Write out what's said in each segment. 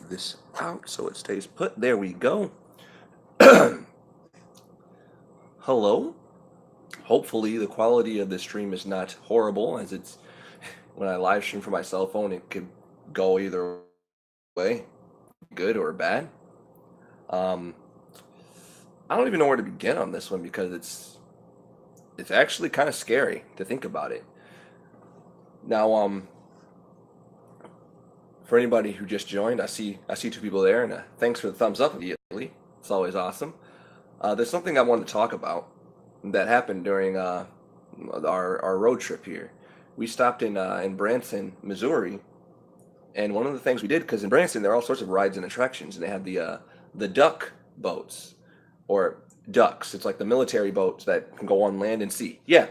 this out so it stays put. There we go. Hello. Hopefully the quality of this stream is not horrible, as it's when I live stream from my cell phone, it could go either way, good or bad. Um, I don't even know where to begin on this one because it's actually kind of scary to think about it. Now, for anybody who just joined, I see two people there, and thanks for the thumbs up immediately. It's always awesome. There's something I wanted to talk about that happened during our road trip here. We stopped in Branson, Missouri, and one of the things we did, because in Branson there are all sorts of rides and attractions, and they have the duck boats or ducks. It's like the military boats that can go on land and sea. Yeah,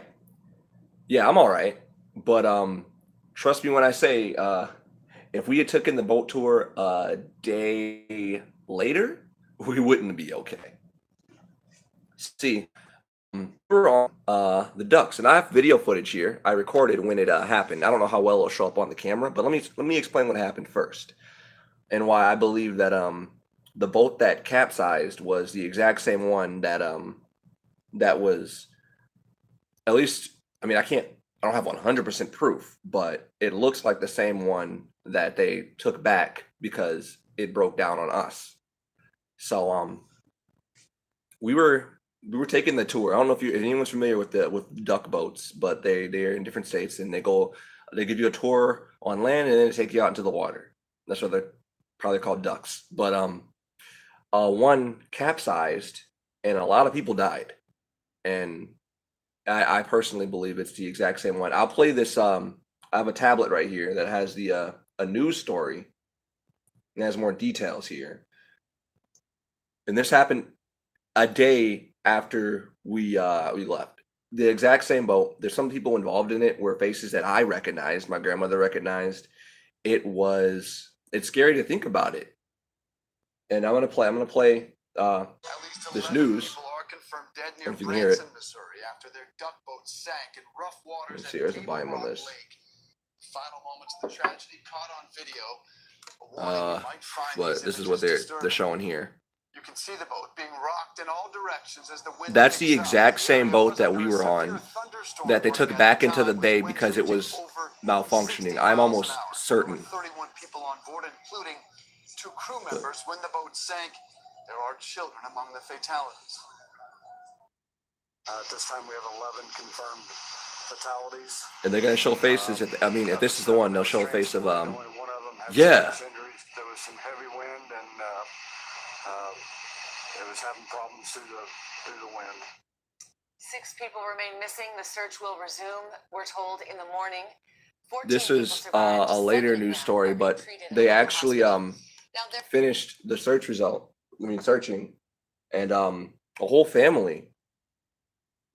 I'm all right, but trust me when I say if we had taken the boat tour a day later, we wouldn't be okay. See, we're on the ducks, and I have video footage here. I recorded when it happened. I don't know how well it'll show up on the camera, but let me explain what happened first, and why I believe that the boat that capsized was the exact same one that was, at least, I mean, I don't have 100% proof, but it looks like the same one that they took back because it broke down on us. So we were taking the tour. I don't know if anyone's familiar with duck boats, but they're in different states, and they give you a tour on land and then they take you out into the water. That's why they're probably called ducks. But one capsized and a lot of people died, and I personally believe it's the exact same one. I'll play this. I have a tablet right here that has a news story and has more details here. And this happened a day after we left. The exact same boat. There's some people involved in it were faces that I recognized, my grandmother recognized. It's scary to think about it. And I'm gonna play this news. Dead near If you can hear it. Branson, Missouri, after their duck boat sank in rough waters. Let's see, there's a volume on this. Final moments of the tragedy caught on video. A warning, you might find But this is what they're showing here. You can see the boat being rocked in all directions as the wind. That's the exact same boat that we were on, that they took back into the bay because it was malfunctioning. I'm almost certain. 31 people on board, including 2 crew members. When the boat sank, there are children among the fatalities. At this time, we have 11 confirmed fatalities. And they're gonna show faces. If this is the one, they'll show a face of Only one of them had yeah. serious injuries. There was some heavy wind, and it was having problems through the wind. 6 people remain missing. The search will resume, we're told, in the morning. This is a later news story, but they actually finished the searching, and a whole family,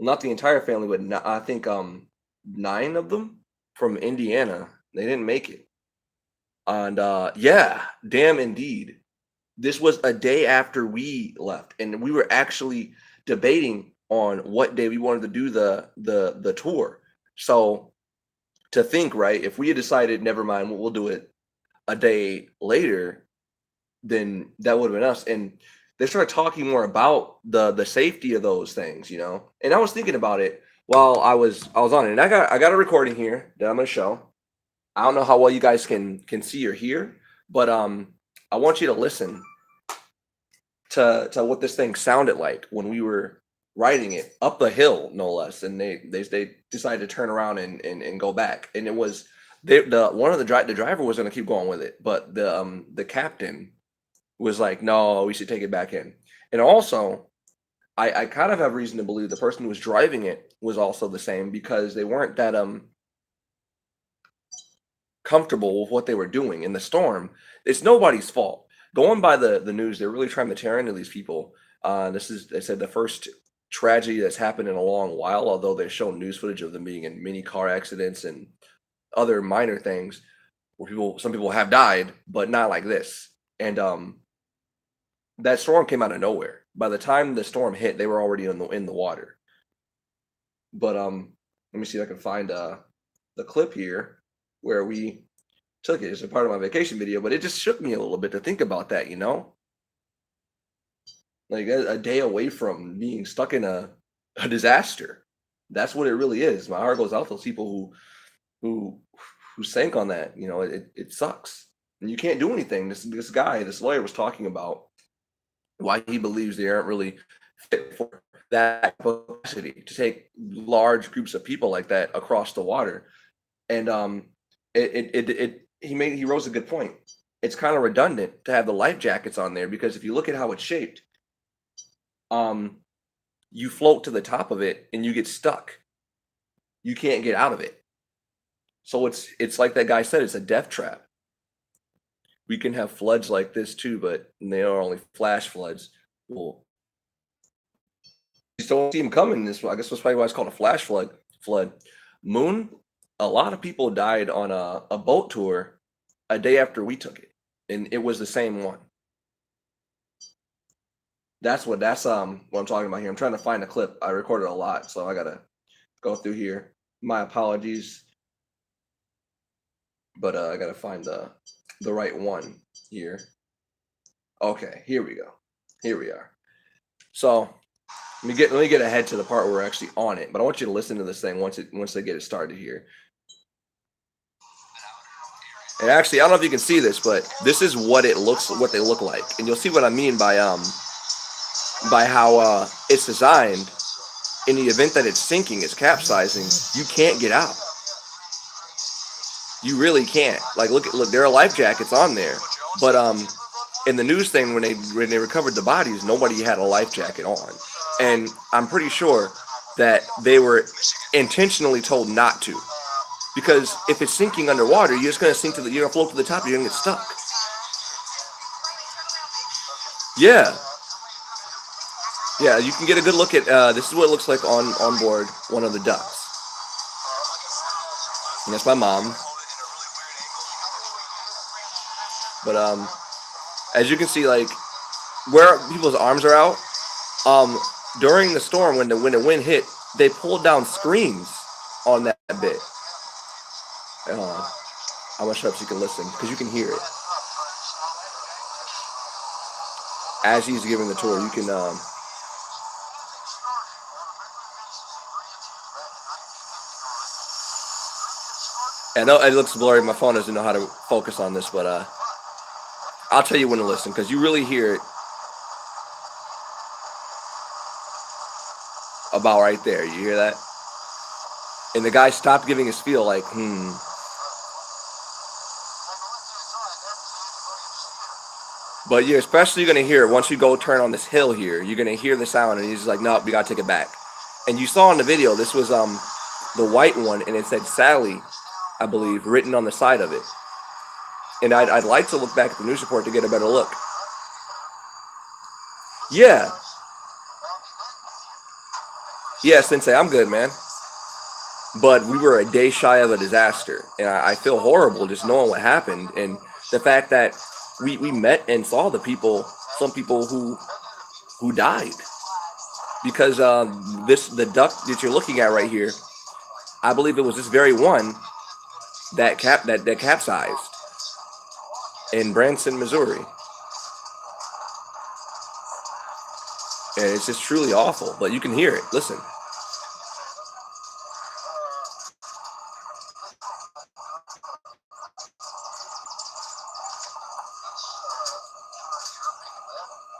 not the entire family, but I think 9 of them from Indiana, they didn't make it. And yeah, damn indeed. This was a day after we left, and we were actually debating on what day we wanted to do the tour. So to think, right, if we had decided, never mind, we'll do it a day later, then that would have been us. And they started talking more about the safety of those things, you know. And I was thinking about it while I was on it. And I got a recording here that I'm gonna show. I don't know how well you guys can see or hear, but I want you to listen to what this thing sounded like when we were riding it up the hill, no less. And they decided to turn around and go back. And it was the driver was gonna keep going with it, but the captain was like, no, we should take it back in. And also, I kind of have reason to believe the person who was driving it was also the same, because they weren't that comfortable with what they were doing in the storm. It's nobody's fault. Going by the news, they're really trying to tear into these people. They said, the first tragedy that's happened in a long while, although they show news footage of them being in many car accidents and other minor things where some people have died, but not like this. And that storm came out of nowhere. By the time the storm hit, they were already in the water. But let me see if I can find the clip here where we took it as a part of my vacation video, but it just shook me a little bit to think about that, you know? Like a day away from being stuck in a disaster. That's what it really is. My heart goes out to those people who who sank on that. You know, it sucks. And you can't do anything. This guy, this lawyer was talking about why he believes they aren't really fit for that capacity to take large groups of people like that across the water. And he rose a good point. It's kind of redundant to have the life jackets on there because if you look at how it's shaped, you float to the top of it and you get stuck. You can't get out of it. So it's like that guy said, it's a death trap. We can have floods like this too, but they are only flash floods. Well, you still don't see them coming. This, I guess, was probably why it's called a flash flood. Moon. A lot of people died on a boat tour a day after we took it, and it was the same one. That's what I'm talking about here. I'm trying to find a clip. I recorded a lot, so I gotta go through here. My apologies, but I gotta find the right one here. Okay, here we go. Here we are. So let me get ahead to the part where we're actually on it. But I want you to listen to this thing once they get it started here. And actually, I don't know if you can see this, but this is what they look like, and you'll see what I mean by how it's designed. In the event that it's sinking, it's capsizing, you can't get out. You really can't. Like, look, there are life jackets on there, but in the news thing when they recovered the bodies, nobody had a life jacket on, and I'm pretty sure that they were intentionally told not to, because if it's sinking underwater, you're just gonna sink you're gonna float to the top, you're gonna get stuck. Yeah. Yeah, you can get a good look at, this is what it looks like on board one of the ducks. And that's my mom. But, as you can see, like, where people's arms are out, during the storm, when the wind hit, they pulled down screens on that bit. I'm gonna shut up so you can listen, because you can hear it. As he's giving the tour, you can, I know it looks blurry. My phone doesn't know how to focus on this, but I'll tell you when to listen because you really hear it about right there. You hear that? And the guy stopped giving his feel like, But you're especially going to hear it once you go turn on this hill here. You're going to hear the sound, and he's like, no, we got to take it back. And you saw in the video, this was the white one, and it said Sally, I believe, written on the side of it. And I'd like to look back at the news report to get a better look. Yeah. Yeah, Sensei, I'm good, man. But we were a day shy of a disaster. And I feel horrible just knowing what happened. And the fact that we met and saw some people who died. Because the duck that you're looking at right here, I believe it was this very one that capsized in Branson, Missouri. And it's just truly awful, but you can hear it. Listen.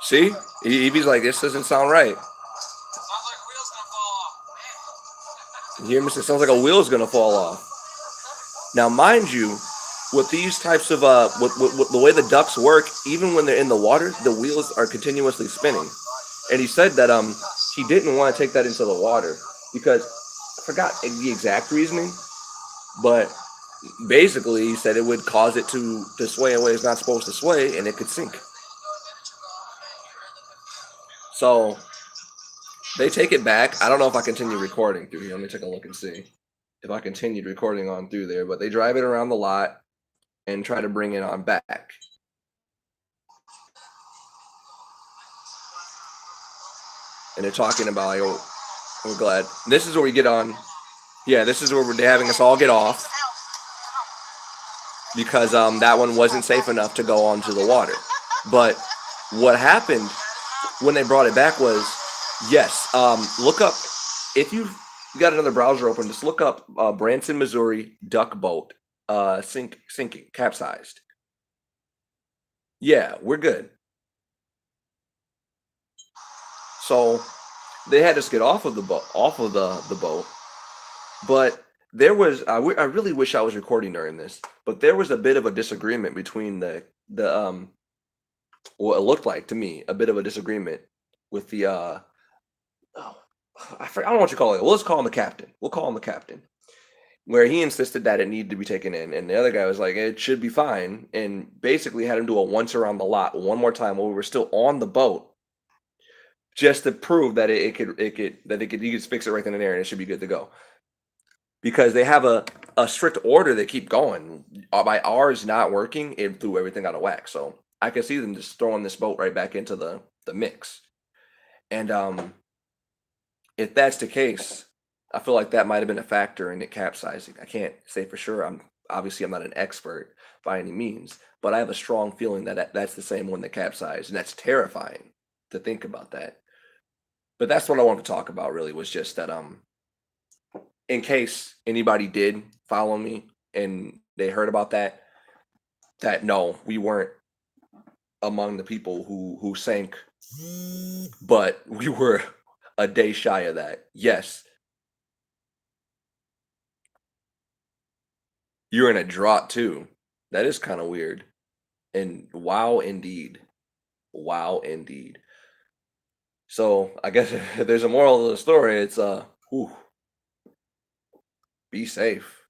See? Evie's like, this doesn't sound right. You hear me? It sounds like a wheel's gonna fall off. Now, mind you, with these types of with the way the ducks work, even when they're in the water, the wheels are continuously spinning. And he said that he didn't want to take that into the water because I forgot the exact reasoning, but basically he said it would cause it to sway in a way it's not supposed to sway, and it could sink. So they take it back. I don't know if I continue recording through here. Let me take a look and see if I continued recording on through there. But they drive it around the lot and try to bring it on back. And they're talking about, like, oh, we're glad. This is where we get on. Yeah, this is where they're having us all get off. because that one wasn't safe enough to go onto the water. But what happened when they brought it back was, yes, look up, if you've got another browser open, just look up Branson, Missouri duck boat sinking, capsized. Yeah, we're good. So they had us get off of the boat, the boat. But there was, I really wish I was recording during this, but there was a bit of a disagreement between the what it looked like to me, a bit of a disagreement with the oh, I don't know what you call it. Well, let's call him the captain. We'll call him the captain. Where he insisted that it needed to be taken in, and the other guy was like, it should be fine, and basically had him do a once around the lot one more time while we were still on the boat, just to prove that he could fix it right then and there, and it should be good to go. Because they have a strict order they keep going. By ours not working, it threw everything out of whack. So I could see them just throwing this boat right back into the mix. And if that's the case, I feel like that might have been a factor in it capsizing. I can't say for sure. I'm not an expert by any means, but I have a strong feeling that that's the same one that capsized, and that's terrifying to think about that. But that's what I wanted to talk about. Really, was just that in case anybody did follow me and they heard about that no, we weren't among the people who sank, but we were a day shy of that. Yes, you're in a drought too. That is kind of weird. And wow, indeed. Wow, indeed. So I guess if there's a moral of the story, it's whew, be safe.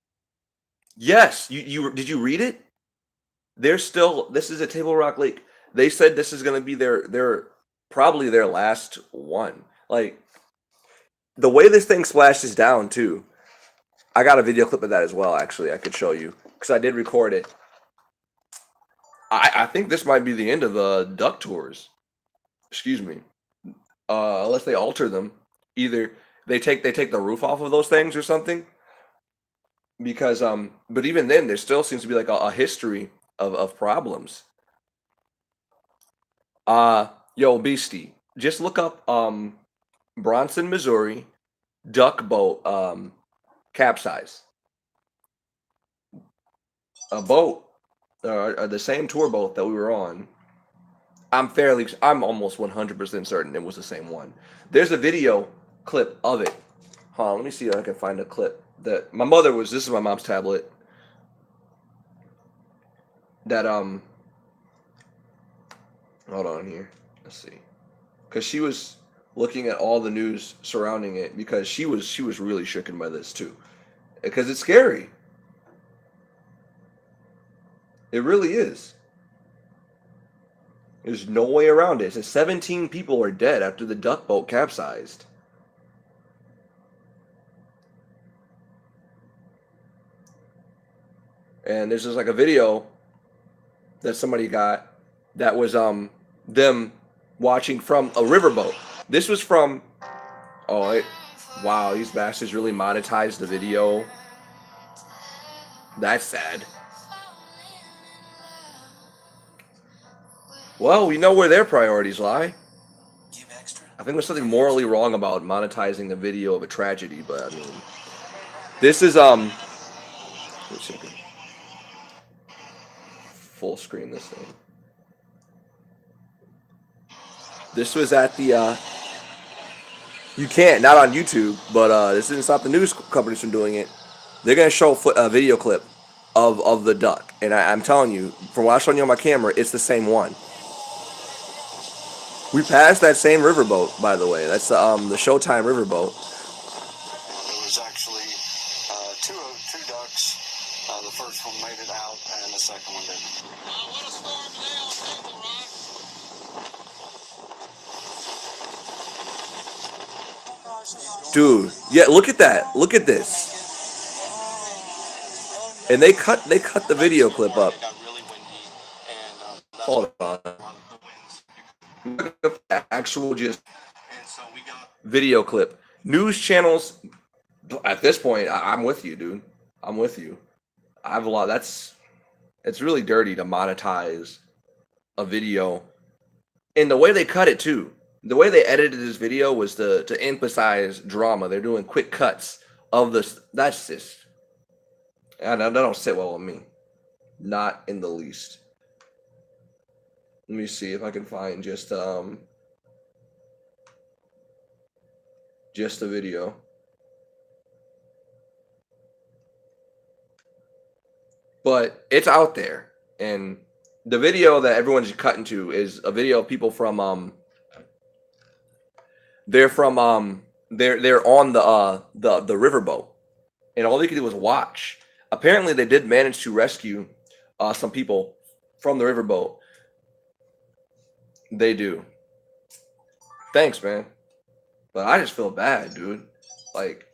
Yes, you did you read it? They're still, this is at Table Rock Lake. They said this is gonna be their probably their last one. Like the way this thing splashes down too. I got a video clip of that as well, actually. I could show you. Because I did record it. I think this might be the end of the duck tours. Excuse me. Unless they alter them. Either they take the roof off of those things or something. Because but even then there still seems to be like a history of problems. Yo, Beastie, just look up Bronson, Missouri duck boat capsize. A boat, the same tour boat that we were on. I'm almost 100% certain it was the same one. There's a video clip of it. Hold on, let me see if I can find a clip that my mother was. This is my mom's tablet. That hold on here. Let's see, because she was looking at all the news surrounding it because she was really shooken by this too, because it's scary. It really is. There's no way around it. It says 17 people are dead after the duck boat capsized. And there's just like a video that somebody got that was them watching from a riverboat. This was from wow, these bastards really monetized the video. That's sad. Well, we know where their priorities lie. I think there's something morally wrong about monetizing the video of a tragedy, but I mean, this is full screen this thing. This was at the you can't, not on YouTube, but this didn't stop the news companies from doing it. They're gonna show a video clip of the duck, and I'm telling you, from what I showed you on my camera, it's the same one. We passed that same riverboat, by the way. That's the Showtime riverboat. There was actually two ducks. The first one made it out, and the second one didn't. What a storm today on Table Rock. Dude, yeah, look at that. Look at this. And they cut the video clip up. Hold on. Actual just video clip. News channels. At this point, I'm with you, dude. I'm with you. I have a lot. That's It's really dirty to monetize a video, and the way they cut it too. The way they edited this video was to emphasize drama. They're doing quick cuts of this. That's just, that don't sit well with me, not in the least. Let me see if I can find just the video. But it's out there, and the video that everyone's cutting to is a video of people from they're on the riverboat, and all they could do was watch. Apparently, they did manage to rescue some people from the riverboat. They do. Thanks, man. But I just feel bad, dude. Like,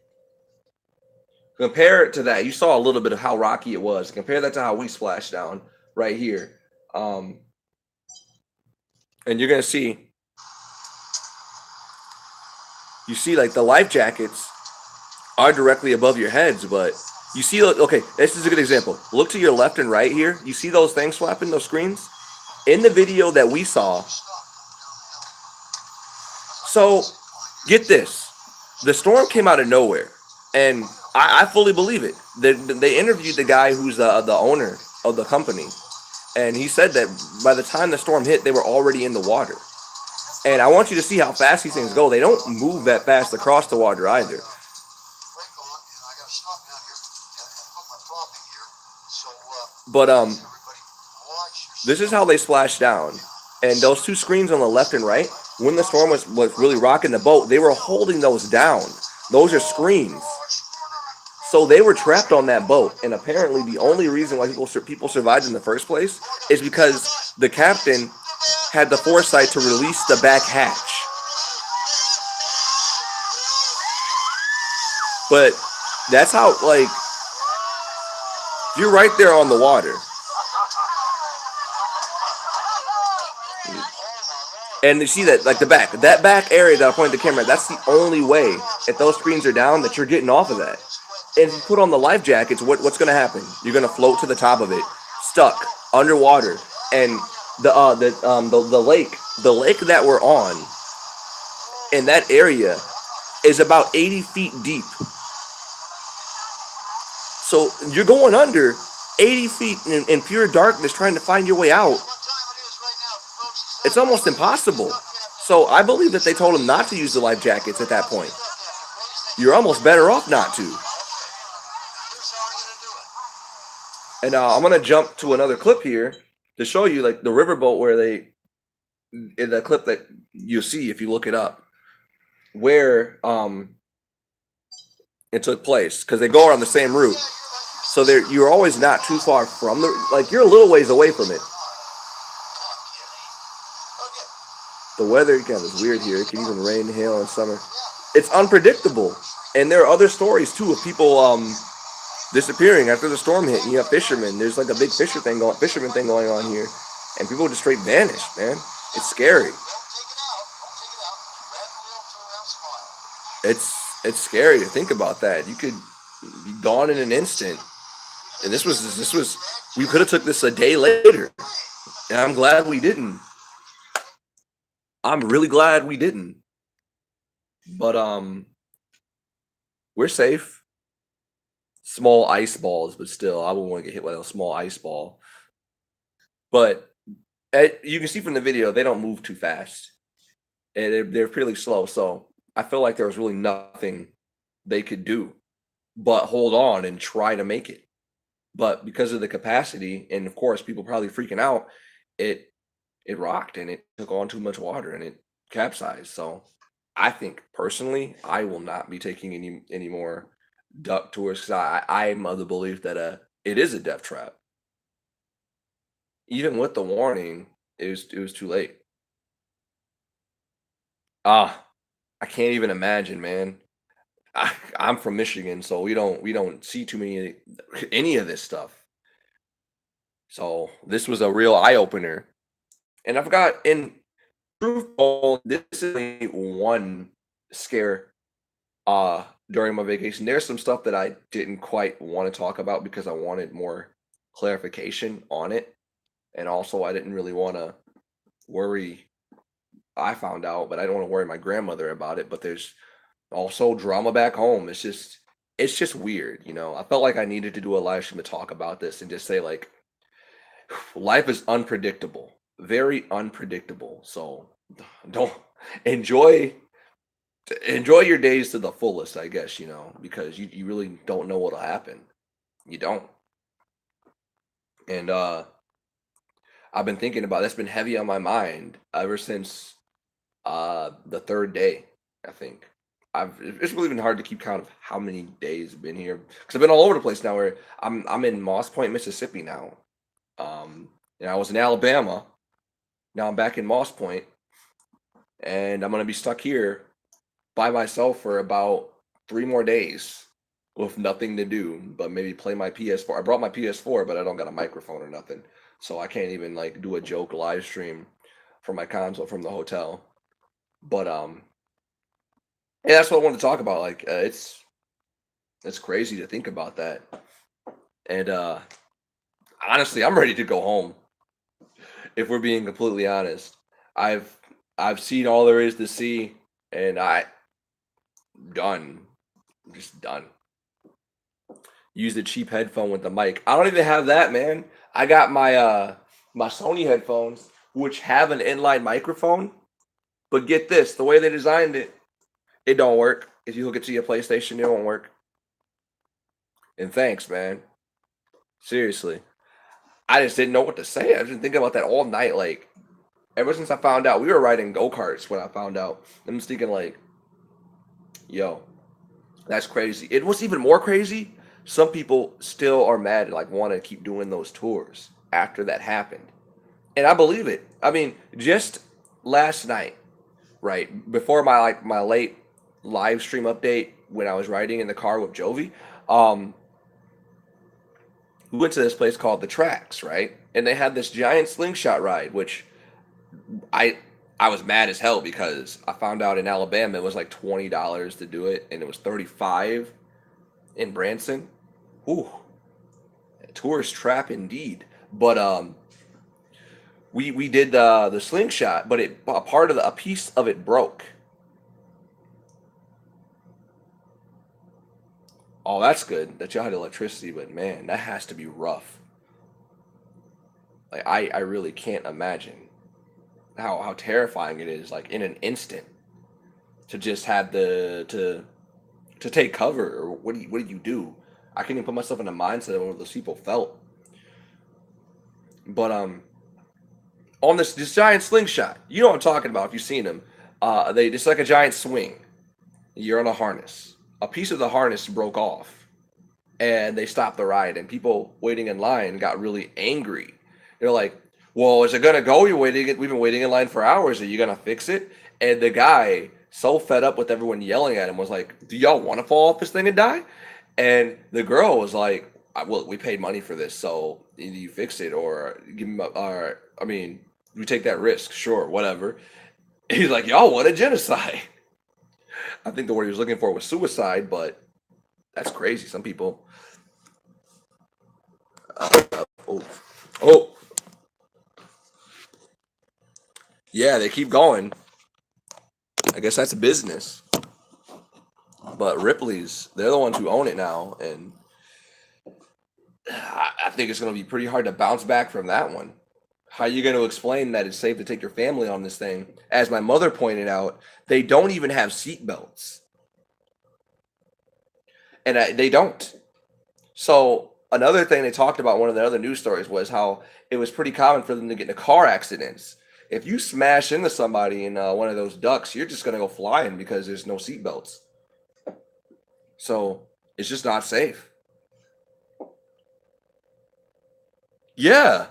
compare it to that. You saw a little bit of how rocky it was. Compare that to how we splashed down right here. And you're gonna see. You see, like, the life jackets are directly above your heads, but you see, okay, this is a good example. Look to your left and right here. You see those things flapping, those screens? In the video that we saw. So, get this. The storm came out of nowhere, and I fully believe it. They interviewed the guy who's the owner of the company, and he said that by the time the storm hit, they were already in the water. And I want you to see how fast these things go. They don't move that fast across the water either. But this is how they splashed down. And those two screens on the left and right, when the storm was really rocking the boat, they were holding those down. Those are screens. So they were trapped on that boat. And apparently the only reason why people survived in the first place is because the captain had the foresight to release the back hatch. But that's how, like, you're right there on the water. And you see that, like, that back area that I pointed the camera, that's the only way, if those screens are down, that you're getting off of that. And if you put on the life jackets, what's going to happen? You're going to float to the top of it, stuck, underwater. And the lake that we're on in that area is about 80 feet deep. So you're going under 80 feet in pure darkness trying to find your way out. It's almost impossible. So I believe that they told him not to use the life jackets at that point. You're almost better off not to. And I'm going to jump to another clip here to show you, like, the riverboat where in the clip that you'll see if you look it up, where it took place, because they go around the same route. So you're always not too far from you're a little ways away from it. The weather, again, is weird here. It can even rain, hail, in summer. It's unpredictable. And there are other stories, too, of people disappearing after the storm hit. And you have fishermen. There's, like, a big fisherman thing going on here. And people just straight vanished, man. It's scary. It's scary to think about that. You could be gone in an instant. And this was we could have took this a day later. And I'm glad we didn't. I'm really glad we didn't. But we're safe. Small ice balls, but still, I wouldn't want to get hit by a small ice ball. But you can see from the video, they don't move too fast. And they're pretty slow. So I feel like there was really nothing they could do but hold on and try to make it. But because of the capacity, and of course, people probably freaking out, it rocked and it took on too much water and it capsized. So I think personally, I will not be taking any more duck tours, because I'm of the belief that it is a death trap. Even with the warning, it was too late. I can't even imagine, man. I'm from Michigan, so we don't see too any of this stuff. So this was a real eye opener. And I've got, in truth, this is only one scare during my vacation. There's some stuff that I didn't quite want to talk about because I wanted more clarification on it. And also, I didn't really want to worry. I found out, but I don't want to worry my grandmother about it. But there's also drama back home. It's just weird, you know. I felt like I needed to do a live stream to talk about this and just say like life is unpredictable, very unpredictable. So don't enjoy enjoy your days to the fullest, I guess, you know, because you really don't know what'll happen. You don't. And I've been thinking about that's been heavy on my mind ever since the third day, I think. It's really been hard to keep count of how many days I've been here because I've been all over the place now. Where I'm in Moss Point, Mississippi now. And I was in Alabama. Now I'm back in Moss Point, and I'm gonna be stuck here by myself for about 3 more days with nothing to do but maybe play my PS4. I brought my PS4, but I don't got a microphone or nothing, so I can't even like do a joke live stream from my console from the hotel. But yeah, that's what I wanted to talk about. Like, it's crazy to think about that. And honestly, I'm ready to go home. If we're being completely honest, I've I've seen all there is to see, and I done. I'm just done. Use the cheap headphone with the mic. I don't even have that, man. I got my Sony headphones, which have an inline microphone. But get this, the way they designed it, it don't work. If you hook it to your PlayStation, it won't work. And thanks, man. Seriously. I just didn't know what to say. I've been thinking about that all night. Like, ever since I found out, we were riding go-karts when I found out. I'm just thinking like, yo, that's crazy. It was even more crazy. Some people still are mad, like want to keep doing those tours after that happened. And I believe it. I mean, just last night, right before my late live stream update when I was riding in the car with Jovi, um, we went to this place called the Tracks, right? And they had this giant slingshot ride, which I I was mad as hell because I found out in Alabama it was like $20 to do it, and it was 35 in Branson. Ooh, tourist trap indeed. But we did the slingshot, but a piece of it broke. Oh, that's good that y'all had electricity, but man, that has to be rough. Like I really can't imagine how terrifying it is. Like in an instant to just have to take cover, or what do you do? I can't even put myself in the mindset of what those people felt. But on this giant slingshot, you know what I'm talking about if you've seen them. They It's like a giant swing. You're on a harness. A piece of the harness broke off, and they stopped the ride. And people waiting in line got really angry. They're like, "Well, is it gonna go? We've been waiting in line for hours. Are you gonna fix it?" And the guy, so fed up with everyone yelling at him, was like, "Do y'all want to fall off this thing and die?" And the girl was like, "Well, we paid money for this, so either you fix it or give me or I mean, we take that risk, sure, whatever." He's like, "Y'all want a genocide?" I think the word he was looking for was suicide, but that's crazy. Some people, oh, oh, yeah, they keep going. I guess that's a business. But Ripley's, they're the ones who own it now, and I think it's going to be pretty hard to bounce back from that one. How are you going to explain that it's safe to take your family on this thing? As my mother pointed out, they don't even have seat belts, and they don't. So another thing they talked about, one of the other news stories, was how it was pretty common for them to get into car accidents. If you smash into somebody in one of those ducks, you're just going to go flying because there's no seat belts. So it's just not safe. Yeah.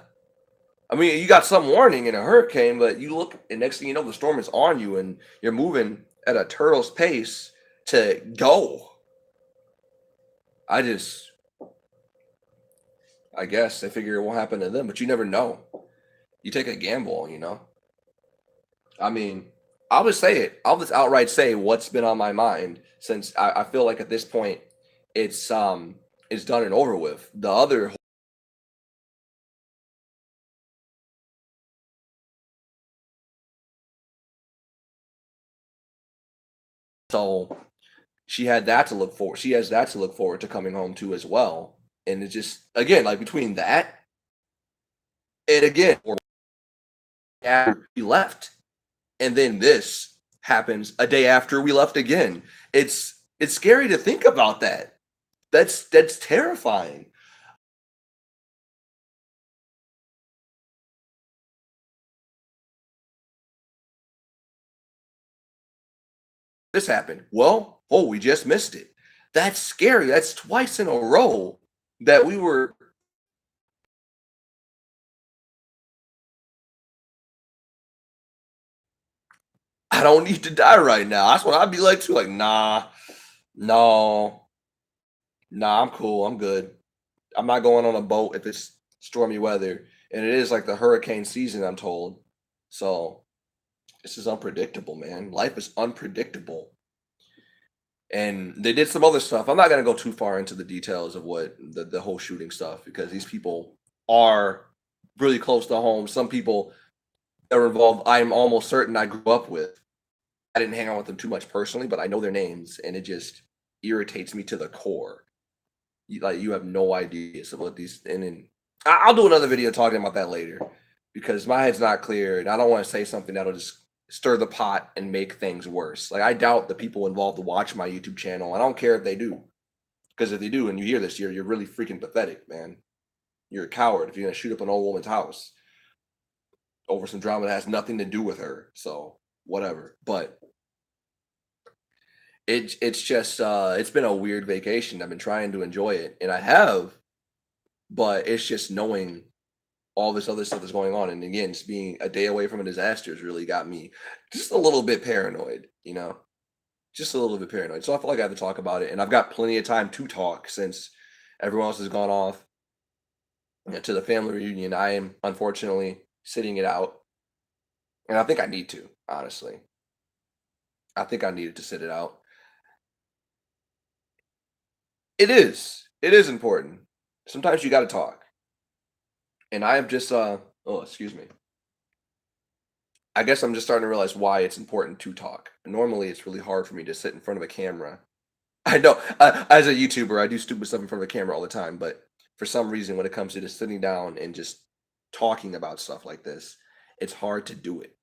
I mean, you got some warning in a hurricane, but you look, and next thing you know, the storm is on you, and you're moving at a turtle's pace to go. I just, I guess they figure it won't happen to them, but you never know. You take a gamble, you know. I mean, I'll just say it. I'll just outright say what's been on my mind since I feel like at this point it's done and over with. The other So she had that to look forward. She has that to look forward to coming home to as well. And it just again, like between that and again, after we left, and then this happens a day after we left again. It's scary to think about that. That's terrifying. This happened. Well, oh, we just missed it. That's scary. That's twice in a row that we were. I don't need to die right now. That's what I'd be like too. Like, nah, no, nah, I'm cool. I'm good. I'm not going on a boat if it's stormy weather. And it is like the hurricane season, I'm told. So this is unpredictable, man. Life is unpredictable. And they did some other stuff. I'm not gonna go too far into the details of what the whole shooting stuff because these people are really close to home. Some people that were involved, I'm almost certain I grew up with. I didn't hang out with them too much personally, but I know their names, and it just irritates me to the core. You have no idea what these, and then I'll do another video talking about that later because my head's not clear, and I don't want to say something that'll just stir the pot and make things worse. Like I doubt the people involved to watch my YouTube channel. I don't care if they do, because if they do and you hear this, you're really freaking pathetic, man. You're a coward if you're gonna shoot up an old woman's house over some drama that has nothing to do with her. So whatever, but it's just it's been a weird vacation. I've been trying to enjoy it, and I have, but it's just knowing all this other stuff that's going on, and again, just being a day away from a disaster has really got me just a little bit paranoid, just a little bit paranoid. So I feel like I have to talk about it, and I've got plenty of time to talk since everyone else has gone off to the family reunion. I am unfortunately sitting it out, and I think I need to, honestly. I think I needed to sit it out. It is. It is important. Sometimes you got to talk. And I have just oh, excuse me. I guess I'm just starting to realize why it's important to talk. Normally, it's really hard for me to sit in front of a camera. I know, as a YouTuber, I do stupid stuff in front of a camera all the time, but for some reason, when it comes to just sitting down and just talking about stuff like this, it's hard to do it.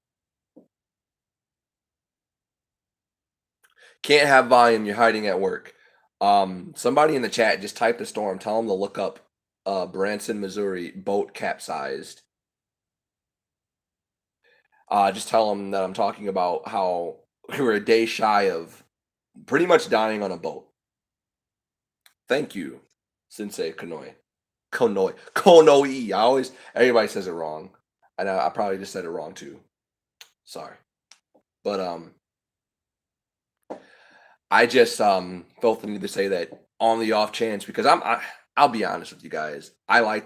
Can't have volume, you're hiding at work. Somebody in the chat just typed a storm. Tell them to look up Branson, Missouri boat capsized. Just tell them that I'm talking about how we were a day shy of pretty much dying on a boat. Thank you, Sensei Konoi. Konoi. Everybody says it wrong. And I probably just said it wrong too. Sorry. But I just felt the need to say that on the off chance, because I'll be honest with you guys. I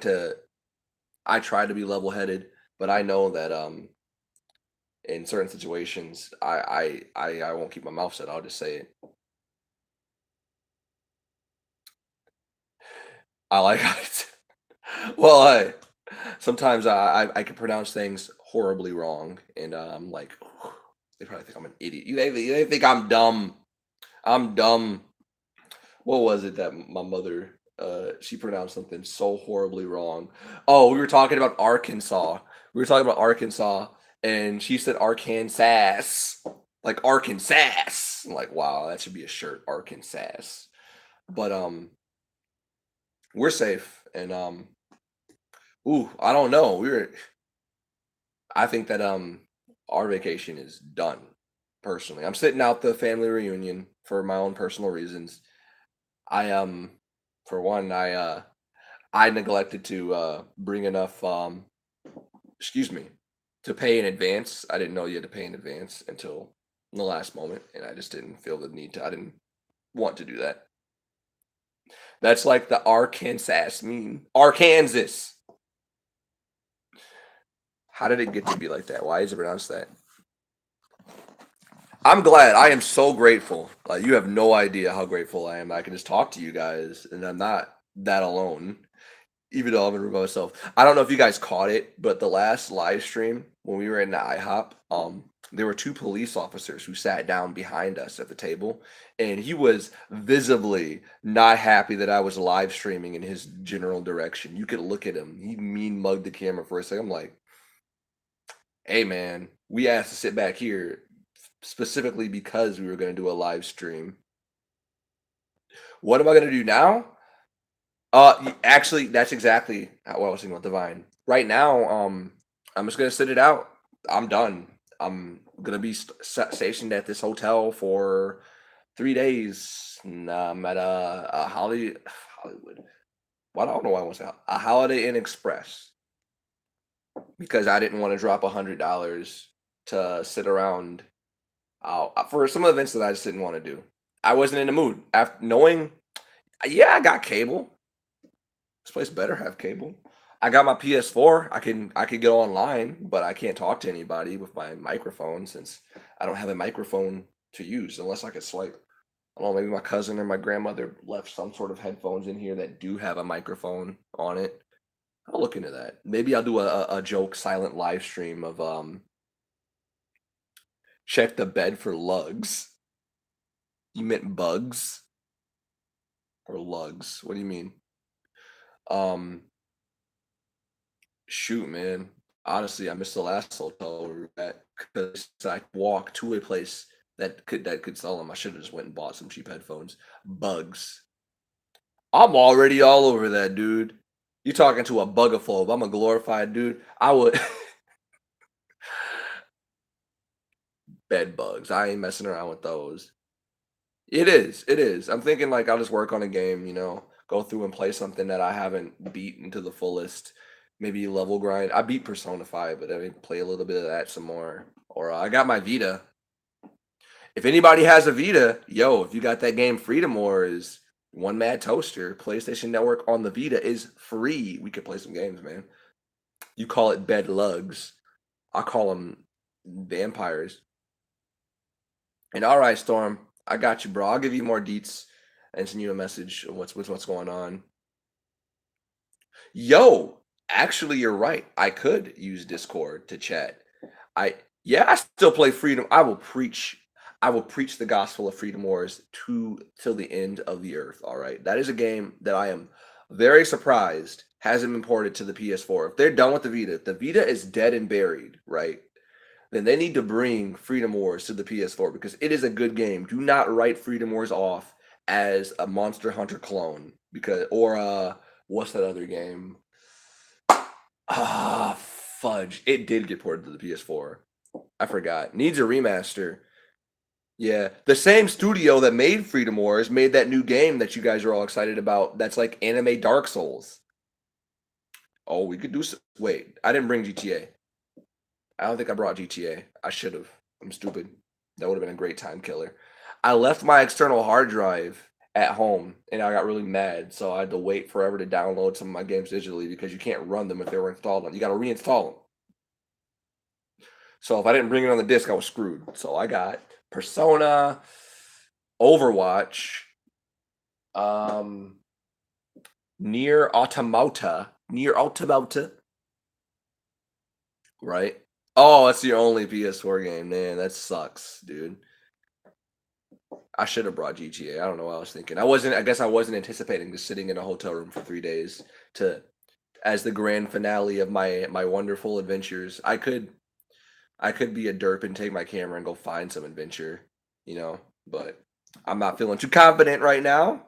try to be level headed, but I know that in certain situations I won't keep my mouth shut. I'll just say it. I like it. Well, sometimes I can pronounce things horribly wrong, and I'm like, they probably think I'm an idiot. They think I'm dumb. I'm dumb. What was it that my mother she pronounced something so horribly wrong? Oh, we were talking about Arkansas. We were talking about Arkansas, and she said Arkansas, like Arkansas. I'm like, wow, that should be a shirt, Arkansas. But we're safe, and ooh, I don't know. I think that our vacation is done. Personally, I'm sitting out the family reunion for my own personal reasons. I for one, I neglected to bring enough excuse me, to pay in advance. I didn't know you had to pay in advance until the last moment, and I just didn't feel the need to. I didn't want to do that. That's like the Arkansas meme. Arkansas. How did it get to be like that? Why is it pronounced that? I'm glad. I am so grateful. You have no idea how grateful I am. I can just talk to you guys, and I'm not that alone, even though I'm in a room by myself. I don't know if you guys caught it, but the last live stream when we were in the IHOP, there were two police officers who sat down behind us at the table, and he was visibly not happy that I was live streaming in his general direction. You could look at him. He mean mugged the camera for a second. I'm like, hey man, we asked to sit back here specifically because we were going to do a live stream. What am I going to do now? Actually, that's exactly what I was thinking about Divine. Right now, I'm just gonna sit it out. I'm done. I'm gonna be stationed at this hotel for 3 days. And I'm at a Hollywood. Well, I don't know why I want to say a Holiday Inn Express because I didn't want to drop $100 to sit around for some events that I just didn't want to do. I wasn't in the mood after knowing. Yeah, I got cable. This place better have cable. I got my PS4. I can go online, but I can't talk to anybody with my microphone since I don't have a microphone to use unless I could swipe. I don't know, maybe my cousin or my grandmother left some sort of headphones in here that do have a microphone on it. I'll look into that. Maybe I'll do a joke silent live stream of check the bed for lugs. You meant bugs or lugs? What do you mean? Um Shoot, man. Honestly, I missed the last hotel we were at because I walked to a place that could sell them. I should have just went and bought some cheap headphones. Bugs. I'm already all over that, dude. You talking to a bugaphobe. I'm a glorified dude. I would bed bugs. I ain't messing around with those. It is. It is. I'm thinking like I'll just work on a game, go through and play something that I haven't beaten to the fullest. Maybe level grind. I beat Persona 5, but I mean, play a little bit of that some more. Or I got my Vita. If anybody has a Vita, yo, if you got that game Freedom Wars, One Mad Toaster, PlayStation Network on the Vita is free. We could play some games, man. You call it bed lugs. I call them vampires. And all right, Storm, I got you, bro. I'll give you more deets and send you a message of what's going on. Yo, actually, you're right. I could use Discord to chat. I still play Freedom. I will preach the gospel of Freedom Wars till the end of the earth. All right. That is a game that I am very surprised hasn't been ported to the PS4. If they're done with the Vita is dead and buried, right? Then they need to bring Freedom Wars to the PS4 because it is a good game. Do not write Freedom Wars off as a Monster Hunter clone what's that other game? Fudge. It did get ported to the PS4. I forgot. Needs a remaster. Yeah. The same studio that made Freedom Wars made that new game that you guys are all excited about. That's like anime Dark Souls. Oh, we could do wait, I didn't bring GTA. I don't think I brought GTA. I should have. I'm stupid. That would have been a great time killer. I left my external hard drive at home and I got really mad. So I had to wait forever to download some of my games digitally because you can't run them if they were installed. You got to reinstall them. So if I didn't bring it on the disc, I was screwed. So I got Persona, Overwatch, Nier Automata, right? Oh, that's your only PS4 game, man. That sucks, dude. I should have brought GTA. I don't know what I was thinking. I guess I wasn't anticipating just sitting in a hotel room for 3 days as the grand finale of my wonderful adventures. I could be a derp and take my camera and go find some adventure, but I'm not feeling too confident right now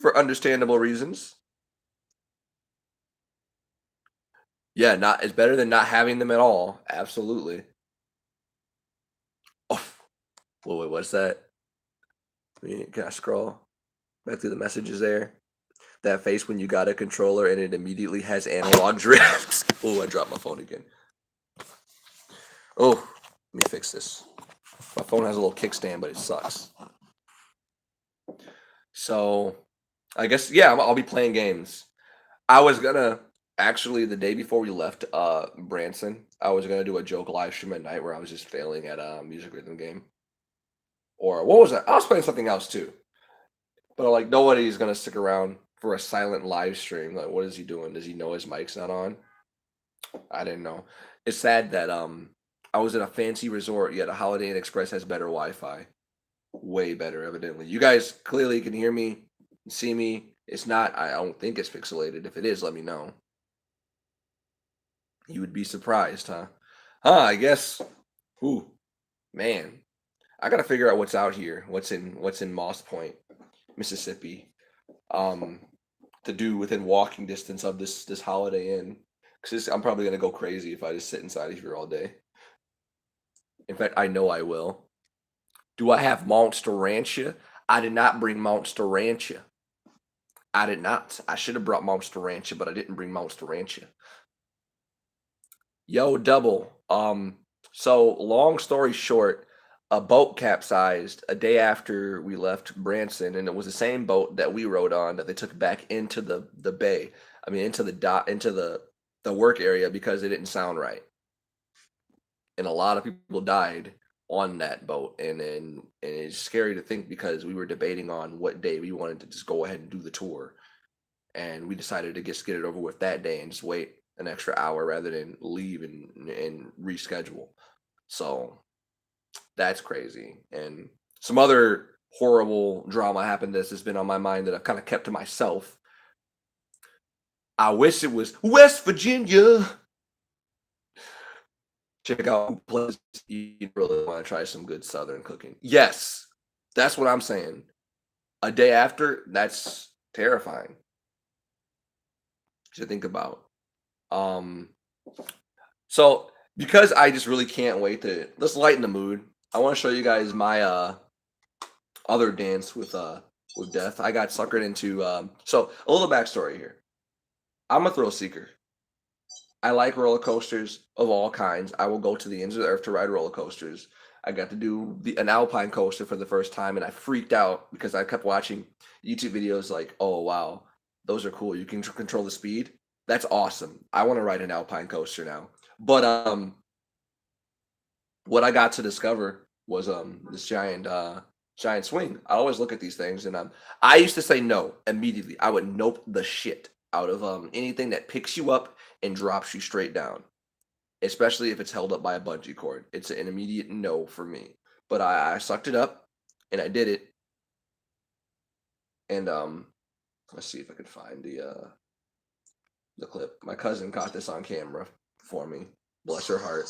for understandable reasons. Yeah, it's better than not having them at all. Absolutely. Oh, wait, what's that? Can I scroll back through the messages there? That face when you got a controller and it immediately has analog drift. Oh, I dropped my phone again. Oh, let me fix this. My phone has a little kickstand, but it sucks. So, I guess, yeah, I'll be playing games. I was gonna actually the day before we left Branson, I was gonna do a joke live stream at night where I was just failing at a music rhythm game. Or what was that? I was playing something else too. But like nobody's gonna stick around for a silent live stream. Like, what is he doing? Does he know his mic's not on? I didn't know. It's sad that I was in a fancy resort, yet a Holiday Inn Express has better Wi-Fi. Way better, evidently. You guys clearly can hear me, see me. It's not, I don't think it's pixelated. If it is, let me know. You would be surprised, huh? I guess. Ooh, man. I gotta figure out what's out here. What's in Moss Point, Mississippi. To do within walking distance of this Holiday Inn. Because I'm probably gonna go crazy if I just sit inside of here all day. In fact, I know I will. Do I have Monster Rancher? I did not bring Monster Rancher. I did not. I should have brought Monster Rancher, but I didn't bring Monster Rancher. Yo, double. So long story short, a boat capsized a day after we left Branson, and it was the same boat that we rode on that they took back into the bay. I mean, into the dock, into the work area because it didn't sound right, and a lot of people died on that boat, and it's scary to think because we were debating on what day we wanted to just go ahead and do the tour, and we decided to just get it over with that day and just wait an extra hour rather than leave and reschedule. So that's crazy. And some other horrible drama happened that's just been on my mind that I've kind of kept to myself. I wish it was West Virginia. Check out places you really want to try some good Southern cooking. Yes, that's what I'm saying. A day after, that's terrifying to think about. So because I just really can't wait to let's lighten the mood. I want to show you guys my other dance with death. I got suckered into so a little backstory here. I'm a thrill seeker. I like roller coasters of all kinds. I will go to the ends of the earth to ride roller coasters. I got to do an alpine coaster for the first time, and I freaked out because I kept watching YouTube videos like, oh wow, those are cool. You can control the speed. That's awesome. I want to ride an alpine coaster now. But what I got to discover was this giant swing. I always look at these things, and I used to say no immediately. I would nope the shit out of anything that picks you up and drops you straight down, especially if it's held up by a bungee cord. It's an immediate no for me. But I sucked it up, and I did it. And let's see if I can find the clip. My cousin caught this on camera for me. Bless her heart.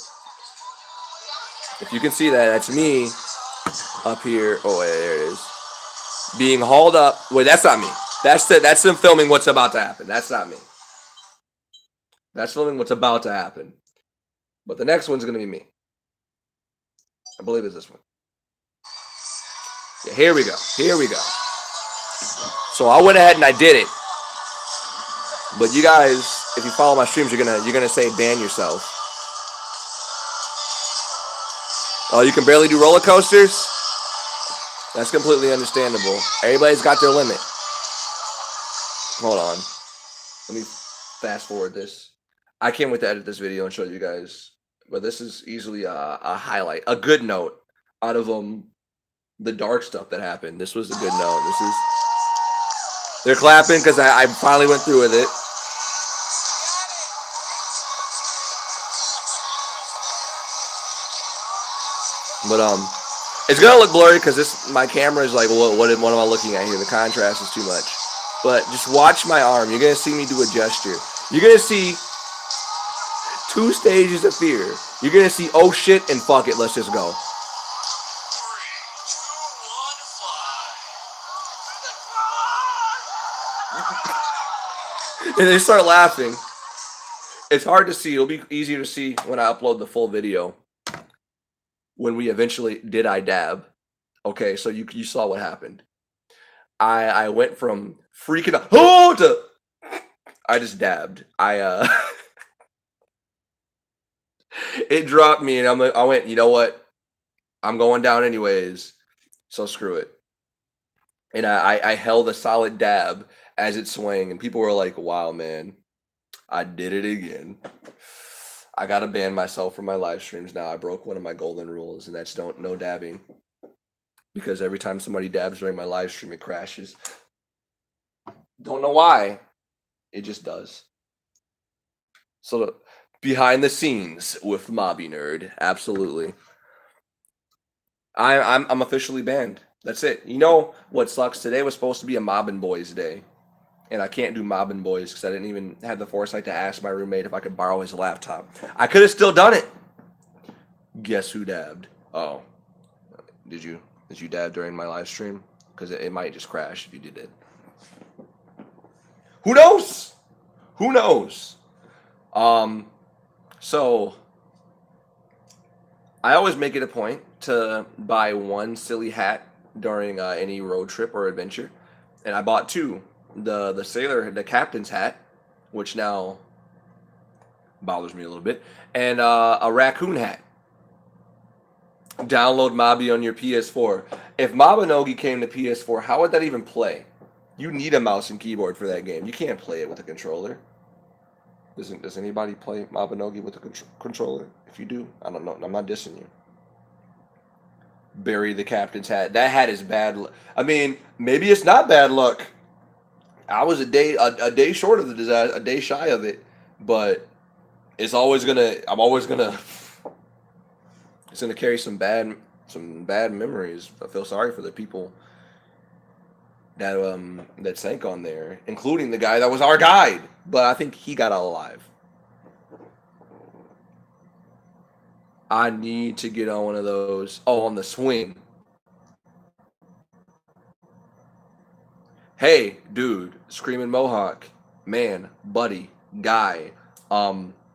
If you can see that, that's me up here. Oh, wait, there it is. Being hauled up. Wait, that's not me. That's them filming what's about to happen. That's not me. That's filming what's about to happen. But the next one's going to be me. I believe it's this one. Yeah, here we go. Here we go. So I went ahead and I did it. But you guys, if you follow my streams, you're gonna say ban yourself. Oh, you can barely do roller coasters? That's completely understandable. Everybody's got their limit. Hold on. Let me fast forward this. I can't wait to edit this video and show you guys. But this is easily a highlight, a good note out of the dark stuff that happened. This was a good note. They're clapping because I finally went through with it. But it's gonna look blurry because my camera is like, what am I looking at here? The contrast is too much. But just watch my arm. You're gonna see me do a gesture. You're gonna see 2 stages of fear. You're gonna see oh shit and fuck it. Let's just go. 3, 2, 1, fly. And they start laughing. It's hard to see. It'll be easier to see when I upload the full video. When we eventually did I dab. Okay, so you saw what happened. I went from freaking out to I just dabbed. It dropped me and I went, you know what? I'm going down anyways. So screw it. And I held a solid dab as it swung, and people were like, wow, man, I did it again. I gotta ban myself from my live streams now. I broke one of my golden rules, and that's no dabbing. Because every time somebody dabs during my live stream, it crashes. Don't know why. It just does. So Behind the scenes with Mobby Nerd. Absolutely. I'm officially banned. That's it. You know what sucks? Today was supposed to be a Mobbin' Boys day. And I can't do Mobbin' Boys because I didn't even have the foresight to ask my roommate if I could borrow his laptop. I could have still done it. Guess who dabbed? Oh. Did you dab during my live stream? Because it might just crash if you did it. Who knows? Who knows? So I always make it a point to buy one silly hat during any road trip or adventure, and I bought two: the captain's hat, which now bothers me a little bit, and a raccoon hat. Download Mobby on your PS4. If Mabinogi came to PS4, how would that even play? You need a mouse and keyboard for that game. You can't play it with a controller. Does anybody play Mabinogi with a controller? If you do, I don't know. I'm not dissing you. Bury the captain's hat. That hat is bad luck. I mean, maybe it's not bad luck. I was a day short of the disaster, a day shy of it, but it's always gonna. I'm always gonna. It's gonna carry some bad memories. I feel sorry for the people that sank on there, including the guy that was our guide. But I think he got out alive. I need to get on one of those. Oh, on the swing. Hey, dude, Screaming Mohawk, man, buddy, guy.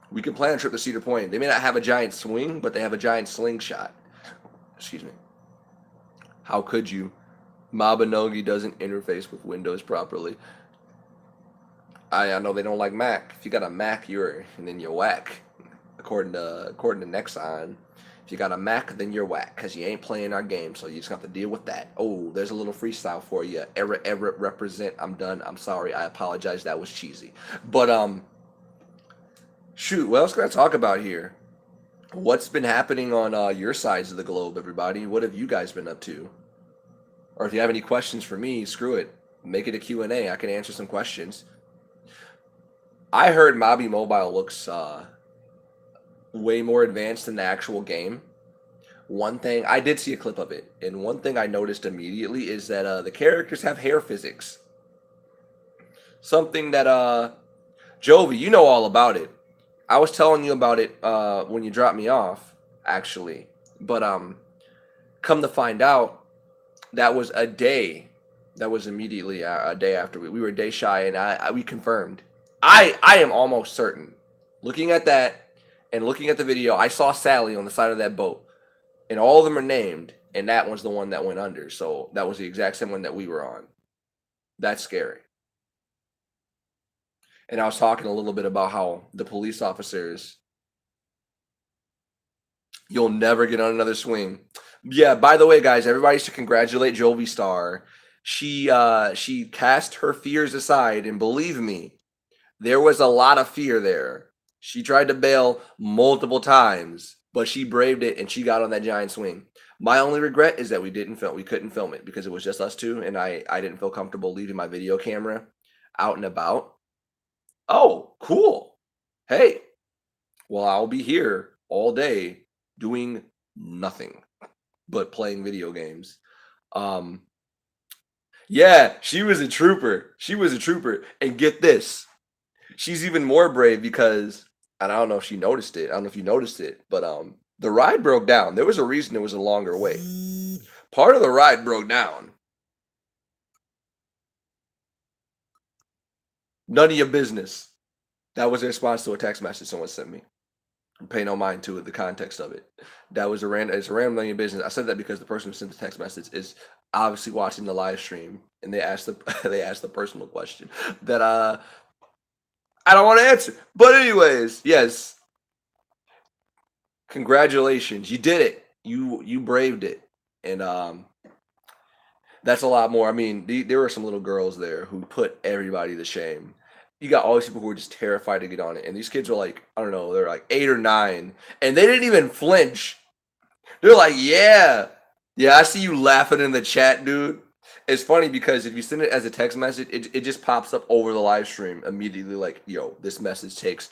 We can plan a trip to Cedar Point. They may not have a giant swing, but they have a giant slingshot. Excuse me. How could you? Mabinogi doesn't interface with Windows properly. I know they don't like Mac. If you got a Mac, you're whack. According to Nexon, if you got a Mac, then you're whack because you ain't playing our game. So you just have to deal with that. Oh, there's a little freestyle for you. Everett represent. I'm done. I'm sorry. I apologize. That was cheesy. But shoot, what else can I talk about here? What's been happening on your sides of the globe, everybody? What have you guys been up to? Or if you have any questions for me, screw it. Make it a Q&A. I can answer some questions. I heard Mobby Mobile looks way more advanced than the actual game. One thing, I did see a clip of it, and one thing I noticed immediately is that the characters have hair physics. Something that, Jovi, you know all about it. I was telling you about it when you dropped me off, actually. But come to find out, that was a day. That was immediately a day after we were a day shy, and we confirmed. I am almost certain. Looking at that and looking at the video, I saw Sally on the side of that boat, and all of them are named, and that was the one that went under. So that was the exact same one that we were on. That's scary. And I was talking a little bit about how the police officers, you'll never get on another swing. Yeah, by the way, guys, everybody should congratulate Jovi Star. She cast her fears aside, and believe me, there was a lot of fear there. She tried to bail multiple times, but she braved it and she got on that giant swing. My only regret is that we couldn't film it because it was just us two, and I didn't feel comfortable leaving my video camera out and about. Oh, cool. Hey, well, I'll be here all day doing nothing but playing video games. Yeah, she was a trooper. She was a trooper. And get this, she's even more brave because, and I don't know if she noticed it. I don't know if you noticed it, but the ride broke down. There was a reason it was a longer wait. Part of the ride broke down. None of your business. That was a response to a text message someone sent me. Pay no mind to it, the context of it. That was it's a random none of your business. I said that because the person who sent the text message is obviously watching the live stream, and they asked the personal question that I don't want to answer. But anyways, yes. Congratulations. You did it. You braved it. And that's a lot more. I mean, there were some little girls there who put everybody to shame. You got all these people who were just terrified to get on it. And these kids were like, I don't know, they're like 8 or 9. And they didn't even flinch. They're like, yeah. Yeah, I see you laughing in the chat, dude. It's funny because if you send it as a text message, it just pops up over the live stream immediately like, yo, this message takes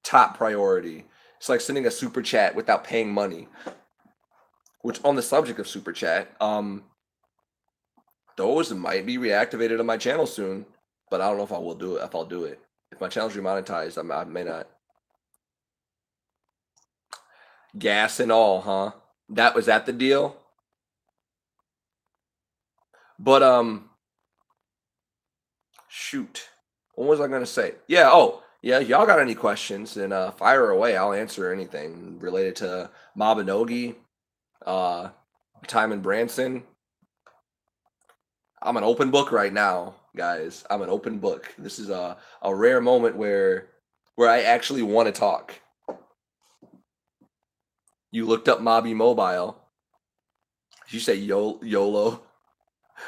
top priority. It's like sending a super chat without paying money. Which, on the subject of super chat, those might be reactivated on my channel soon, but I don't know if I will do it. If I'll do it, if my channel's remonetized, I may not. Gas and all, huh? That was that the deal. But shoot, what was I gonna say? Yeah. Oh, yeah. Y'all got any questions? Then fire away. I'll answer anything related to Mabinogi, Timon Branson. I'm an open book right now, guys. I'm an open book. This is a rare moment where I actually want to talk. You looked up Mobby Mobile. Did you say YOLO?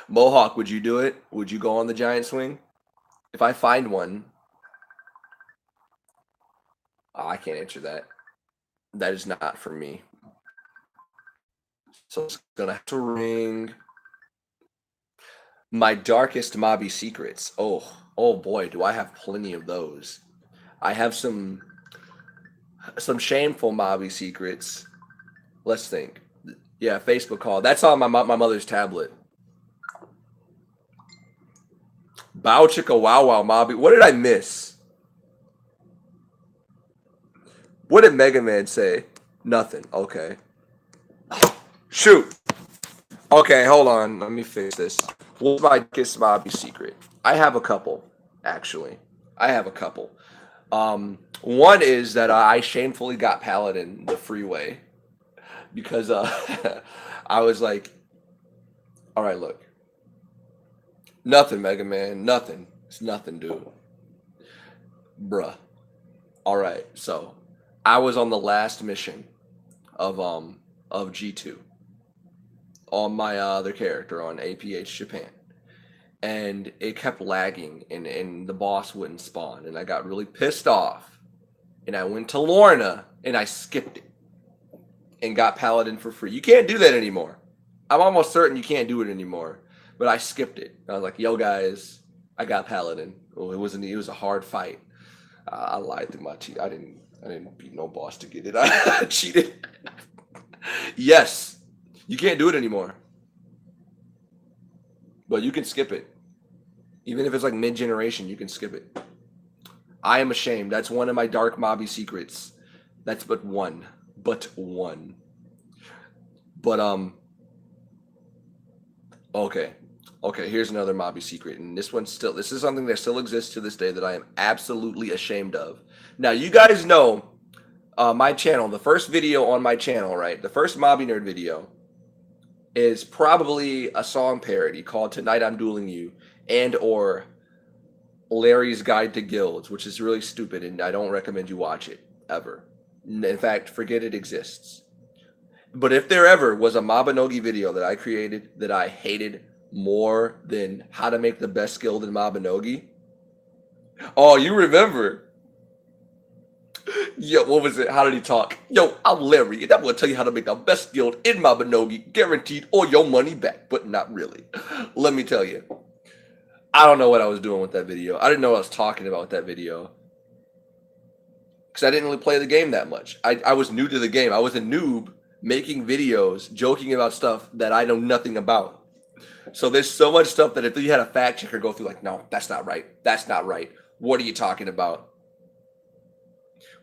Mohawk, would you do it? Would you go on the giant swing? If I find one, I can't answer that. That is not for me. So it's gonna have to ring. My darkest Mobby secrets. Oh boy, do I have plenty of those. I have some shameful Mobby secrets. Let's think. Yeah, Facebook call. That's on my mother's tablet. Bow chicka wow wow Mobby. What did I miss? What did Mega Man say? Nothing. Okay. Shoot. Okay, hold on. Let me fix this. What's my Kiss Mobby secret? I have a couple, actually. I have a couple. One is that I shamefully got Paladin the freeway because I was like, all right, look. Nothing, Mega Man. Nothing. It's nothing, dude. Bruh. All right, so I was on the last mission of G2 on my other character on APH Japan, and it kept lagging, and the boss wouldn't spawn, and I got really pissed off, and I went to Lorna and I skipped it and got Paladin for free. You can't do that anymore. I'm almost certain you can't do it anymore, but I skipped it. I was like, yo guys, I got Paladin. Oh, it was a hard fight. I lied through my teeth. I didn't beat no boss to get it. I cheated. Yes, you can't do it anymore, but you can skip it. Even if it's like mid-generation, you can skip it. I am ashamed. That's one of my dark Mobby secrets. That's but one. But okay. Okay, here's another Mobby secret. And this is something that still exists to this day that I am absolutely ashamed of. Now, you guys know my channel, the first video on my channel, right? The first Mobby Nerd video is probably a song parody called Tonight I'm Dueling You and or Larry's Guide to Guilds, which is really stupid, and I don't recommend you watch it, ever. In fact, forget it exists. But if there ever was a Mabinogi video that I created that I hated more than how to make the best guild in Mabinogi, oh, you remember? Yo, what was it? How did he talk? Yo, I'm Larry, and I'm going to tell you how to make the best guild in Mabinogi, guaranteed all your money back, but not really. Let me tell you. I don't know what I was doing with that video. I didn't know what I was talking about with that video. Because I didn't really play the game that much. I was new to the game. I was a noob making videos, joking about stuff that I know nothing about. So there's so much stuff that if you had a fact checker go through, like, no, that's not right. That's not right. What are you talking about?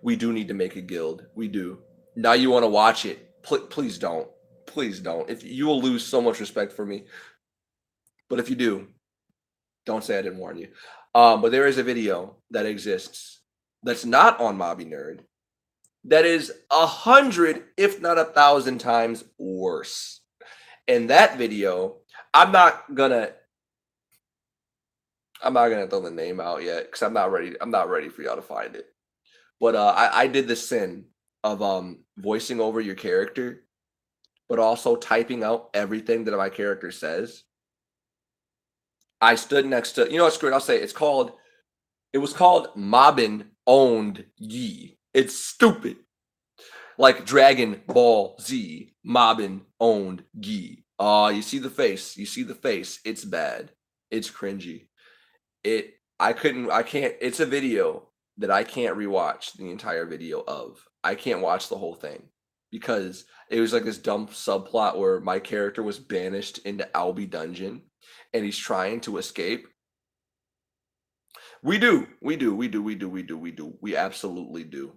We do need to make a guild. We do. Now you want to watch it. Please don't. Please don't. If you will lose so much respect for me. But if you do, don't say I didn't warn you. But there is a video that exists that's not on Mobby Nerd that is 100, if not 1,000 times worse. In that video, I'm not gonna throw the name out yet because I'm not ready for y'all to find it. But I did the sin of voicing over your character, but also typing out everything that my character says. I stood next to, you know what, screw it, I'll say it. It was called Mobbin Owned Yi. It's stupid. Like Dragon Ball Z, Mobbin Owned Yi. You see the face. You see the face. It's bad. It's cringy. I can't, it's a video that I can't rewatch the entire video of. I can't watch the whole thing because it was like this dumb subplot where my character was banished into Albie Dungeon and he's trying to escape. We do. We absolutely do.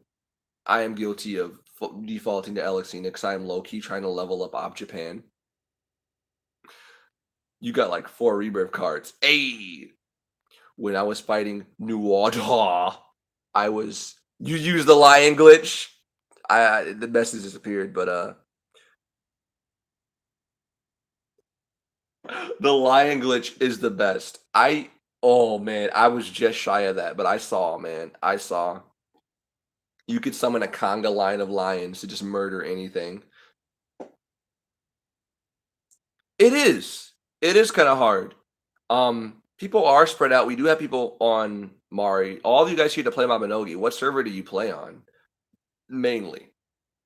I am guilty of defaulting to Elixina because I am low-key trying to level up Op Japan. You got like 4 rebirth cards. Hey! When I was fighting Nuada, you used the lion glitch. The message disappeared, but the lion glitch is the best. Oh man, I was just shy of that, but I saw, man. I saw. You could summon a conga line of lions to just murder anything. It is. It is kind of hard. People are spread out. We do have people on Mari. All of you guys here to play Mabinogi. What server do you play on? Mainly.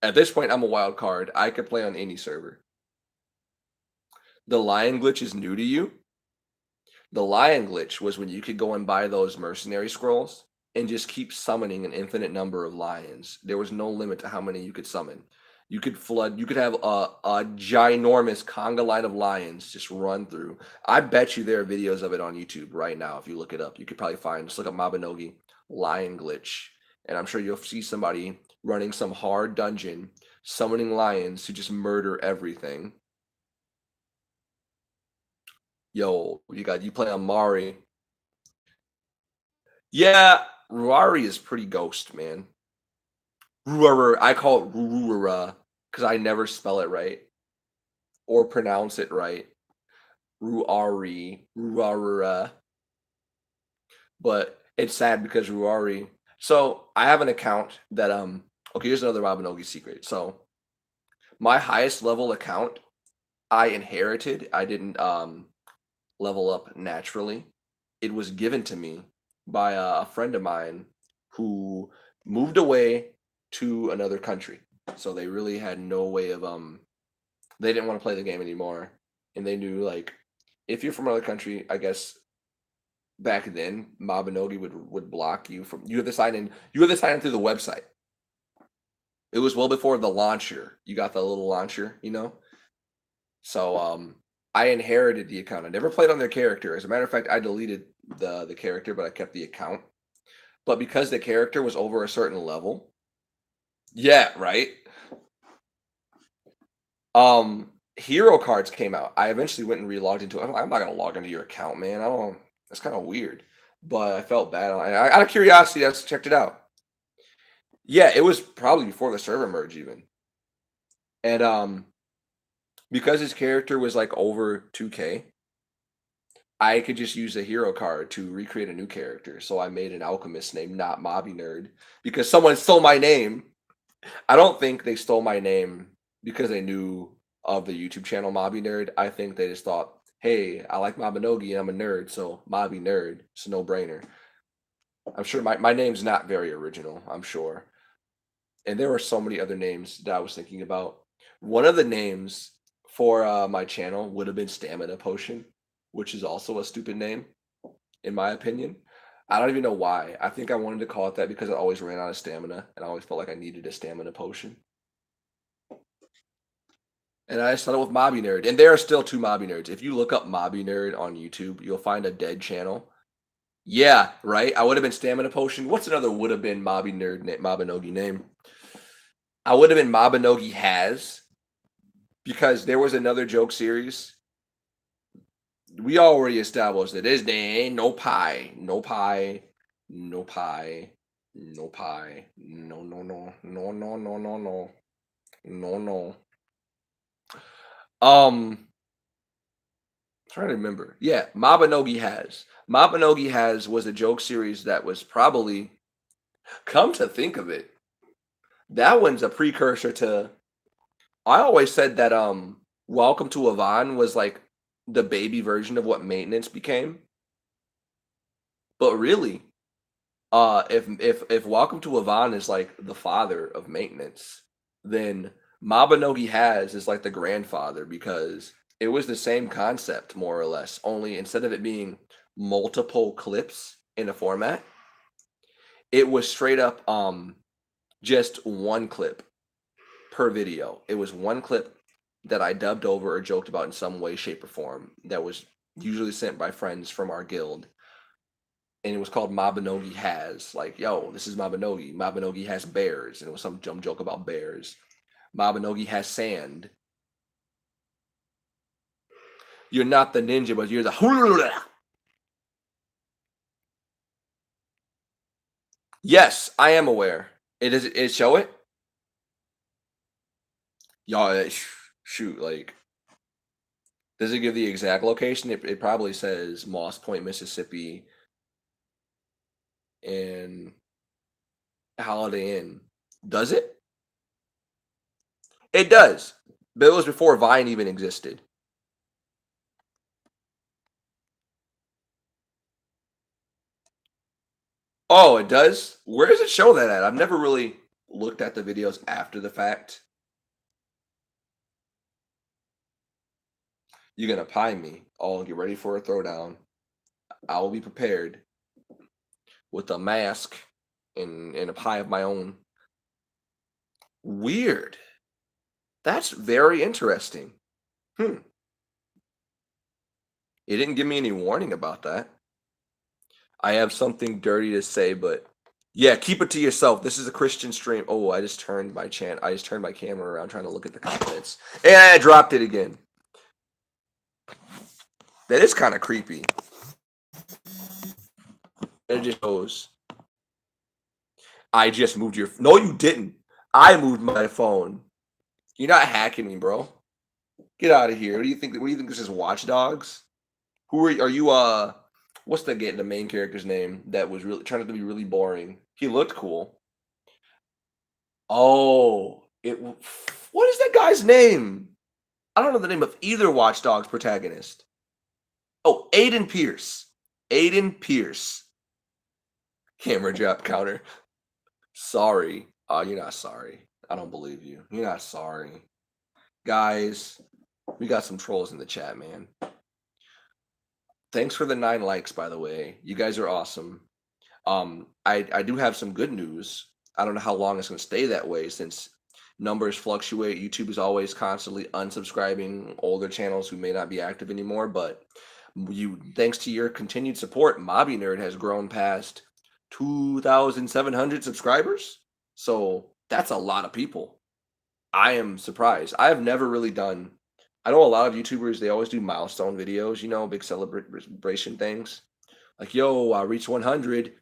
At this point, I'm a wild card. I could play on any server. The lion glitch is new to you? The lion glitch was when you could go and buy those mercenary scrolls and just keep summoning an infinite number of lions. There was no limit to how many you could summon. You could have a ginormous conga line of lions just run through. I bet you there are videos of it on YouTube right now. If you look it up, you could probably just look up Mabinogi lion glitch. And I'm sure you'll see somebody running some hard dungeon, summoning lions to just murder everything. Yo, you play on Mari. Yeah, Ruari is pretty ghost, man. Ruara, I call it Ruara because I never spell it right or pronounce it right. Ruari, Ruara. But it's sad because Ruari. So I have an account that okay, here's another Mabinogi secret. So my highest level account I inherited. I didn't level up naturally. It was given to me by a friend of mine who moved away to another country. So they really had no way of they didn't want to play the game anymore. And they knew like if you're from another country, I guess back then Mabinogi would block you from you have to sign in through the website. It was well before the launcher. You got the little launcher, you know? So I inherited the account. I never played on their character. As a matter of fact, I deleted the character, but I kept the account. But because the character was over a certain level, yeah, right. Hero cards came out. I eventually went and relogged into it. I'm not gonna log into your account, man. I don't. That's kind of weird. But I felt bad. Out of curiosity, I just checked it out. Yeah, it was probably before the server merge even. And because his character was like over 2K, I could just use a hero card to recreate a new character. So I made an alchemist named Not Mobby Nerd because someone stole my name. I don't think they stole my name because they knew of the YouTube channel Mobby Nerd. I think they just thought, hey, I like Mabinogi and I'm a nerd, so Mobby Nerd. It's a no-brainer. I'm sure my name's not very original, I'm sure. And there were so many other names that I was thinking about. One of the names for my channel would have been Stamina Potion, which is also a stupid name, in my opinion. I don't even know why. I think I wanted to call it that because I always ran out of stamina, and I always felt like I needed a stamina potion. And I started with Mobby Nerd, and there are still 2 Mobby Nerds. If you look up Mobby Nerd on YouTube, you'll find a dead channel. Yeah, right. I would have been Stamina Potion. What's another would have been Mobby Nerd Mabinogi name? I would have been Mabinogi Has, because there was another joke series. We already established that his name no pie, no pie, no pie, no pie, no no no no no no no no no no. Trying to remember. Yeah, Mabinogi Has. Mabinogi Has was a joke series that was probably, come to think of it, that one's a precursor to. I always said that Welcome to Avan was like the baby version of what maintenance became. But really, if Welcome to Avan is like the father of maintenance, then Mabinogi Has is like the grandfather because it was the same concept more or less. Only instead of it being multiple clips in a format, It was straight up just one clip per video. It was one clip that I dubbed over or joked about in some way, shape, or form that was usually sent by friends from our guild. And it was called Mabinogi Has. Like, yo, this is Mabinogi. Mabinogi has bears. And it was some dumb joke about bears. Mabinogi has sand. You're not the ninja, but you're the... Yes, I am aware. It show it? Y'all, shoot, like... Does it give the exact location? It probably says Moss Point, Mississippi, and Holiday Inn. Does it? It does. But it was before Vine even existed. Oh, it does? Where does it show that at? I've never really looked at the videos after the fact. You're gonna pie me. Oh, get ready for a throwdown. I will be prepared with a mask and a pie of my own. Weird. That's very interesting. It didn't give me any warning about that. I have something dirty to say, but yeah, keep it to yourself. This is a Christian stream. Oh, I just turned my camera around trying to look at the comments. And I dropped it again. That is kind of creepy. It just goes. I just moved your... No, you didn't. I moved my phone. You're not hacking me, bro. Get out of here. What do you think? What do you think this is? Watch Dogs? Who are you? What's the main character's name that was really trying to be really boring? He looked cool. Oh, what is that guy's name? I don't know the name of either Watch Dogs protagonist. Oh, Aiden Pierce. Aiden Pierce. Camera drop counter. Sorry. You're not sorry. I don't believe you. You're not sorry. Guys, we got some trolls in the chat, man. Thanks for the 9 likes, by the way. You guys are awesome. I do have some good news. I don't know how long it's going to stay that way since numbers fluctuate. YouTube is always constantly unsubscribing older channels who may not be active anymore. But thanks to your continued support, Mobby Nerd has grown past 2,700 subscribers. So that's a lot of people. I am surprised. I have never really done... I know a lot of YouTubers, they always do milestone videos, big celebration things. Like, yo, I reached 100.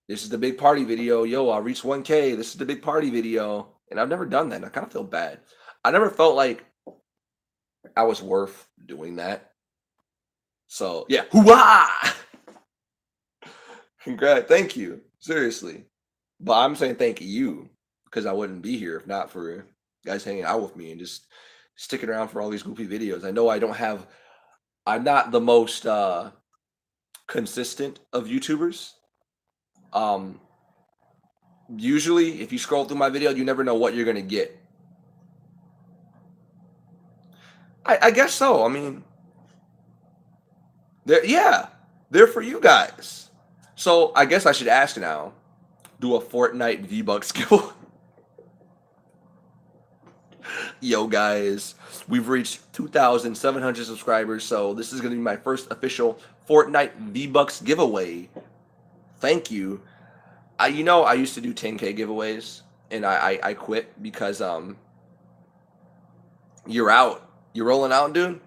This is the big party video. Yo, I reached 1K. This is the big party video. And I've never done that. And I kind of feel bad. I never felt like I was worth doing that. So, yeah. Hoo-ah! Congrats. Thank you. Seriously. But I'm saying thank you because I wouldn't be here if not for guys hanging out with me and just sticking around for all these goofy videos. I know I'm not the most consistent of YouTubers. Usually if you scroll through my video, you never know what you're gonna get. I guess so. I mean, they're for you guys. So I guess I should ask now, do a Fortnite V-Bucks giveaway. Yo, guys, we've reached 2,700 subscribers, so this is going to be my first official Fortnite V-Bucks giveaway. Thank you. I used to do 10K giveaways, and I quit because you're out. You're rolling out, dude?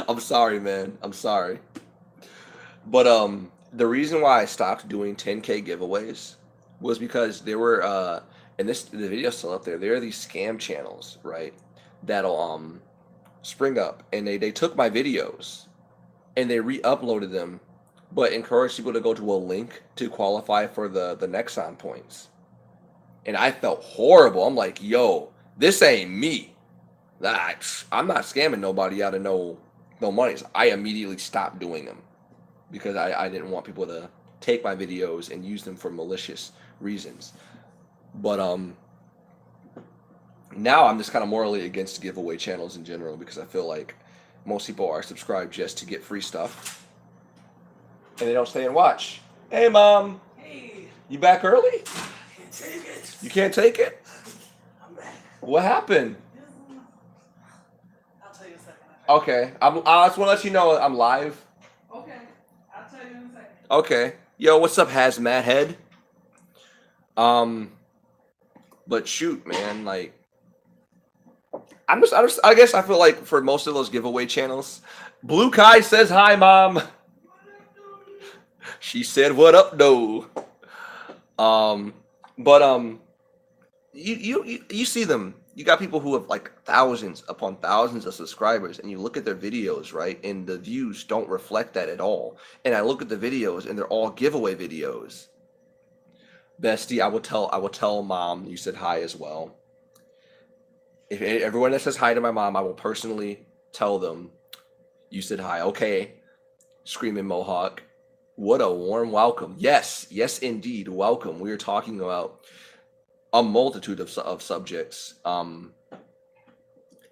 I'm sorry, man. I'm sorry. But the reason why I stopped doing 10K giveaways was because there were and the video's still up there. There are these scam channels, right? That'll spring up, and they took my videos and they re-uploaded them, but encouraged people to go to a link to qualify for the Nexon points. And I felt horrible. I'm like, yo, this ain't me. I'm not scamming nobody out of no money. So I immediately stopped doing them because I didn't want people to take my videos and use them for malicious reasons. But now I'm just kind of morally against giveaway channels in general because I feel like most people are subscribed just to get free stuff and they don't stay and watch. Hey, Mom. Hey, You back early? I can't take it. You can't take it? I'm back. What happened? I'll tell you in a second. Okay. I just want to let you know I'm live. Okay, I'll tell you in a second. Okay. Yo, what's up, Hazmat Head? But shoot, man, like, I guess I feel like for most of those giveaway channels, Blue Kai says hi, Mom. She said, "What up, though?" But you see them. You got people who have like thousands upon thousands of subscribers, and you look at their videos, right? And the views don't reflect that at all. And I look at the videos, and they're all giveaway videos. Bestie, I will tell Mom you said hi as well. If everyone that says hi to my mom, I will personally tell them you said hi. Okay, Screaming Mohawk. What a warm welcome. Yes, indeed, welcome. We are talking about a multitude of subjects.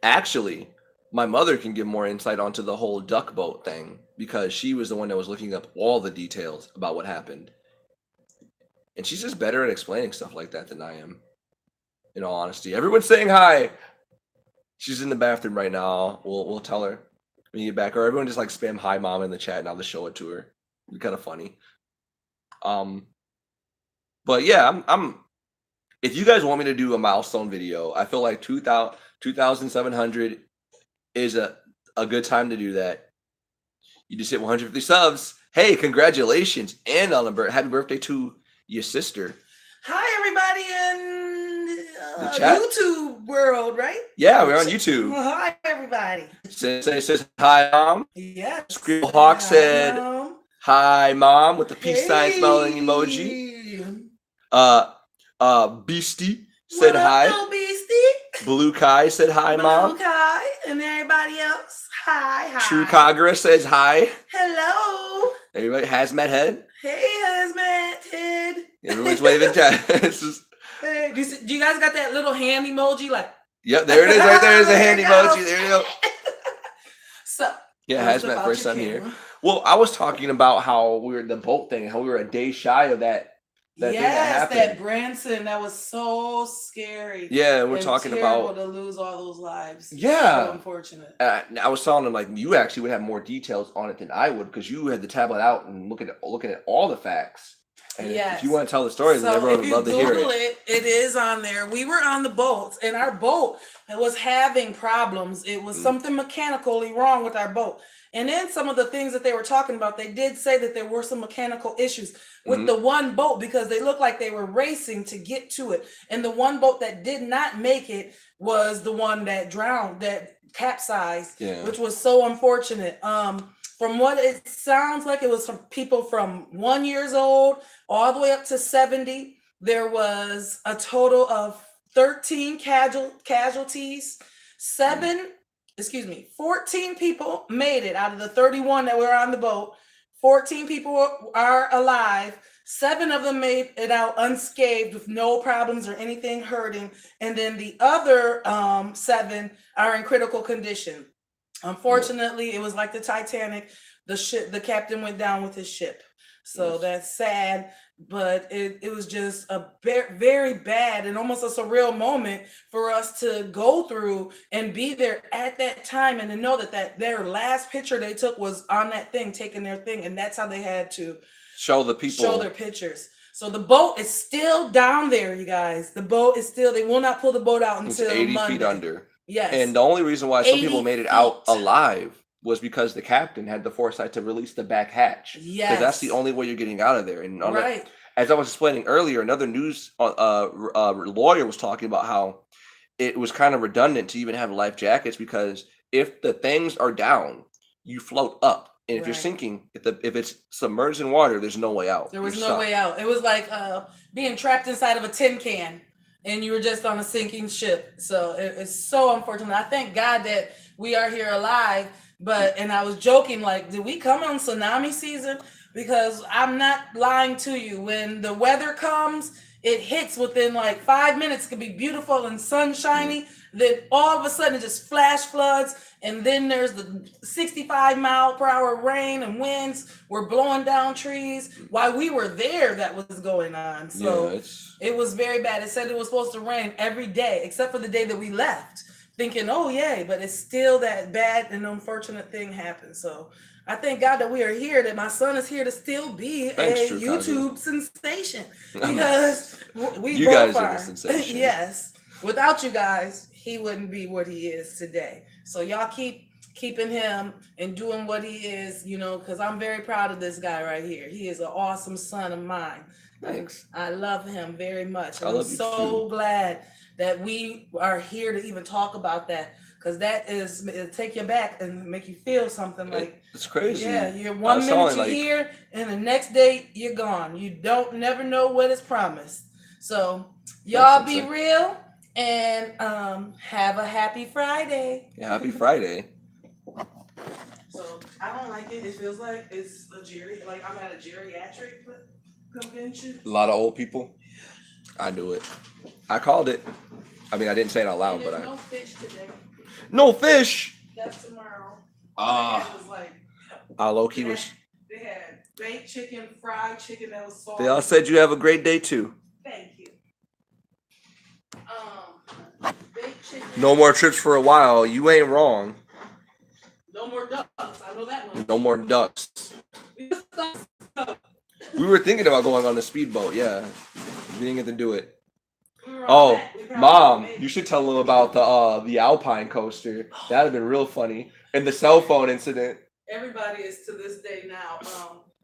Actually, my mother can give more insight onto the whole duck boat thing because she was the one that was looking up all the details about what happened. And she's just better at explaining stuff like that than I am, in all honesty. Everyone's saying hi. She's in the bathroom right now. We'll tell her when you get back. Or everyone just like spam hi mom in the chat and I'll just show it to her. It'd be kind of funny. But yeah, I'm if you guys want me to do a milestone video, I feel like 2,700 is a good time to do that. You just hit 150 subs. Hey, congratulations. And on happy birthday to your sister. Hi, everybody in The chat? YouTube world, right? Yeah, we're on YouTube. Well, hi, everybody. Sensei says hi, Mom. Yes. Scribble Hawk Hi, said Mom. hi, Mom, with the peace sign smiling emoji. Beastie said What up, hi. little beastie? Blue Kai said hi, Mom. Blue Kai and everybody else. Hi. True Kagra says hi. Hello. Everybody, Hazmat Head. Hey, Hazmat Head. Everyone's waving. Hey, do you guys got that little hand emoji? Like, Yep, there it is right there. There's a There hand it goes. emoji. There you go. So, Yeah, what's Hazmat about first your time here. camera? Well, I was talking about how we were the boat thing, how we were a day shy of that thing that Yes, that happened. Branson, that was so scary. Yeah, we're and talking terrible about. to lose all those lives. Yeah. So unfortunate. I was telling them like you actually would have more details on it than I would because you had the tablet out and looking at all the facts. And if you want to tell the story, then everyone would love to hear it. It is on there. We were on the boat, and our boat was having problems. It was something mechanically wrong with our boat. And then some of the things that they were talking about, they did say that there were some mechanical issues with the one boat because they looked like they were racing to get to it. And the one boat that did not make it was the one that drowned, that capsized, which was so unfortunate. From what it sounds like, it was from people from 1 year old all the way up to 70. There was a total of 13 casualties. 14 people made it out of the 31 that were on the boat. 14 people are alive. 7 of them made it out unscathed with no problems or anything hurting. And then the other 7 are in critical condition. Unfortunately, it was like the Titanic. The captain went down with his ship. So that's sad, but it was just a very bad and almost a surreal moment for us to go through and be there at that time and to know that their last picture they took was on that thing, taking their thing, and that's how they had to show the people, show their pictures. So the boat is still down there, you guys. The boat is still, they will not pull the boat out until 80 Monday. feet under. Yes. And the only reason why some people made it out feet. alive was because the captain had the foresight to release the back hatch. Yes. Because that's the only way you're getting out of there. And Right. as I was explaining earlier, another news lawyer was talking about how it was kind of redundant to even have life jackets because if the things are down, you float up. And if you're Right. sinking, if it's submerged in water, there's no way out. There was You're no stuck. way out. It was like being trapped inside of a tin can and you were just on a sinking ship. So it's so unfortunate. I thank God that we are here alive. And I was joking, like, did we come on tsunami season? Because I'm not lying to you. When the weather comes it hits within like 5 minutes. It can be beautiful and sunshiny. Then all of a sudden it just flash floods. And then there's the 65-mile-per-hour rain and winds were blowing down trees. While we were there, that was going on. So it was very bad. It said it was supposed to rain every day, except for the day that we left, thinking, oh, yay. But it's still that bad and unfortunate thing happened. So I thank God that we are here, that my son is here to still be a YouTube sensation. Because we you both guys are are. the sensation. Yes. Without you guys, he wouldn't be what he is today. So y'all keeping him and doing what he is, you know, because I'm very proud of this guy right here. He is an awesome son of mine. Thanks. I love him very much. I love you so glad that we are here to even talk about that, because that is, it'll take you back and make you feel something like it's crazy. Yeah, you're 1 minute you're here and the next day you're gone. You never know what is promised. So y'all be real. And have a happy Friday. Yeah, happy Friday. So I don't like it. It feels like it's like I'm at a geriatric convention. A lot of old people. I knew it. I called it. I mean, I didn't say it out loud, but no fish today. No fish. That's tomorrow. Low key was. They had baked chicken, fried chicken that was salty. They all said you have a great day too. Thank you. No more trips for a while. You ain't wrong. No more ducks. I know that one. No more ducks. We were thinking about going on the speedboat. Yeah, we didn't get to do it. Oh, Mom, you should tell them about the Alpine coaster. That'd have been real funny. And the cell phone incident. Everybody is to this day now.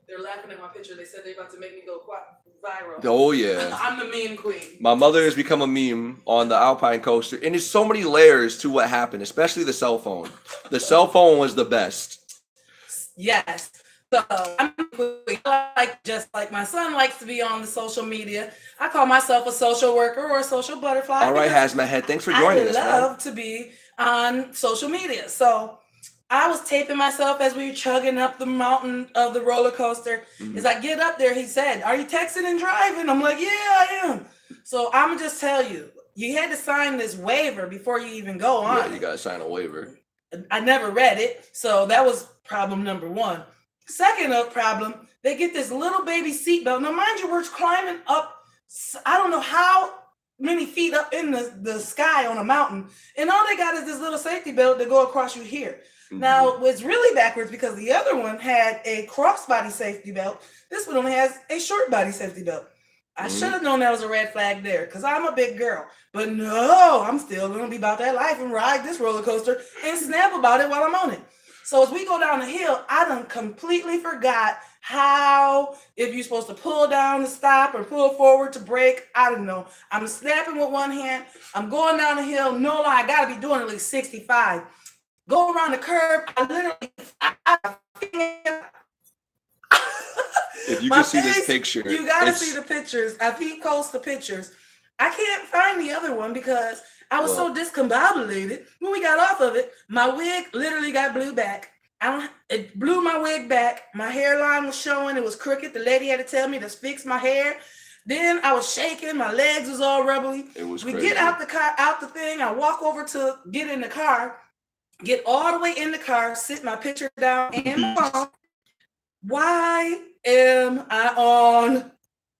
They're laughing at my picture. They said they're about to make me go viral. Oh yeah. I'm the meme queen. My mother has become a meme on the Alpine coaster, and there's so many layers to what happened, especially the cell phone. The cell phone was the best. Yes. So I'm just like my son likes to be on the social media. I call myself a social worker or a social butterfly. All right, Hazmat Head, thanks for joining us. I love to be on social media. So I was taping myself as we were chugging up the mountain of the roller coaster. As I get up there, he said, "Are you texting and driving?" I'm like, "Yeah, I am." So I'm gonna just tell you, you had to sign this waiver before you even go on. Yeah, you gotta sign a waiver. I never read it, so that was problem number one. Second problem, they get this little baby seatbelt. Now, mind you, we're climbing up, I don't know how many feet up in the sky on a mountain, and all they got is this little safety belt to go across you here. Now, it's really backwards because the other one had a crossbody safety belt. This one only has a short body safety belt. I should have known that was a red flag there because I'm a big girl. But no, I'm still going to be about that life and ride this roller coaster and snap about it while I'm on it. So as we go down the hill, I done completely forgot how, if you're supposed to pull down to stop or pull forward to brake. I don't know. I'm snapping with one hand. I'm going down the hill. No lie, I got to be doing at least 65. Go around the curve. I literally... If you can see this picture. You got to see the pictures. I post the pictures. I can't find the other one because I was so discombobulated. When we got off of it, my wig literally got blew back. It blew my wig back. My hairline was showing. It was crooked. The lady had to tell me to fix my hair. Then I was shaking. My legs was all rubbly. It was we crazy. Get out the car, out the thing. I walk over to get in the car, get all the way in the car, sit my picture down and my phone. Why am I on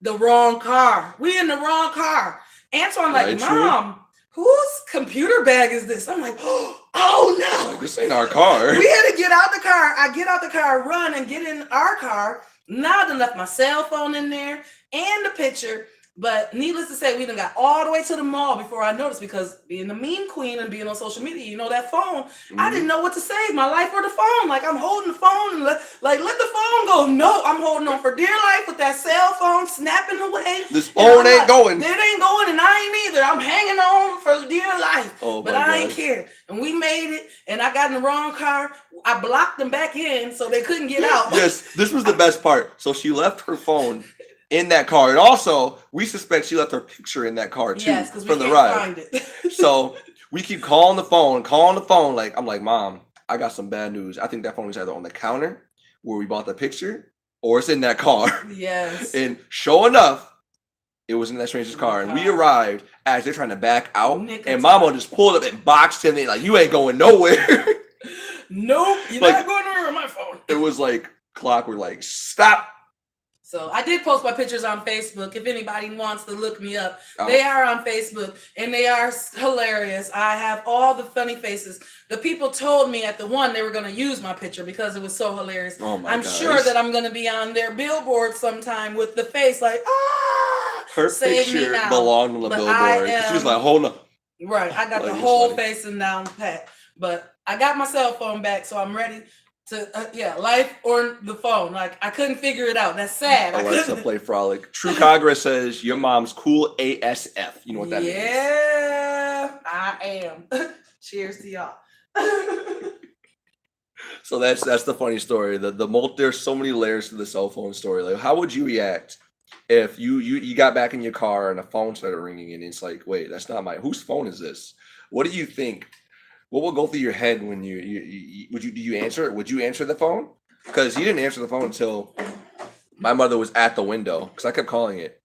the wrong car? We in the wrong car. Antoine like, Mom, whose computer bag is this? I'm like, oh no. Like, this ain't our car. We had to get out the car. I get out the car, run and get in our car. Now I done left my cell phone in there and the picture. But needless to say, we done got all the way to the mall before I noticed, because being the meme queen and being on social media, you know, that phone, I didn't know what to save, my life or the phone. Like, I'm holding the phone and let the phone go. No, I'm holding on for dear life with that cell phone snapping away. This phone ain't going. It ain't going and I ain't either. I'm hanging on for dear life. But I ain't care. And we made it and I got in the wrong car. I blocked them back in so they couldn't get out. Yes, this was the best part. So she left her phone in that car, and also we suspect she left her picture in that car too, yes, from the ride. Find it. So we keep calling the phone. Like, I'm like, Mom, I got some bad news. I think that phone was either on the counter where we bought the picture, or it's in that car. Yes. And sure enough, It was in that stranger's car, and we arrived as they're trying to back out, Nick and of Mama time. just pulled up and boxed him in like, "You ain't going nowhere." Nope, you're Like- not going anywhere with my phone. It was like clockwork. Like, stop. So I did post my pictures on Facebook. If anybody wants to look me up, Oh. they are on Facebook and they are hilarious. I have all the funny faces. The people told me at the one they were going to use my picture because it was so hilarious. Oh my I'm gosh. sure that I'm going to be on their billboard sometime with the face like, ah, Her save me picture now. belonged on the But billboard. I She was am- like, "Hold up." Right. I got Like, the it's whole funny. face and down pat. But I got my cell phone back, so I'm ready to, life or the phone. Like, I couldn't figure it out. That's sad. I Alexa, couldn't. play Frolic. True Congress says your mom's cool ASF. You know what that means? Yeah, I am. Cheers to y'all. So that's the funny story. There's so many layers to the cell phone story. Like, how would you react if you got back in your car and the phone started ringing and it's like, wait, that's not whose phone is this? What do you think? What will go through your head when do you answer it? Would you answer the phone? Because you didn't answer the phone until my mother was at the window because I kept calling it.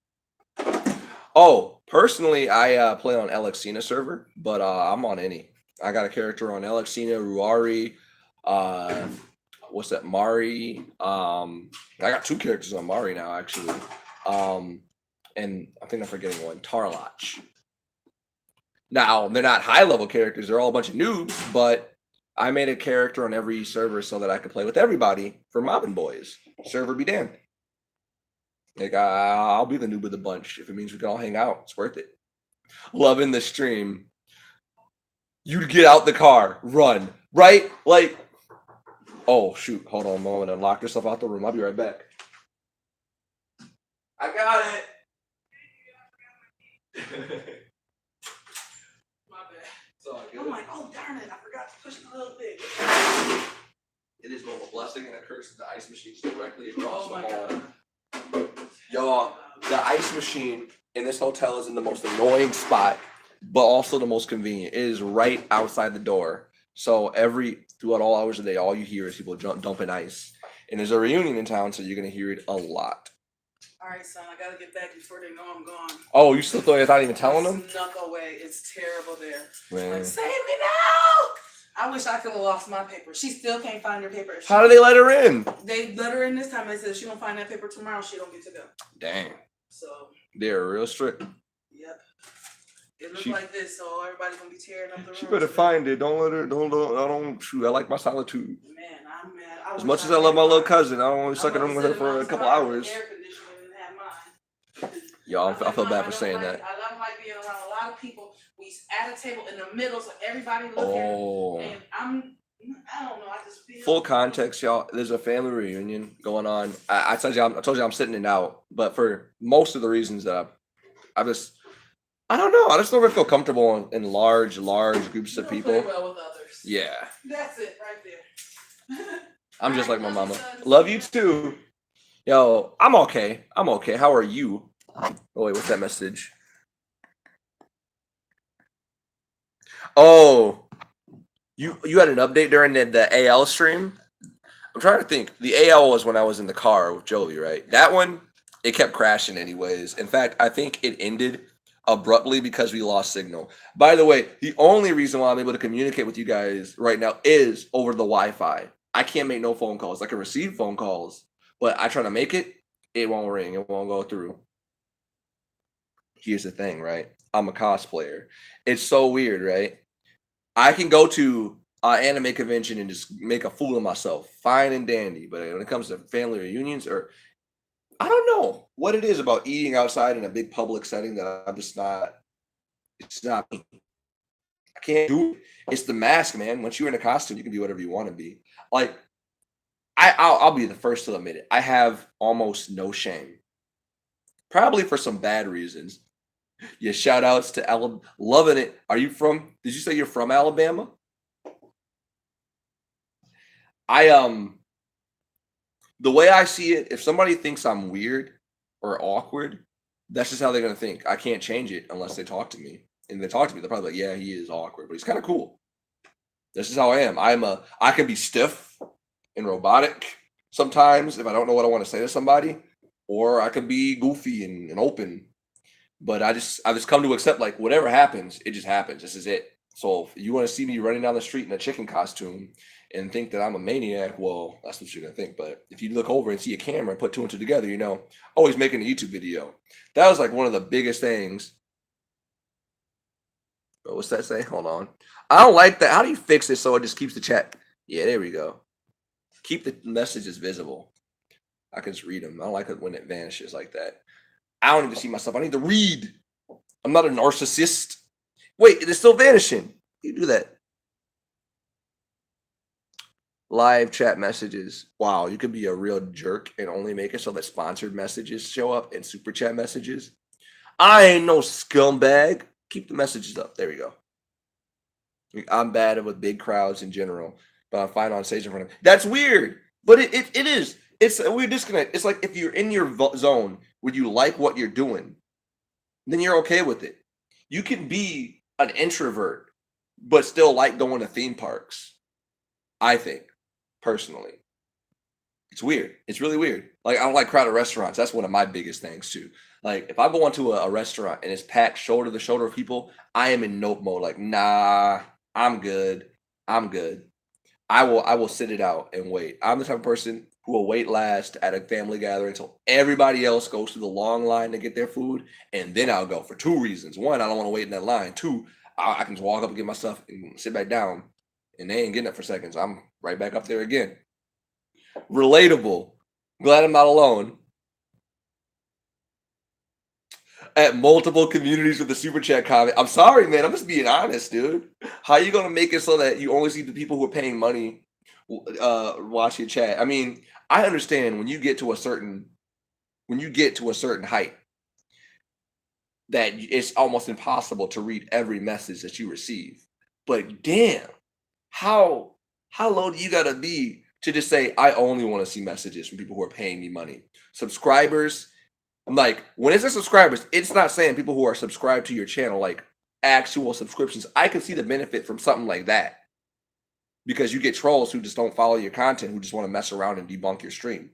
Oh, personally, I play on Alexina server, but I'm on any. I got a character on Alexina, Ruari, what's that, Mari. I got 2 characters on Mari now, actually. And I think I'm forgetting one, Tarlach. Now, they're not high-level characters. They're all a bunch of noobs, but I made a character on every server so that I could play with everybody for Mobbin' Boys. Server be damned. Like, I'll be the noob of the bunch. If it means we can all hang out, it's worth it. Loving the stream. You get out the car, run, right? Like, oh, shoot. Hold on a moment and lock yourself out the room. I'll be right back. I got it. My bad. It's all good. I'm like, oh darn it, I forgot to push the little thing. It is both a blessing and a curse that the ice machine's directly across Oh the my hall. god. Y'all, the ice machine in this hotel is in the most annoying spot, but also the most convenient. It is right outside the door. So throughout all hours of the day, all you hear is people dumping ice. And there's a reunion in town, so you're gonna hear it a lot. All right, son, I gotta get back before they know I'm gone. Oh, you still thought without even telling them? Snuck away. It's terrible there. Man. Like, save me now! I wish I could have lost my paper. She still can't find her paper. How did they let her in? They let her in this time. They said she don't find that paper tomorrow. She don't get to go. Dang, So, they're real strict. yep. It looks She- like this, so everybody's gonna be tearing up the She room. better find it. Don't let her. Don't. Shoot, I like my solitude. Man, I'm mad. As much as I love my little cousin, I don't want to suck in a room with her for a couple hours. Air conditioning and have mine. Y'all, I feel bad for saying that. I don't like being around a lot of people. We at a table in the middle, so everybody looking. Oh. And I don't know. I just feel Full context, y'all. There's a family reunion going on. I told you I'm sitting it out, but for most of the reasons that I don't know. I just never feel comfortable in large groups You of don't people. play well with others. Yeah, That's it right there. I'm just like my Alright, mama. love you, son. Love you too. Yo, I'm okay. How are you? Oh wait, what's that message? Oh, you had an update during the AL stream? I'm trying to think. The AL was when I was in the car with Joey, right? That one, it kept crashing anyways. In fact, I think it ended abruptly because we lost signal. By the way, the only reason why I'm able to communicate with you guys right now is over the Wi-Fi. I can't make no phone calls. I can receive phone calls, but I try to make it, it won't ring. It won't go through. Here's the thing, right? I'm a cosplayer. It's so weird, right? I can go to an anime convention and just make a fool of myself, fine and dandy. But when it comes to family reunions, or I don't know what it is about eating outside in a big public setting that I'm just not. It's not me. I can't do it. It's the mask, man. Once you're in a costume, you can be whatever you want to be. Like, I'll be the first to admit it. I have almost no shame. Probably for some bad reasons. Yeah, shout outs to Alabama. Loving it. Did you say you're from Alabama? The way I see it, if somebody thinks I'm weird or awkward, that's just how they're gonna think. I can't change it unless they talk to me. And they talk to me, they're probably like, yeah, he is awkward, but he's kind of cool. This is how I am. I can be stiff and robotic sometimes if I don't know what I want to say to somebody, or I can be goofy and open. But I just come to accept like whatever happens, it just happens. This is it. So if you want to see me running down the street in a chicken costume and think that I'm a maniac, well, that's what you're gonna think. But if you look over and see a camera and put two and two together, you know, oh, he's making a YouTube video. That was like one of the biggest things. What's that say? Hold on. I don't like that. How do you fix this so it just keeps the chat? Yeah, there we go. Keep the messages visible. I can just read them. I don't like it when it vanishes like that. I don't need to see myself. I need to read. I'm not a narcissist. Wait, it is still vanishing. You do that. Live chat messages. Wow, you could be a real jerk and only make it so that sponsored messages show up and super chat messages. I ain't no scumbag. Keep the messages up. There we go. I'm bad with big crowds in general, but I'm fine on stage in front of. That's weird, but it is. It's a weird disconnect. It's like if you're in your zone where you like what you're doing, then you're okay with it. You can be an introvert, but still like going to theme parks. I think, personally. It's weird. It's really weird. Like, I don't like crowded restaurants. That's one of my biggest things, too. Like, if I go into a restaurant and it's packed shoulder to shoulder of people, I am in nope mode. Like, nah, I'm good. I'm good. I will sit it out and wait. I'm the type of person who will wait last at a family gathering until everybody else goes through the long line to get their food, and then I'll go for two reasons. One, I don't want to wait in that line. Two, I can just walk up and get my stuff and sit back down, and they ain't getting it for seconds. I'm right back up there again. Relatable. Glad I'm not alone. At multiple communities with the super chat comment. I'm sorry, man. I'm just being honest, dude. How are you gonna make it so that you only see the people who are paying money watch your chat? I mean, I understand when you get to a certain height that it's almost impossible to read every message that you receive. But damn, how low do you gotta be to just say I only want to see messages from people who are paying me money? Subscribers. I'm like, when it says subscribers, it's not saying people who are subscribed to your channel, like actual subscriptions. I can see the benefit from something like that because you get trolls who just don't follow your content, who just want to mess around and debunk your stream.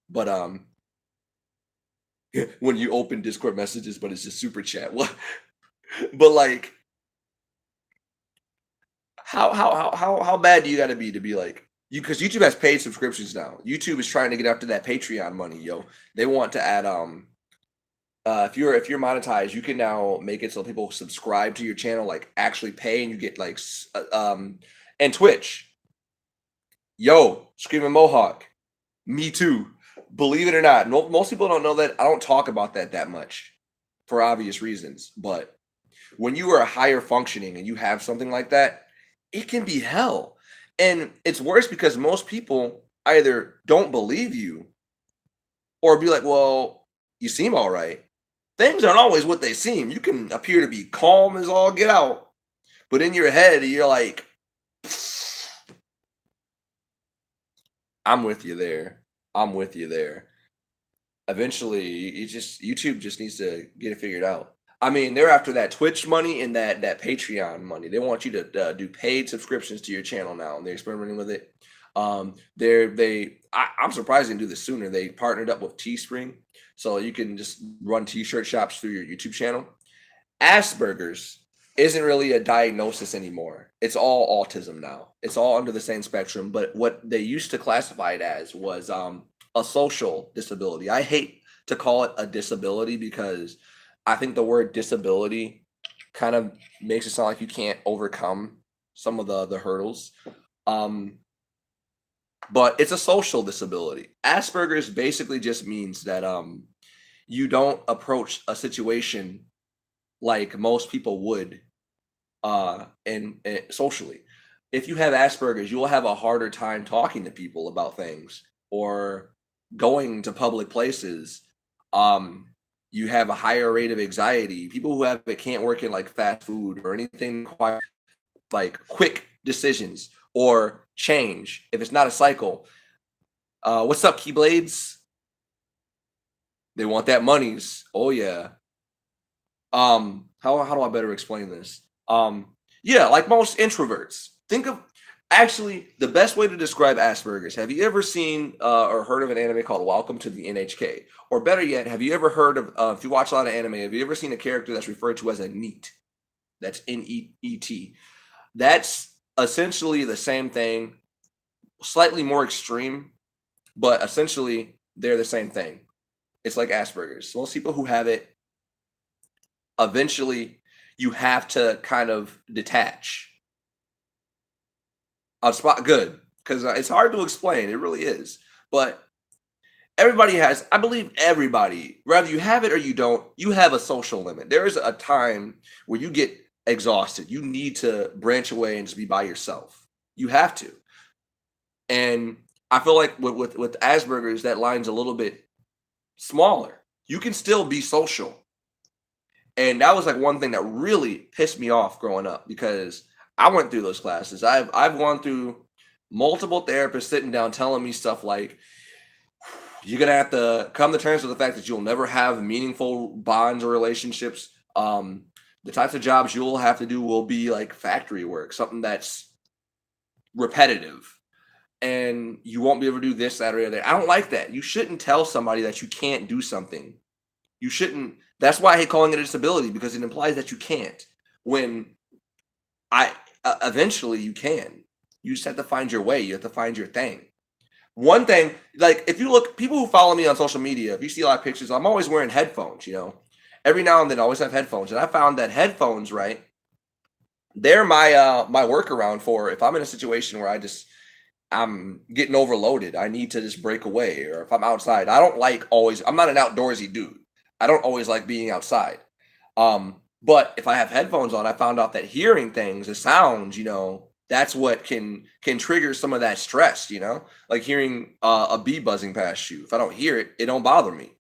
But when you open Discord messages, but it's just super chat. What? But like, how bad do you got to be like you? Because YouTube has paid subscriptions now. YouTube is trying to get after that Patreon money, yo. They want to add if you're monetized, you can now make it so people subscribe to your channel, like actually pay, and you get like and Twitch. Yo, Screaming Mohawk, me too. Believe it or not, most people don't know that. I don't talk about that much for obvious reasons. But when you are higher functioning and you have something like that, it can be hell. And it's worse because most people either don't believe you or be like, well, you seem all right. Things aren't always what they seem. You can appear to be calm as all get out, but in your head, you're like, I'm with you there. I'm with you there. Eventually, YouTube just needs to get it figured out. I mean, they're after that Twitch money and that Patreon money. They want you to do paid subscriptions to your channel now, and they're experimenting with it. I'm surprised they didn't do this sooner. They partnered up with Teespring, so you can just run t-shirt shops through your YouTube channel. Asperger's isn't really a diagnosis anymore. It's all autism now. It's all under the same spectrum, but what they used to classify it as was a social disability. I hate to call it a disability because I think the word disability kind of makes it sound like you can't overcome some of the hurdles. But it's a social disability. Asperger's basically just means that you don't approach a situation like most people would and socially. If you have Asperger's, you will have a harder time talking to people about things or going to public places. You have a higher rate of anxiety. People who have it can't work in like fast food or anything quite like quick decisions or change if it's not a cycle. What's up, Keyblades? They want that monies. Oh yeah. How do I better explain this? Yeah, like most introverts. Think of Actually, the best way to describe Asperger's, have you ever seen or heard of an anime called Welcome to the NHK? Or better yet, have you ever heard of, if you watch a lot of anime, have you ever seen a character that's referred to as a NEET? That's N-E-E-T. That's essentially the same thing, slightly more extreme, but essentially they're the same thing. It's like Asperger's. Most people who have it, eventually you have to kind of detach. On spot, good, because it's hard to explain. It really is. But everybody has, I believe everybody, whether you have it or you don't, you have a social limit. There is a time where you get exhausted. You need to branch away and just be by yourself. You have to. And I feel like with Asperger's, that line's a little bit smaller. You can still be social. And that was like one thing that really pissed me off growing up because I went through those classes. I've gone through multiple therapists sitting down telling me stuff like you're gonna have to come to terms with the fact that you'll never have meaningful bonds or relationships. The types of jobs you'll have to do will be like factory work, something that's repetitive, and you won't be able to do this, that, or the other. I don't like that. You shouldn't tell somebody that you can't do something. You shouldn't. That's why I hate calling it a disability, because it implies that you can't. When eventually you can. You just have to find your way. You have to find your thing. One thing, like if you look, people who follow me on social media, if you see a lot of pictures, I'm always wearing headphones. Every now and then I always have headphones, and I found that headphones, right? They're my workaround for if I'm in a situation where I'm getting overloaded. I need to just break away, or if I'm outside, I'm not an outdoorsy dude. I don't always like being outside. But if I have headphones on, I found out that hearing things, the sounds, that's what can trigger some of that stress, like hearing a bee buzzing past you. If I don't hear it, it don't bother me.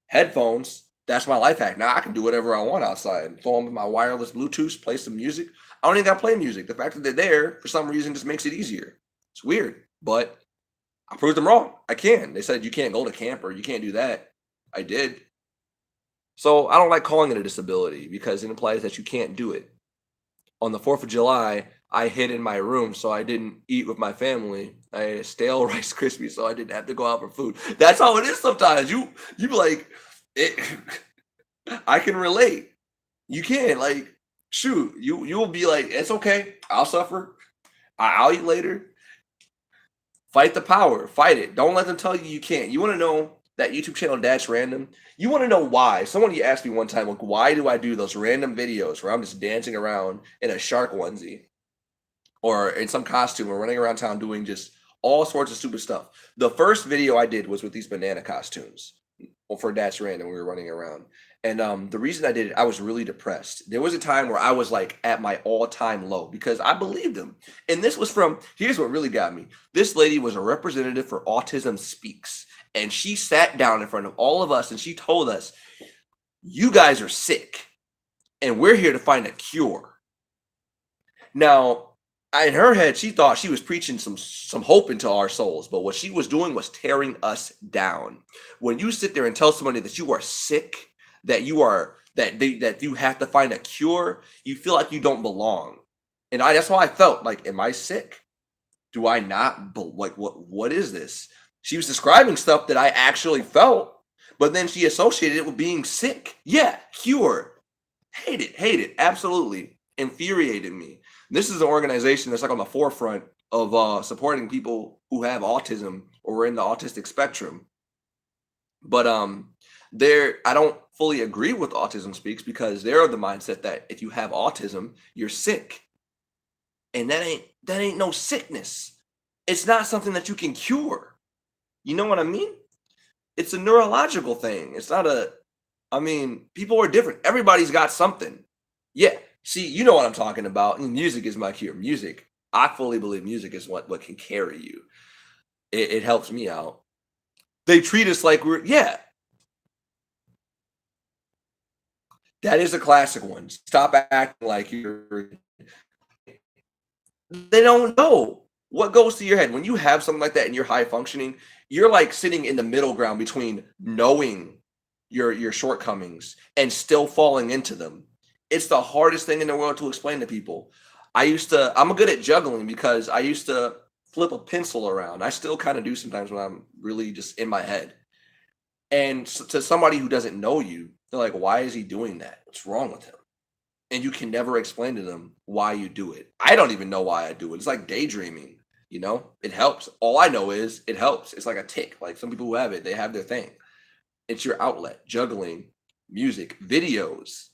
Headphones, that's my life hack. Now I can do whatever I want outside. Throw on my wireless Bluetooth, play some music. I don't even got to play music. The fact that they're there for some reason just makes it easier. It's weird, but I proved them wrong. I can. They said you can't go to camp or you can't do that. I did. So I don't like calling it a disability because it implies that you can't do it. On the 4th of July, I hid in my room so I didn't eat with my family. I ate a stale Rice Krispie so I didn't have to go out for food. That's how it is sometimes. You be like, I can relate. You can, like, shoot, you'll be like, it's okay. I'll suffer. I'll eat later. Fight the power. Fight it. Don't let them tell you can't. You want to know that YouTube channel, That's Random? You want to know why? Someone asked me one time, like, why do I do those random videos where I'm just dancing around in a shark onesie or in some costume or running around town doing just all sorts of stupid stuff? The first video I did was with these banana costumes. Well, for That's Random, we were running around. And the reason I did it, I was really depressed. There was a time where I was like at my all-time low because I believed them. And this was here's what really got me. This lady was a representative for Autism Speaks. And she sat down in front of all of us and she told us, you guys are sick and we're here to find a cure. Now, in her head, she thought she was preaching some hope into our souls, but what she was doing was tearing us down. When you sit there and tell somebody that you are sick, that you have to find a cure, you feel like you don't belong. And that's how I felt. Like, am I sick? Do I not? Like, what is this? She was describing stuff that I actually felt, but then she associated it with being sick. Yeah, cure. Hate it. Absolutely. Infuriated me. This is an organization that's like on the forefront of supporting people who have autism or are in the autistic spectrum. But I don't fully agree with Autism Speaks because they're of the mindset that if you have autism, you're sick. And that ain't no sickness. It's not something that you can cure. You know what I mean? It's a neurological thing. It's not people are different. Everybody's got something. Yeah. See, you know what I'm talking about. And music is my cure. Music. I fully believe music is what can carry you. It helps me out. They treat us like that is a classic one. Stop acting like they don't know what goes to your head. When you have something like that and you're high functioning, you're like sitting in the middle ground between knowing your shortcomings and still falling into them. It's the hardest thing in the world to explain to people. I'm good at juggling because I used to flip a pencil around. I still kind of do sometimes when I'm really just in my head. And to somebody who doesn't know you, they're like, why is he doing that? What's wrong with him? And you can never explain to them why you do it. I don't even know why I do it. It's like daydreaming, it helps. All I know is it helps. It's like a tick. Like some people who have it, they have their thing. It's your outlet. Juggling, music, videos,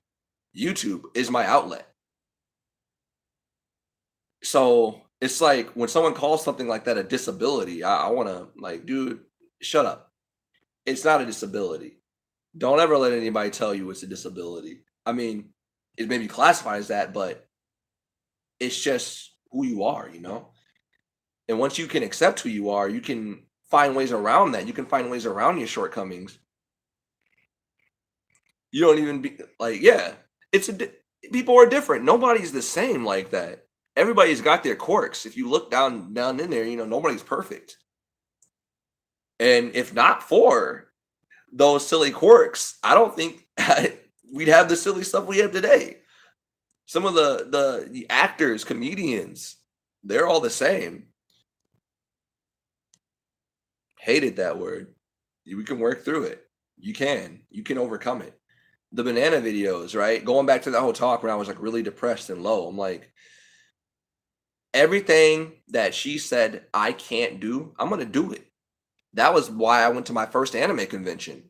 YouTube is my outlet. So it's like when someone calls something like that a disability, I want to like, dude, shut up. It's not a disability. Don't ever let anybody tell you it's a disability. I mean, it may be classified as that, but it's just who you are, And once you can accept who you are, you can find ways around that. You can find ways around your shortcomings. You don't even be like, yeah, people are different. Nobody's the same like that. Everybody's got their quirks. If you look down in there, nobody's perfect. And if not for those silly quirks, I don't think we'd have the silly stuff we have today. Some of the actors, comedians, they're all the same. Hated that word. We can work through it. You can overcome it. The banana videos, right? Going back to that whole talk when I was like really depressed and low, I'm like, everything that she said I can't do, I'm gonna do it. That was why I went to my first anime convention,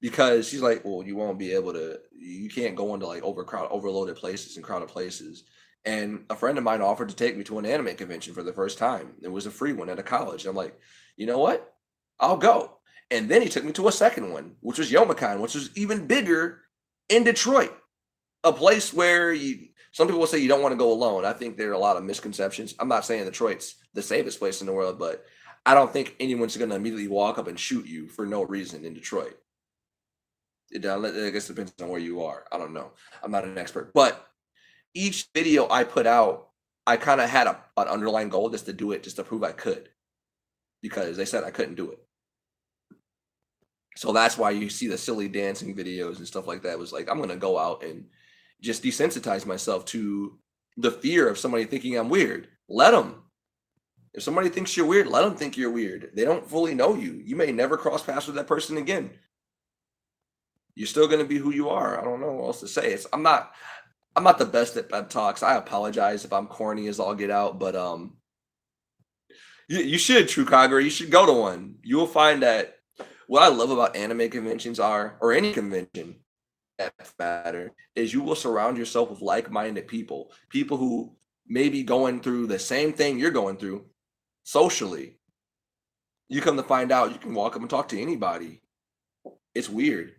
because she's like, well, you won't be able to, you can't go into like overloaded places and crowded places. And a friend of mine offered to take me to an anime convention for the first time. It was a free one at a college. I'm like, you know what? I'll go. And then he took me to a second one, which was Youmacon, which was even bigger in Detroit, a place where some people will say you don't want to go alone. I think there are a lot of misconceptions. I'm not saying Detroit's the safest place in the world, but I don't think anyone's going to immediately walk up and shoot you for no reason in Detroit. I guess it depends on where you are. I don't know. I'm not an expert. But each video I put out, I kind of had an underlying goal just to do it, just to prove I could. Because they said I couldn't do it. So that's why you see the silly dancing videos and stuff like that. It was like, I'm going to go out and just desensitize myself to the fear of somebody thinking I'm weird. Let them. If somebody thinks you're weird, let them think you're weird. They don't fully know you. You may never cross paths with that person again. You're still going to be who you are. I don't know what else to say. I'm not the best at pep talks. I apologize if I'm corny as all get out, but you should, True Kagura. You should go to one. You will find that what I love about anime conventions or any convention that matter, is you will surround yourself with like-minded people who may be going through the same thing you're going through socially. You come to find out you can walk up and talk to anybody. It's weird.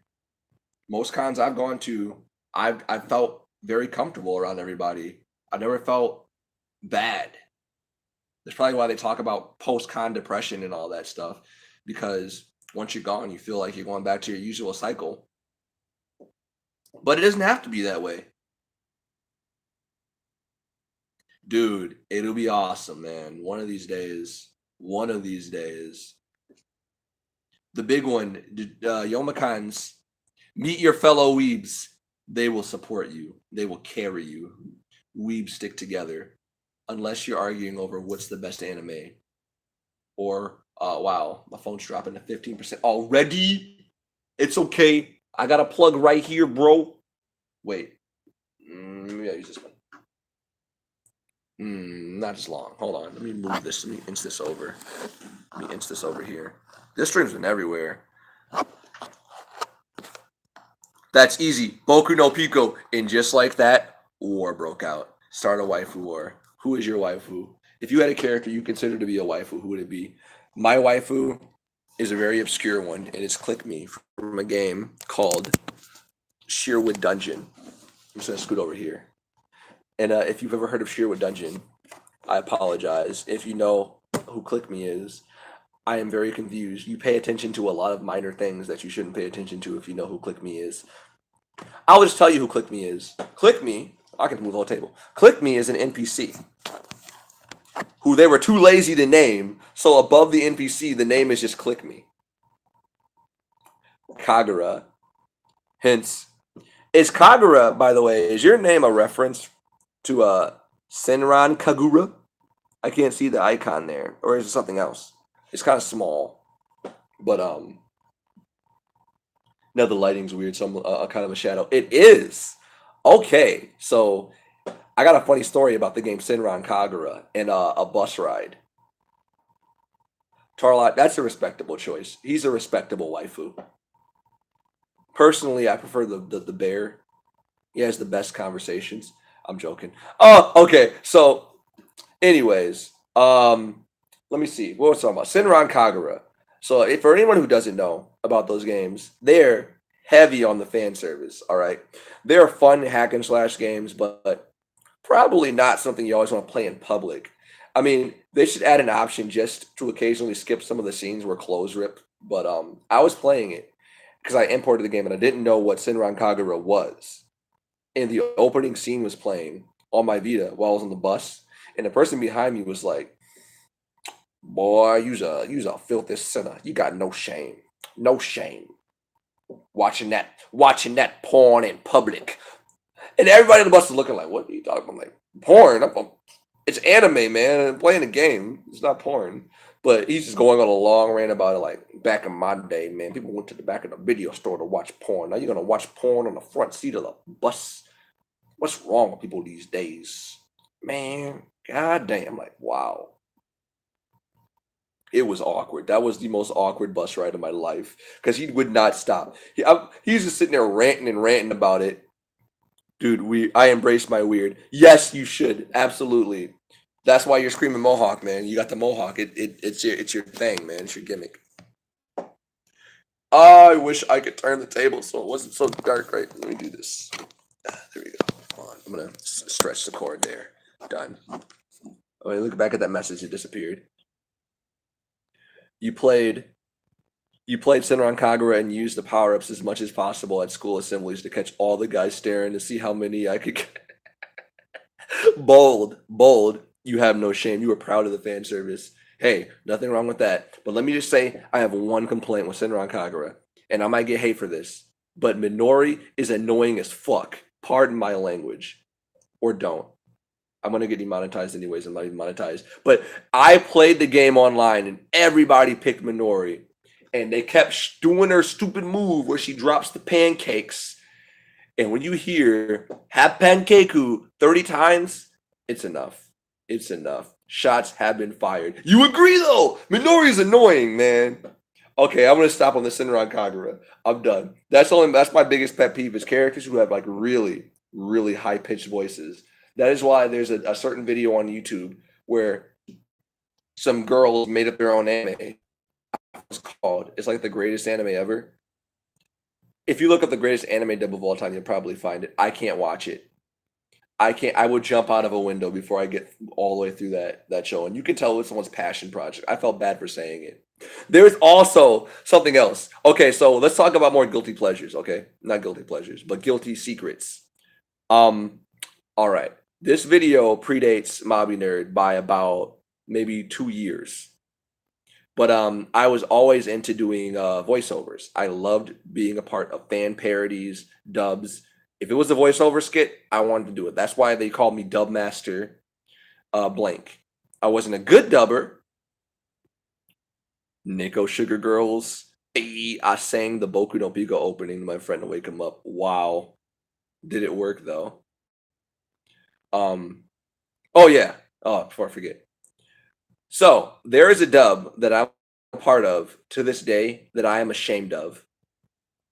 Most cons I've gone to, I've felt very comfortable around everybody. I never felt bad. That's probably why they talk about post-con depression and all that stuff, because once you're gone, you feel like you're going back to your usual cycle. But it doesn't have to be that way. Dude, it'll be awesome, man. One of these days. The big one, Youmacons, meet your fellow weebs. They will support you. They will carry you. Weebs stick together. Unless you're arguing over what's the best anime. Or, wow, my phone's dropping to 15% already. It's okay. I got a plug right here, bro. Wait. Maybe I'll use this one. Not as long. Hold on. Let me move this. Let me inch this over. Here. This stream's been everywhere. That's easy. Boku no Pico. And just like that, war broke out. Start a waifu war. Who is your waifu? If you had a character you consider to be a waifu, who would it be? My waifu is a very obscure one, and it's Click Me from a game called Shearwood Dungeon. I'm just going to scoot over here. And if you've ever heard of Shearwood Dungeon, I apologize. If you know who Click Me is, I am very confused. You pay attention to a lot of minor things that you shouldn't pay attention to if you know who Click Me is. I'll just tell you who Click Me is. Click Me, I can move the whole table. Click Me is an NPC who they were too lazy to name, so above the NPC, the name is just Click Me. Kagura. Hence, is Kagura, by the way, is your name a reference to Senran Kagura. I can't see the icon there, or is it something else? It's kind of small, but no, the lighting's weird, so I'm kind of a shadow. It is okay. So I got a funny story about the game Senran Kagura and a bus ride. Tarlot, that's a respectable choice. He's a respectable waifu. Personally, I prefer the bear. He has the best conversations. I'm joking. Oh, okay. So, anyways, let me see. What was I talking about? Senran Kagura. So, if for anyone who doesn't know about those games, they're heavy on the fan service. All right, they're fun hack and slash games, but probably not something you always want to play in public. I mean, they should add an option just to occasionally skip some of the scenes where clothes rip. But I was playing it because I imported the game and I didn't know what Senran Kagura was. And the opening scene was playing on my Vita while I was on the bus, and the person behind me was like, "Boy, you's a filthy sinner. You got no shame, no shame. Watching that porn in public." And everybody on the bus is looking like, "What are you talking about?" I'm like, porn? It's anime, man. I'm playing a game. It's not porn. But he's just going on a long rant about it. Like, back in my day, man, people went to the back of the video store to watch porn. Now you're going to watch porn on the front seat of the bus. What's wrong with people these days? Man, goddamn. I'm like, wow. It was awkward. That was the most awkward bus ride of my life because he would not stop. He's just sitting there ranting and ranting about it. Dude, I embrace my weird. Yes, you should. Absolutely. That's why you're screaming Mohawk, man. You got the Mohawk. It's your thing, man. It's your gimmick. I wish I could turn the table so it wasn't so dark, right? Let me do this. There we go. Hold on. I'm gonna stretch the cord there. Done. Oh, look back at that message. It disappeared. You played Senran Kagura and used the power-ups as much as possible at school assemblies to catch all the guys staring to see how many I could get. Bold. You have no shame. You were proud of the fan service. Hey, nothing wrong with that. But let me just say, I have one complaint with Senran Kagura, and I might get hate for this, but Minori is annoying as fuck. Pardon my language. Or don't. I'm going to get demonetized anyways. I'm not even monetized. But I played the game online, and everybody picked Minori. And they kept doing her stupid move where she drops the pancakes. And when you hear "have pankeku" 30 times, it's enough. It's enough. Shots have been fired. You agree, though? Minori's annoying, man. Okay, I'm going to stop on the Senran Kagura. I'm done. That's my biggest pet peeve is characters who have like really, really high-pitched voices. That is why there's a certain video on YouTube where some girls made up their own anime. It's called. It's like the greatest anime ever. If you look up the greatest anime dub of all time, you'll probably find it. I can't watch it. I would jump out of a window before I get all the way through that show. And you can tell it's someone's passion project. I felt bad for saying it. There's also something else. Okay, so let's talk about more guilty pleasures, okay? Not guilty pleasures, but guilty secrets. All right. This video predates Mobby Nerd by about maybe 2 years. But I was always into doing voiceovers. I loved being a part of fan parodies, dubs. If it was a voiceover skit, I wanted to do it. That's why they called me Dub Master Blank. I wasn't a good dubber. Nico Sugar Girls. I sang the Boku no Pico opening to my friend to wake him up. Wow. Did it work though? Oh yeah. Oh, before I forget. So there is a dub that I'm a part of to this day that I am ashamed of.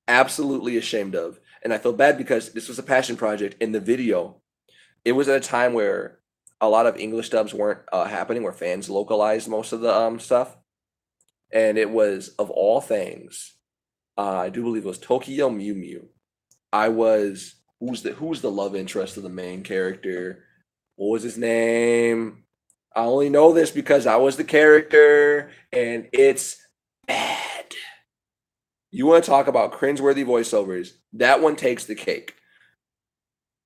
Absolutely ashamed of. And I feel bad because this was a passion project. In the video, it was at a time where a lot of English dubs weren't happening, where fans localized most of the stuff. And it was, of all things, I do believe it was Tokyo Mew Mew. I was, who's the love interest of the main character? What was his name? I only know this because I was the character, and it's bad. You want to talk about cringeworthy voiceovers? That one takes the cake.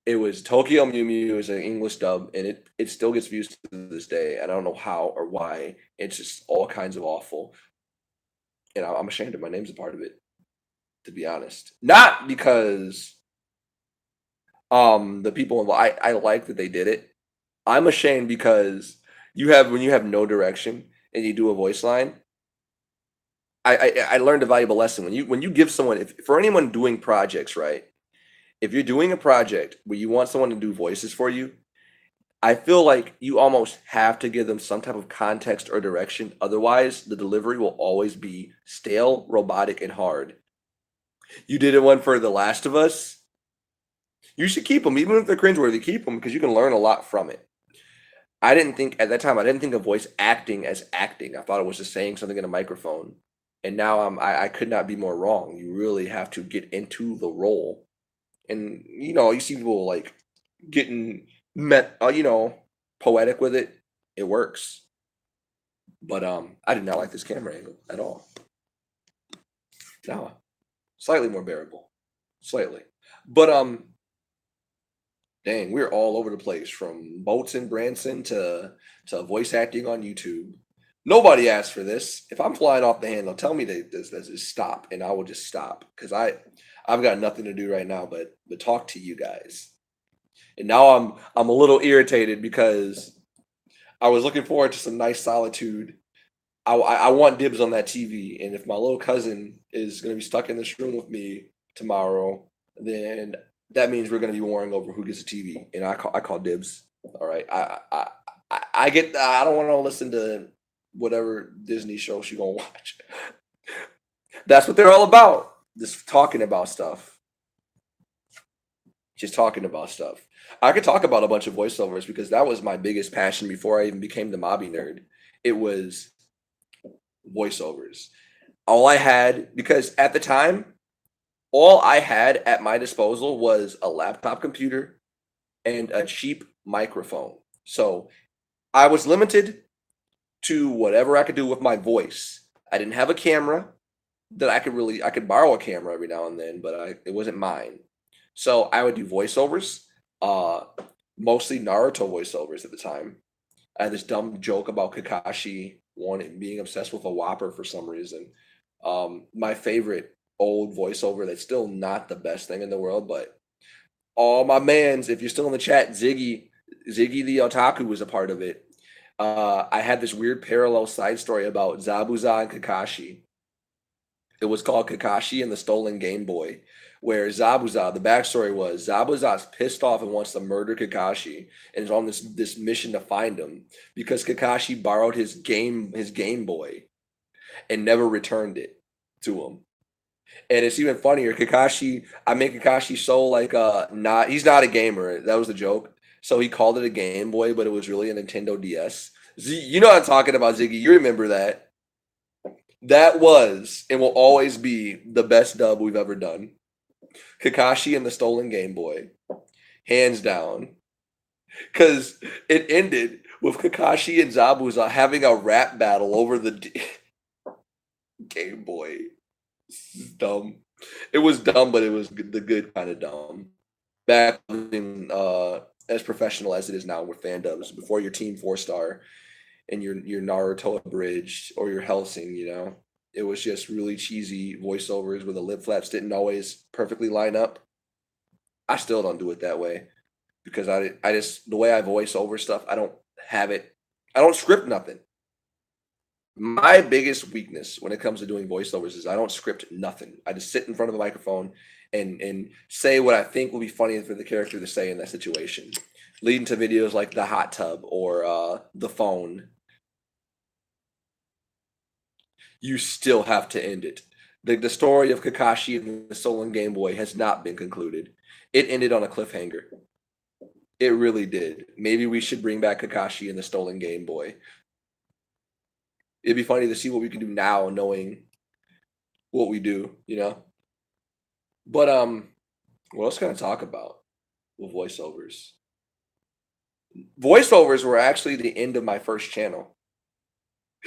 It was Tokyo Mew Mew is an English dub, and it still gets views to this day. I don't know how or why. It's just all kinds of awful. And I'm ashamed of my name's a part of it, to be honest. Not because the people involved, I like that they did it. I'm ashamed because when you have no direction and you do a voice line. I learned a valuable lesson when you give someone if for anyone doing projects, right? If you're doing a project where you want someone to do voices for you, I feel like you almost have to give them some type of context or direction. Otherwise, the delivery will always be stale, robotic, and hard. You did it one for The Last of Us. You should keep them, even if they're cringeworthy. Keep them because you can learn a lot from it. I didn't think at that time. I didn't think of voice acting as acting. I thought it was just saying something in a microphone. And now I could not be more wrong. You really have to get into the role. And you see people like getting poetic with it. It works. But I did not like this camera angle at all. Now, slightly more bearable. Slightly. But dang, we're all over the place from Bolts and Branson to voice acting on YouTube. Nobody asked for this. If I'm flying off the handle, tell me to stop, and I will just stop because I've got nothing to do right now but talk to you guys. And now I'm a little irritated because I was looking forward to some nice solitude. I want dibs on that TV, and if my little cousin is going to be stuck in this room with me tomorrow, then that means we're going to be warring over who gets a TV, and I call dibs. All right, I get. I don't want to listen to whatever Disney show she gonna watch. That's what they're all about. Just talking about stuff. Just talking about stuff. I could talk about a bunch of voiceovers because that was my biggest passion before I even became the Mobby nerd. It was voiceovers. All I had, because at the time, all I had at my disposal was a laptop computer and a cheap microphone. So I was limited to whatever I could do with my voice. I didn't have a camera that I could borrow a camera every now and then, but it wasn't mine. So I would do voiceovers, mostly Naruto voiceovers at the time. I had this dumb joke about Kakashi being obsessed with a Whopper for some reason. My favorite old voiceover that's still not the best thing in the world, but all my mans, if you're still in the chat, Ziggy the Otaku was a part of it. I had this weird parallel side story about Zabuza and Kakashi. It was called Kakashi and the Stolen Game Boy, where Zabuza, the backstory was Zabuza's pissed off and wants to murder Kakashi and is on this mission to find him because Kakashi borrowed his Game Boy and never returned it to him. And it's even funnier. I make Kakashi so like he's not a gamer. That was the joke. So he called it a Game Boy, but it was really a Nintendo DS. You know what I'm talking about, Ziggy. You remember that. That was and will always be the best dub we've ever done. Kakashi and the Stolen Game Boy. Hands down. Because it ended with Kakashi and Zabuza having a rap battle over the Game Boy. Dumb. It was dumb, but it was the good kind of dumb. Back in as professional as it is now with fandoms, before your Team 4-star and your Naruto abridged or your Hellsing, it was just really cheesy voiceovers where the lip flaps didn't always perfectly line up. I still don't do it that way because I just the way I voice over stuff, I don't have it. I don't script nothing. My biggest weakness when it comes to doing voiceovers is I don't script nothing. I just sit in front of the microphone and say what I think will be funny for the character to say in that situation, leading to videos like the hot tub or the phone. You still have to end it. The story of Kakashi and the Stolen Game Boy has not been concluded. It ended on a cliffhanger. It really did. Maybe we should bring back Kakashi and the Stolen Game Boy. It'd be funny to see what we can do now, knowing what we do, But what else can I talk about with voiceovers? Voiceovers were actually the end of my first channel.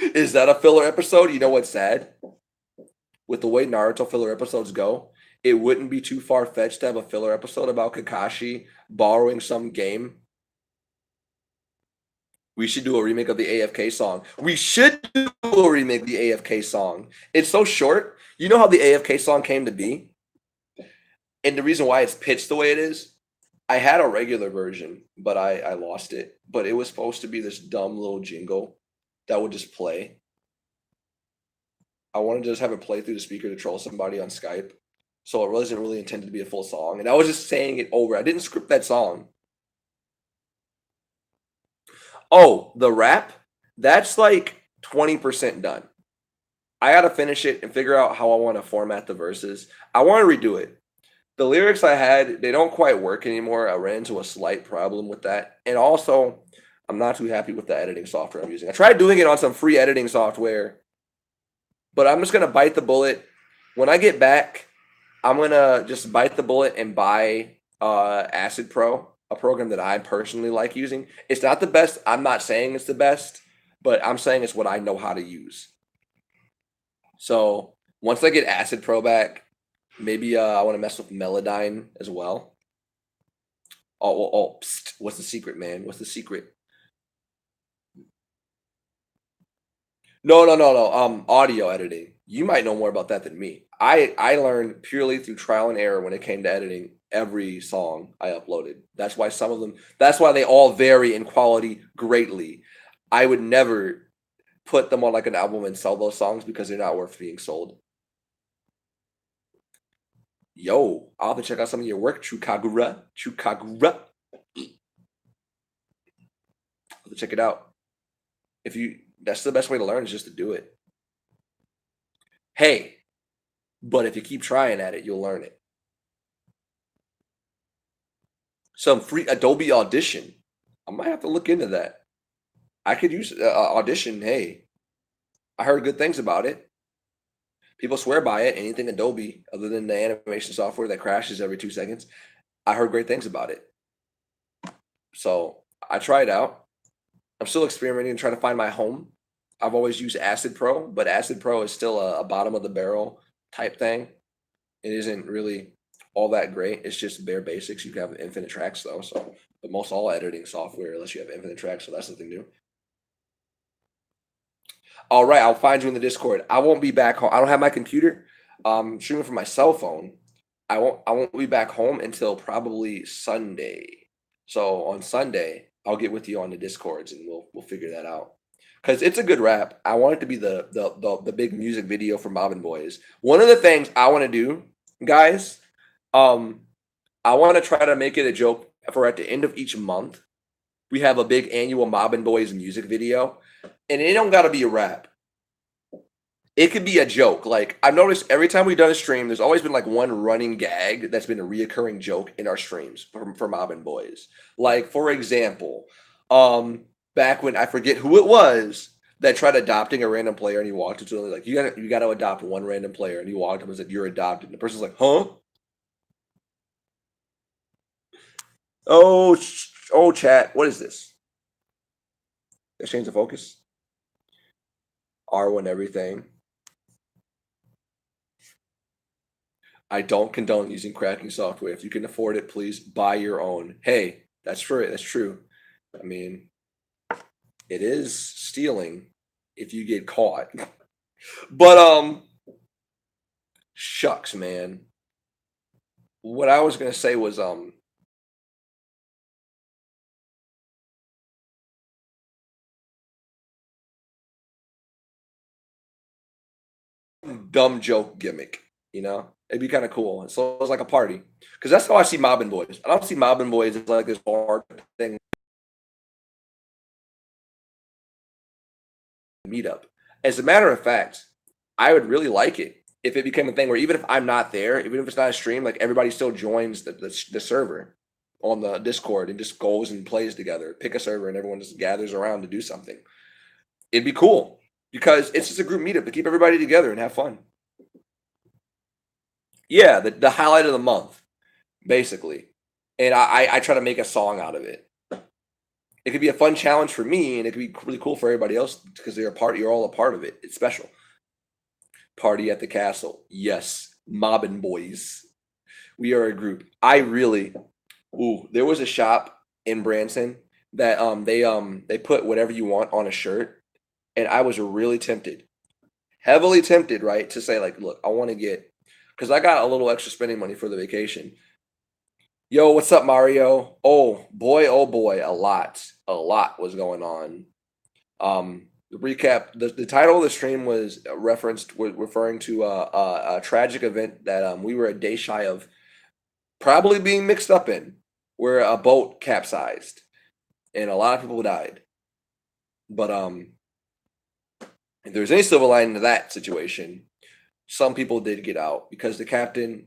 Is that a filler episode? You know what's sad? With the way Naruto filler episodes go, it wouldn't be too far-fetched to have a filler episode about Kakashi borrowing some game. We should do a remake of the AFK song. We should do a remake of the AFK song. It's so short. You know how the AFK song came to be? And the reason why it's pitched the way it is? I had a regular version, but I lost it. But it was supposed to be this dumb little jingle that would just play. I wanted to just have it play through the speaker to troll somebody on Skype. So it wasn't really intended to be a full song. And I was just saying it over. I didn't script that song. Oh, the rap? That's like 20% done. I gotta finish it and figure out how I want to format the verses. I want to redo it. The lyrics I had, they don't quite work anymore. I ran into a slight problem with that. And also, I'm not too happy with the editing software I'm using. I tried doing it on some free editing software, but I'm just gonna bite the bullet. When I get back, I'm gonna just bite the bullet and buy Acid Pro, a program that I personally like using. It's not the best. I'm not saying it's the best, but I'm saying it's what I know how to use. So once I get Acid Pro back, maybe I want to mess with Melodyne as well. Psst, what's the secret, man? What's the secret? No. Audio editing. You might know more about that than me. I learned purely through trial and error when it came to editing every song I uploaded. That's why some of them. That's why they all vary in quality greatly. I would never put them on like an album and sell those songs because they're not worth being sold. Yo, I'll have to check out some of your work, Chukagura. I'll have to check it out. That's the best way to learn is just to do it. Hey, but if you keep trying at it, you'll learn it. Some free Adobe Audition. I might have to look into that. I could use Audition. Hey, I heard good things about it. People swear by it. Anything Adobe, other than the animation software that crashes every 2 seconds, I heard great things about it. So I tried it out. I'm still experimenting and trying to find my home. I've always used Acid Pro, but Acid Pro is still a bottom of the barrel type thing. It isn't really all that great. It's just bare basics. You can have infinite tracks though. So, but most all editing software, unless you have infinite tracks, so that's something new. All right, I'll find you in the Discord. I won't be back home. I don't have my computer. Streaming from my cell phone. I won't be back home until probably Sunday. So on Sunday, I'll get with you on the Discords and we'll figure that out. Because it's a good rap. I want it to be the big music video for Mobbin Boys. One of the things I want to do, guys, I want to try to make it a joke for at the end of each month, we have a big annual Mobbin Boys music video. And it don't got to be a rap. It could be a joke. Like, I've noticed every time we've done a stream, there's always been like one running gag that's been a reoccurring joke in our streams for Mobbin Boys. Like, for example, back when I forget who it was that tried adopting a random player and he walked into it like, you got to adopt one random player, and he walked up and said, "You're adopted." And the person's like, "Huh?" Oh, chat. What is this? Let's change the focus. R1 everything. I don't condone using cracking software. If you can afford it, please buy your own. Hey, that's true. That's true. I mean, it is stealing if you get caught. But shucks, man. What I was gonna say was dumb joke gimmick, you know? It'd be kind of cool. So it was like a party. Because that's how I see Mobbin Boys. I don't see Mobbin Boys as like this hard thing meetup. As a matter of fact, I would really like it if it became a thing where even if I'm not there, even if it's not a stream, like everybody still joins the server on the Discord and just goes and plays together. Pick a server and everyone just gathers around to do something. It'd be cool because it's just a group meetup to keep everybody together and have fun. Yeah, the highlight of the month, basically. And I try to make a song out of it. It could be a fun challenge for me, and it could be really cool for everybody else because you're all a part of it. It's special. Party at the castle. Yes, Mobbin Boys. We are a group. There was a shop in Branson that they put whatever you want on a shirt, and I was really tempted, heavily tempted, right, to say like, look, I want to get, because I got a little extra spending money for the vacation. Yo, what's up, Mario? Oh boy, a lot was going on. The recap, the title of the stream was referring to a tragic event that we were a day shy of probably being mixed up in, where a boat capsized and a lot of people died. But if there's any silver lining to that situation, some people did get out because the captain,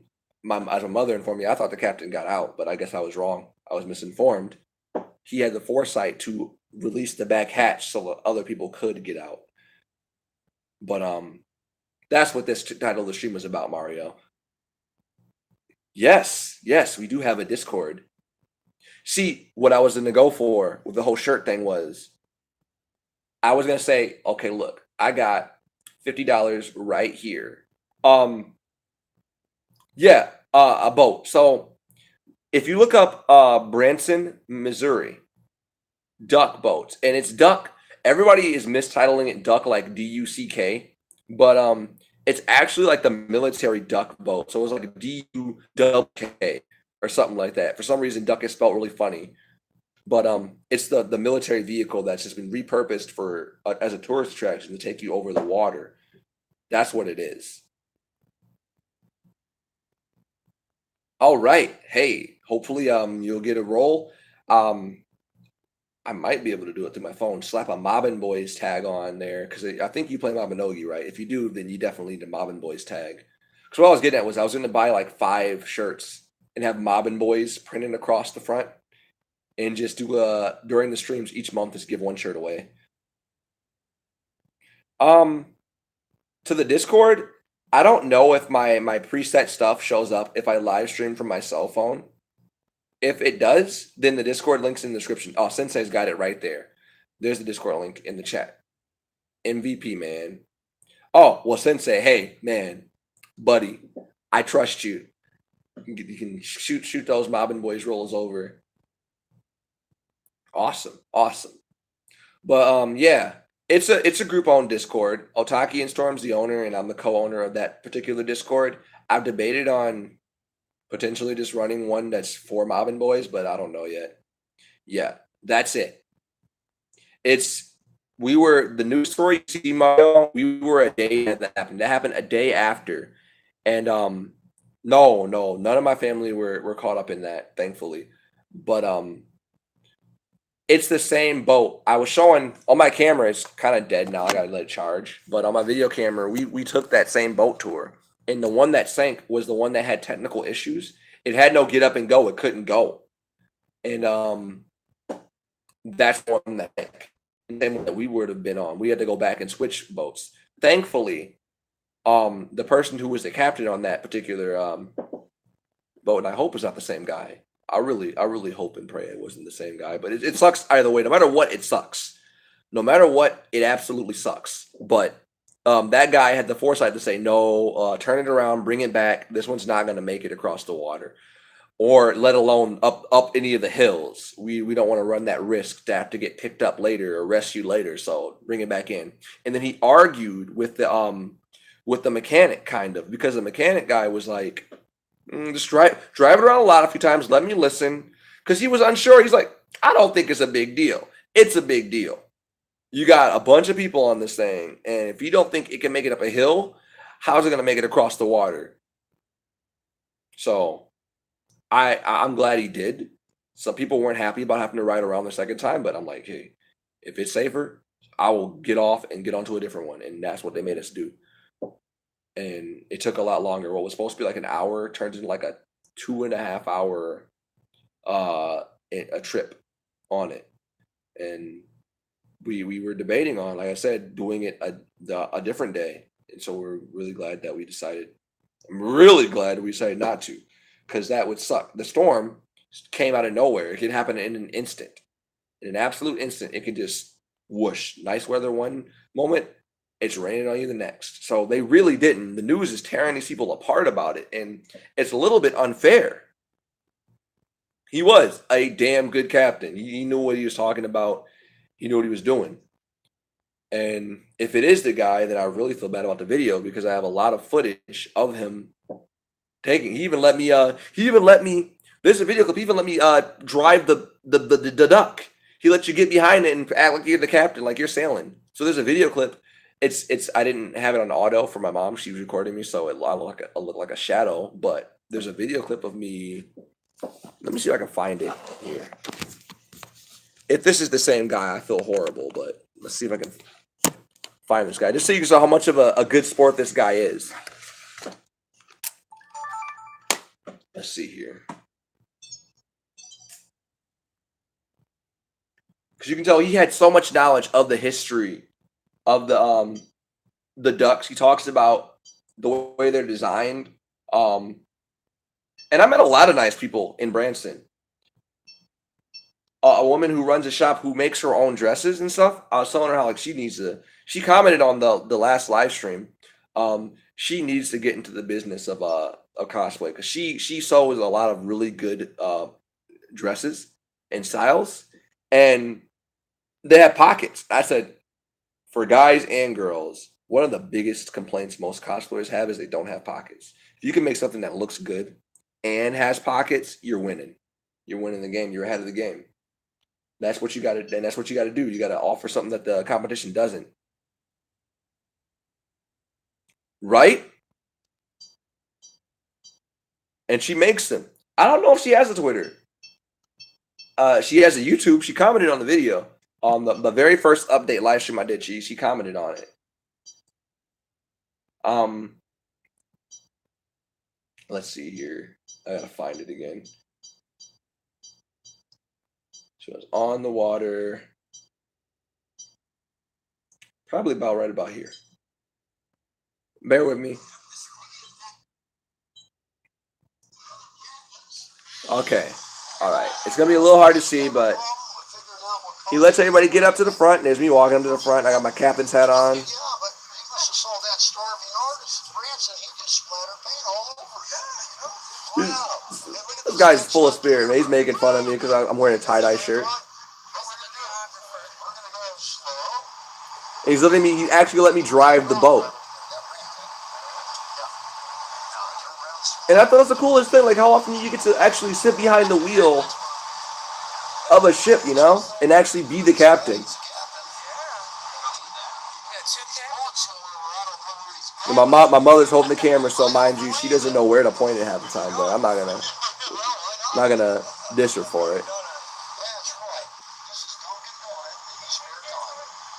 as my mother informed me, I thought the captain got out, but I guess I was wrong. I was misinformed. He had the foresight to release the back hatch so that other people could get out. But that's what this title of the stream was about, Mario. Yes, we do have a Discord. See, what I was going to go for with the whole shirt thing was, I was going to say, okay, look, I got $50 right here. Yeah, a boat. So if you look up Branson, Missouri, duck boats, and it's duck. Everybody is mistitling it duck like D-U-C-K, but it's actually like the military duck boat. So it was like D-U-K or something like that. For some reason, duck is spelled really funny. But it's the military vehicle that's just been repurposed for as a tourist attraction to take you over the water. That's what it is. All right. Hey, hopefully you'll get a roll. I might be able to do it through my phone. Slap a Mobbin Boys tag on there because I think you play Mabinogi, right? If you do, then you definitely need a Mobbin Boys tag. Because what I was getting at was I was going to buy like 5 shirts and have Mobbin Boys printed across the front, and just do during the streams each month just give 1 shirt away. To the Discord, I don't know if my preset stuff shows up if I live stream from my cell phone. If it does, then the Discord link's in the description. Oh, Sensei's got it right there. There's the Discord link in the chat. MVP, man. Oh, well, Sensei, hey, man, buddy, I trust you. You can shoot those Mobbin Boys rolls over. Awesome. But yeah, it's a group-owned Discord. Otaki and Storm's the owner, and I'm the co-owner of that particular Discord. I've debated on potentially just running one that's for Mobbin Boys, but I don't know yet. Yeah, that's it. The news story you see, Mario, we were a day that happened. That happened a day after. And no, none of my family were caught up in that, thankfully. But it's the same boat. I was showing on my camera, it's kind of dead now. I gotta let it charge. But on my video camera, we took that same boat tour. And the one that sank was the one that had technical issues. It had no get up and go. It couldn't go. And that's the one that sank. The same one that we would have been on. We had to go back and switch boats. Thankfully, the person who was the captain on that particular boat, and I hope it's not the same guy. I really hope and pray it wasn't the same guy. But it sucks either way. No matter what, it sucks. No matter what, it absolutely sucks. But that guy had the foresight to say, no, turn it around, bring it back. This one's not going to make it across the water, or let alone up any of the hills. We don't want to run that risk to have to get picked up later or rescued later. So bring it back in. And then he argued with the mechanic, kind of, because the mechanic guy was like, just drive it around a lot a few times. Let me listen, because he was unsure. He's like, I don't think it's a big deal. It's a big deal. You got a bunch of people on this thing, and if you don't think it can make it up a hill, how's it going to make it across the water? So I'm glad he did. Some people weren't happy about having to ride around the second time, but I'm like, hey, if it's safer, I will get off and get onto a different one. And that's what they made us do. And it took a lot longer. What was supposed to be like an hour turned into like a 2.5 hour a trip on it. And we were debating on, like I said, doing it a different day. And so we're really glad that we decided. I'm really glad we decided not to, because that would suck. The storm came out of nowhere. It can happen in an instant. In an absolute instant, it can just whoosh. Nice weather one moment, it's raining on you the next. So they really didn't. The news is tearing these people apart about it, and it's a little bit unfair. He was a damn good captain. He knew what he was talking about. He knew what he was doing. And if it is the guy, then I really feel bad about the video, because I have a lot of footage of him taking. He even let me There's a video clip. He even let me drive the duck. He lets you get behind it and act like you're the captain, like you're sailing. So there's a video clip. It's I didn't have it on auto for my mom. She was recording me, so I look like a shadow. But there's a video clip of me. Let me see if I can find it here. If this is the same guy, I feel horrible, but let's see if I can find this guy. Just so you can see how much of a good sport this guy is. Let's see here. Because you can tell he had so much knowledge of the history of the ducks. He talks about the way they're designed. And I met a lot of nice people in Branson. A woman who runs a shop who makes her own dresses and stuff. I was telling her how like she commented on the last live stream. She needs to get into the business of cosplay because she sews a lot of really good dresses and styles, and they have pockets. I said, for guys and girls, one of the biggest complaints most cosplayers have is they don't have pockets. If you can make something that looks good and has pockets, you're winning. You're winning the game. You're ahead of the game. That's what you got to, and that's what you got to do. You got to offer something that the competition doesn't. Right? And she makes them. I don't know if she has a Twitter. She has a YouTube. She commented on the video. On the very first update live stream I did, she commented on it. Let's see here. I gotta find it again. She was on the water. Probably about right about here. Bear with me. Okay. All right. It's going to be a little hard to see, but he lets everybody get up to the front. And there's me walking up to the front. I got my captain's hat on. This guy's full of spirit, man. He's making fun of me because I'm wearing a tie-dye shirt. And he's letting me, he actually let me drive the boat. And I thought it was the coolest thing, like how often you get to actually sit behind the wheel of a ship, you know, and actually be the captain. And my mother's holding the camera, so mind you, she doesn't know where to point it half the time, but I'm not gonna diss her for it.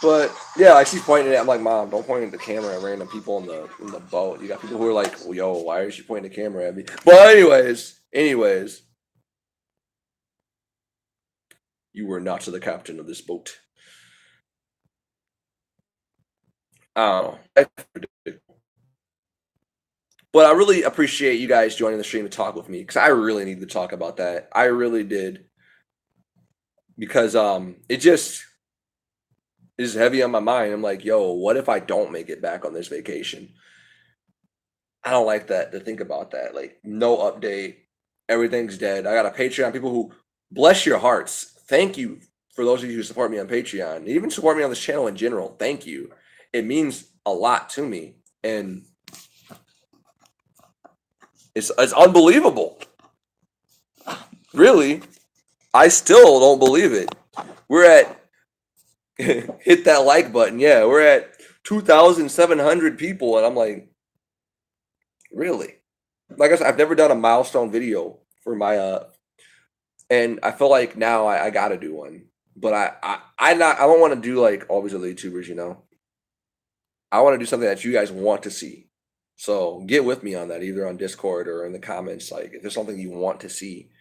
But yeah, like she's pointing it. I'm like, Mom, don't point at the camera at random people in the boat. You got people who are like, well, yo, why is she pointing the camera at me? But anyways, you were not the captain of this boat. I don't know. But I really appreciate you guys joining the stream to talk with me because I really need to talk about that. I really did. Because it just is heavy on my mind. I'm like, yo, what if I don't make it back on this vacation? I don't like that, to think about that. Like, no update. Everything's dead. I got a Patreon. People who, bless your hearts. Thank you for those of you who support me on Patreon. Even support me on this channel in general. Thank you. It means a lot to me. And it's unbelievable. Really. I still don't believe it. We're at hit that like button. Yeah, we're at 2,700 people, and I'm like, really? Like I said, I've never done a milestone video for my and I feel like now I gotta do one. But I don't want to do like all these other YouTubers, you know. I want to do something that you guys want to see. So get with me on that, either on Discord or in the comments. Like, if there's something you want to see,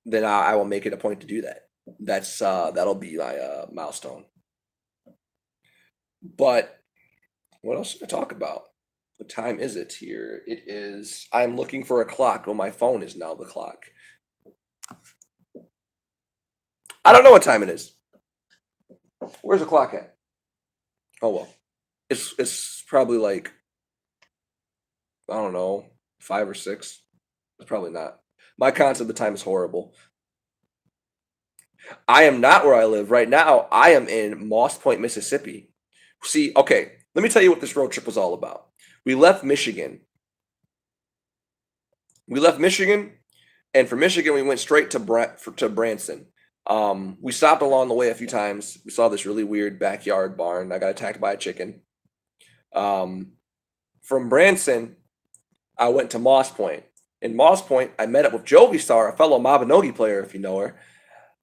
then I will make it a point to do that. That'll be my milestone. But what else should I talk about? What time is it here? It is, I'm looking for a clock. Oh, my phone is now the clock. I don't know what time it is. Where's the clock at? Oh, well. It's probably like, I don't know, 5 or 6. It's probably not. My concept of time is horrible. I am not where I live right now. I am in Moss Point, Mississippi. See, okay, let me tell you what this road trip was all about. We left Michigan. And from Michigan, we went straight to Branson. We stopped along the way a few times. We saw this really weird backyard barn. I got attacked by a chicken. From Branson, I went to Moss Point. In Moss Point, I met up with Jovi Star, a fellow Mabinogi player, if you know her.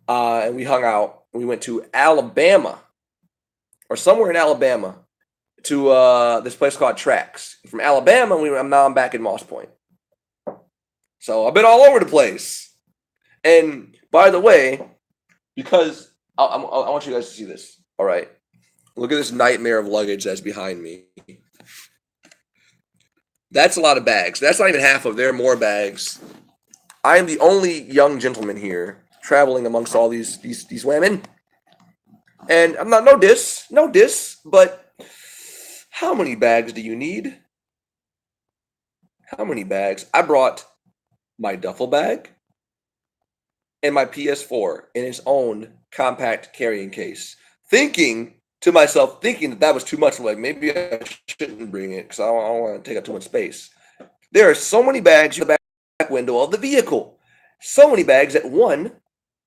And we hung out. We went to Alabama, or somewhere in Alabama, to this place called Trax. From Alabama, now I'm back in Moss Point. So I've been all over the place. And by the way, because I want you guys to see this. All right. Look at this nightmare of luggage that's behind me. That's a lot of bags. That's not even half of. There are more bags. I am the only young gentleman here traveling amongst all these women. And I'm not no diss, but how many bags do you need? How many bags? I brought my duffel bag and my PS4 in its own compact carrying case, thinking that was too much. I'm like, maybe I shouldn't bring it because I don't want to take up too much space. There are so many bags in the back window of the vehicle. So many bags that one,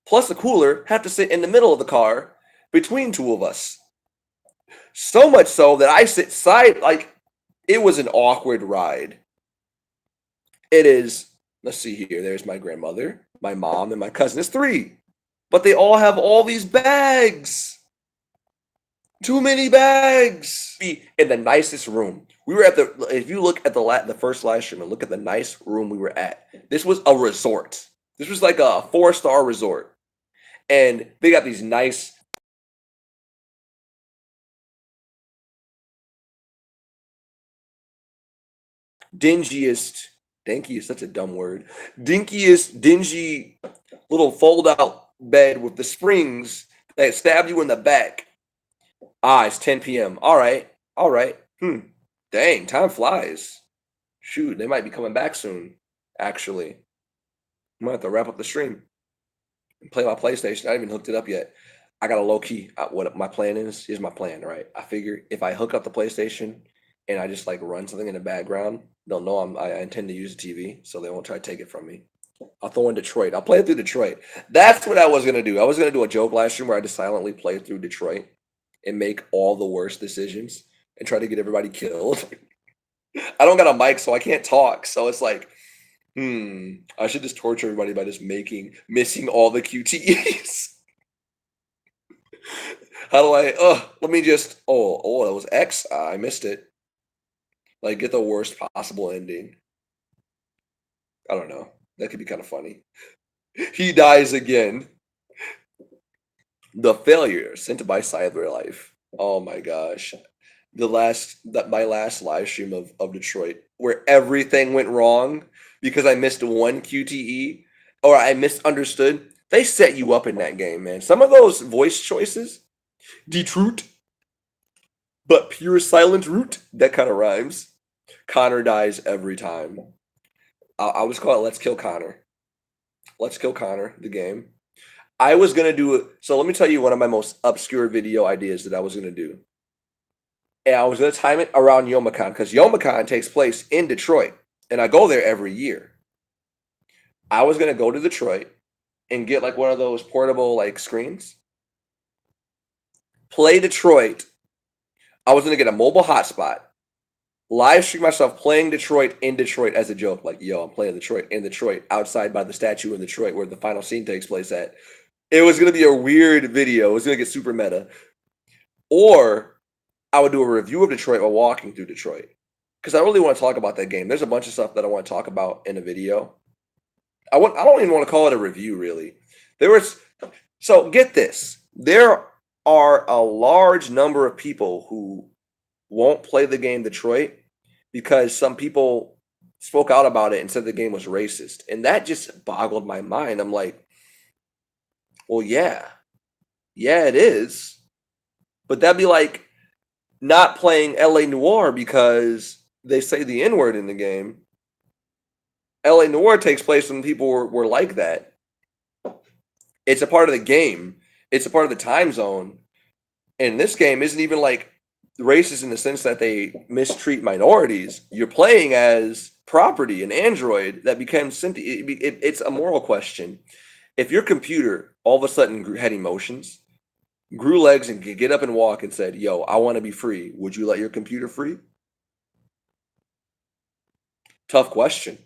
plus a cooler, have to sit in the middle of the car between two of us. So much so that I sit side, like, it was an awkward ride. It is, let's see here, there's my grandmother, my mom, and my cousin. It's 3. But they all have all these bags. Too many bags. In the nicest room. We were at if you look at the first live stream and look at the nice room we were at, this was a resort. This was like a 4-star resort. And they got these nice dingiest, dinky is such a dumb word, dingy little fold-out bed with the springs that stab you in the back. It's 10 p.m. All right. Dang, time flies. Shoot, they might be coming back soon, actually. I'm going to have to wrap up the stream and play my PlayStation. I haven't even hooked it up yet. I got a low-key, what my plan is. Here's my plan, right? I figure if I hook up the PlayStation and I just, like, run something in the background, they'll know I intend to use the TV, so they won't try to take it from me. I'll throw in Detroit. I'll play it through Detroit. That's what I was going to do. I was going to do a joke live stream where I just silently play through Detroit and make all the worst decisions and try to get everybody killed. I don't got a mic, so I can't talk. So it's like, I should just torture everybody by just missing all the QTEs. How do I, let me just, that was X. I missed it. Like, get the worst possible ending. I don't know. That could be kind of funny. He dies again. The failure sent by Cyberlife. Oh my gosh. My last live stream of Detroit, where everything went wrong because I missed one QTE or I misunderstood. They set you up in that game, man. Some of those voice choices, Detroit, but pure silent root, that kind of rhymes. Connor dies every time. I'll just call it Let's Kill Connor. Let's Kill Connor, the game. I was going to do it. So let me tell you one of my most obscure video ideas that I was going to do. And I was going to time it around Youmacon because Youmacon takes place in Detroit. And I go there every year. I was going to go to Detroit and get like one of those portable like screens. Play Detroit. I was going to get a mobile hotspot. Live stream myself playing Detroit in Detroit as a joke. Like, yo, I'm playing Detroit in Detroit outside by the statue in Detroit where the final scene takes place at. It was going to be a weird video. It was going to get super meta. Or I would do a review of Detroit while walking through Detroit. Because I really want to talk about that game. There's a bunch of stuff that I want to talk about in a video. I don't even want to call it a review, really. So get this. There are a large number of people who won't play the game Detroit because some people spoke out about it and said the game was racist. And that just boggled my mind. I'm like, well, yeah, it is. But that'd be like not playing LA Noire because they say the N-word in the game. LA Noire takes place when people were like that. It's a part of the game. It's a part of the time zone. And this game isn't even like racist in the sense that they mistreat minorities. You're playing as property, an android that became sentient. It's a moral question. If your computer all of a sudden had emotions, grew legs, and could get up and walk and said, "Yo, I want to be free," would you let your computer free? Tough question.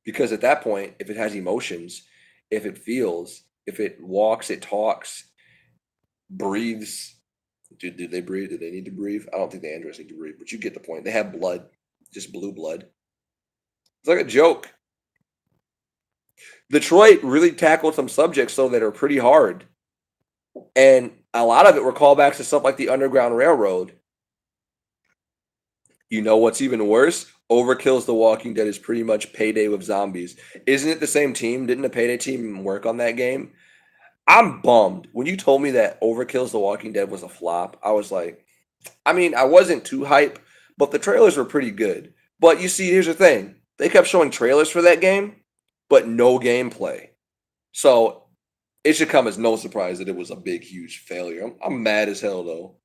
Because at that point, if it has emotions, if it feels, if it walks, it talks, breathes. Do they breathe? Do they need to breathe? I don't think the androids need to breathe, but you get the point. They have blood, just blue blood. It's like a joke. Detroit really tackled some subjects though that are pretty hard, and a lot of it were callbacks to stuff like the Underground Railroad. You know what's even worse? Overkill's The Walking Dead is pretty much Payday with zombies. Isn't it the same team? Didn't the Payday team work on that game? I'm bummed. When you told me that Overkill's The Walking Dead was a flop, I was like, I mean, I wasn't too hype, but the trailers were pretty good. But you see, here's the thing. They kept showing trailers for that game, but no gameplay. So it should come as no surprise that it was a big, huge failure. I'm mad as hell, though.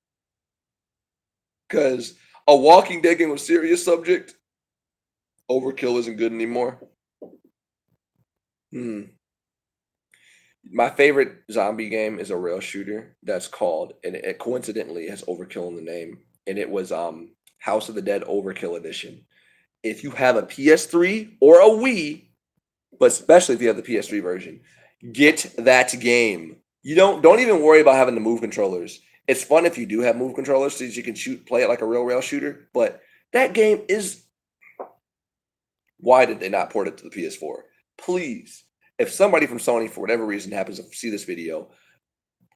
Because a Walking Dead game with serious subject, Overkill isn't good anymore. My favorite zombie game is a rail shooter that's called, and it coincidentally has Overkill in the name, and it was House of the Dead Overkill Edition. If you have a PS3 or a Wii, but especially if you have the PS3 version, get that game. You don't even worry about having to move controllers. It's fun if you do have move controllers so that you can play it like a real rail shooter, but that game is. Why did they not port it to the PS4? Please, if somebody from Sony, for whatever reason, happens to see this video,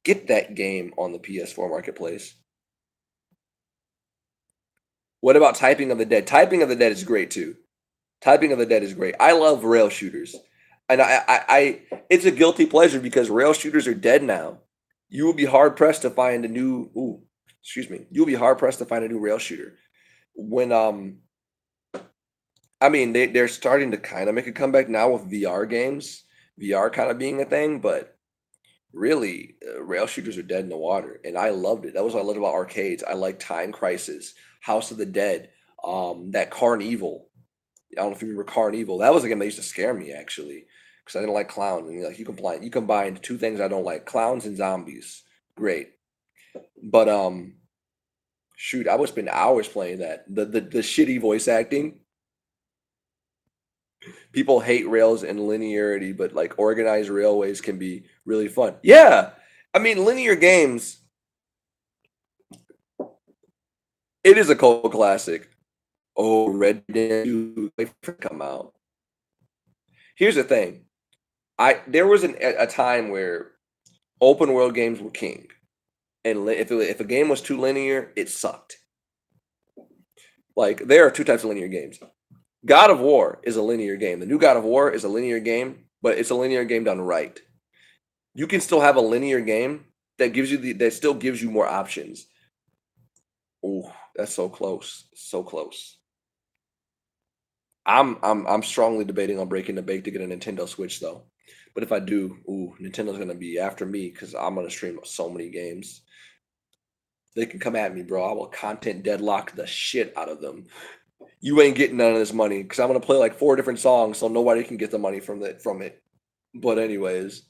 get that game on the PS4 marketplace. What about Typing of the Dead? Typing of the Dead is great too. Typing of the Dead is great. I love rail shooters, and I it's a guilty pleasure because rail shooters are dead now. You will be hard pressed to find a new. You'll be hard pressed to find a new rail shooter. When I mean, they're starting to kind of make a comeback now with VR games, VR kind of being a thing, but really, rail shooters are dead in the water, and I loved it. That was what I loved about arcades. I like Time Crisis, House of the Dead, that Carnival. I don't know if you remember Carnival. That was a game that used to scare me actually, because I didn't like clowns. And like you combined two things I don't like: clowns and zombies. Great, but shoot, I would spend hours playing that. The shitty voice acting. People hate rails and linearity, but like organized railways can be really fun. Yeah. I mean, linear games, it is a cult classic. Oh, Red Dead 2, wait for it to come out. Here's the thing. There was a time where open world games were king. And if a game was too linear, it sucked. Like, there are two types of linear games. God of War is a linear game. The new God of War is a linear game, but it's a linear game done right. You can still have a linear game that still gives you more options. Oh, that's so close. So close. I'm strongly debating on breaking the bank to get a Nintendo Switch though. But if I do, Nintendo's gonna be after me because I'm gonna stream so many games. They can come at me, bro. I will content deadlock the shit out of them. You ain't getting none of this money because I'm gonna play like 4 different songs, so nobody can get the money from it. But anyways,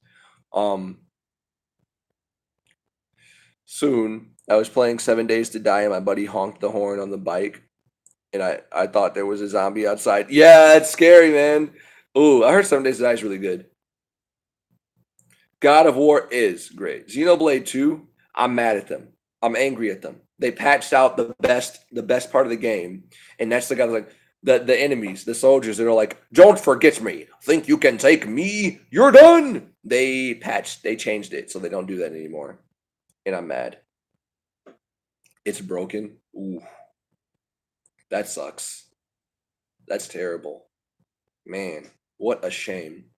soon I was playing 7 Days to Die, and my buddy honked the horn on the bike, and I thought there was a zombie outside. Yeah, it's scary, man. Ooh, I heard 7 Days to Die is really good. God of War is great. Xenoblade 2, I'm mad at them. I'm angry at them. They patched out the best part of the game, and that's the guy that's like the enemies, the soldiers that are like, "Don't forget me. Think you can take me? You're done." They changed it so they don't do that anymore, and I'm mad. It's broken. Ooh, that sucks. That's terrible, man. What a shame.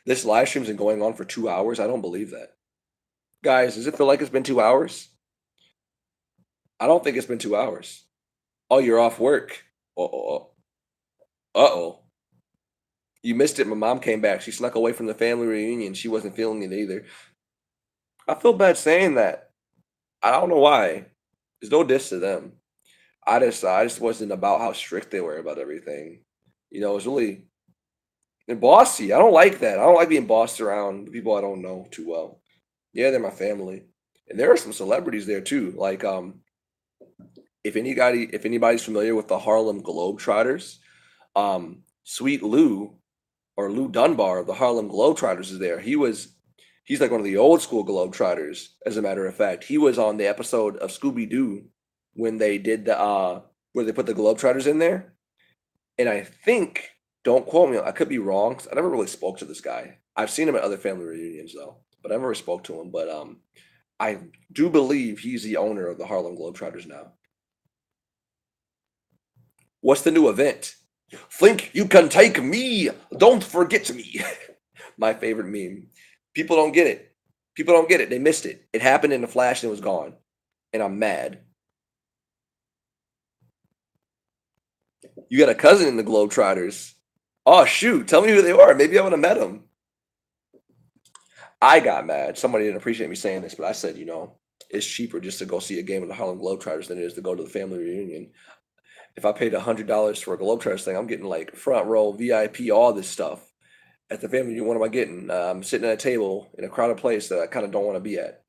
This live stream's been going on for 2 hours. I don't believe that, guys. Does it feel like it's been 2 hours? I don't think it's been 2 hours. Oh, you're off work. Uh-oh. Uh-oh. You missed it. My mom came back. She snuck away from the family reunion. She wasn't feeling it either. I feel bad saying that. I don't know why. There's no diss to them. I just wasn't about how strict they were about everything. It was really and bossy. I don't like that. I don't like being bossed around people I don't know too well. Yeah, they're my family, and there are some celebrities there too. Like if anybody's familiar with the Harlem Globetrotters, Sweet Lou or Lou Dunbar of the Harlem Globetrotters is there. He's like one of the old school Globetrotters. As a matter of fact, he was on the episode of Scooby Doo when they did the where they put the Globetrotters in there. And I think, don't quote me, I could be wrong. 'Cause I never really spoke to this guy. I've seen him at other family reunions though, but I never spoke to him. But I do believe he's the owner of the Harlem Globetrotters now. What's the new event? Think you can take me? Don't forget me. My favorite meme. People don't get it. People don't get it. They missed it. It happened in a flash and it was gone. And I'm mad. You got a cousin in the Globetrotters. Oh, shoot. Tell me who they are. Maybe I would have met them. I got mad. Somebody didn't appreciate me saying this, but I said, it's cheaper just to go see a game of the Harlem Globetrotters than it is to go to the family reunion. If I paid $100 for a Globetrotters thing, I'm getting like front row, VIP, all this stuff. At the family reunion, what am I getting? I'm sitting at a table in a crowded place that I kind of don't want to be at.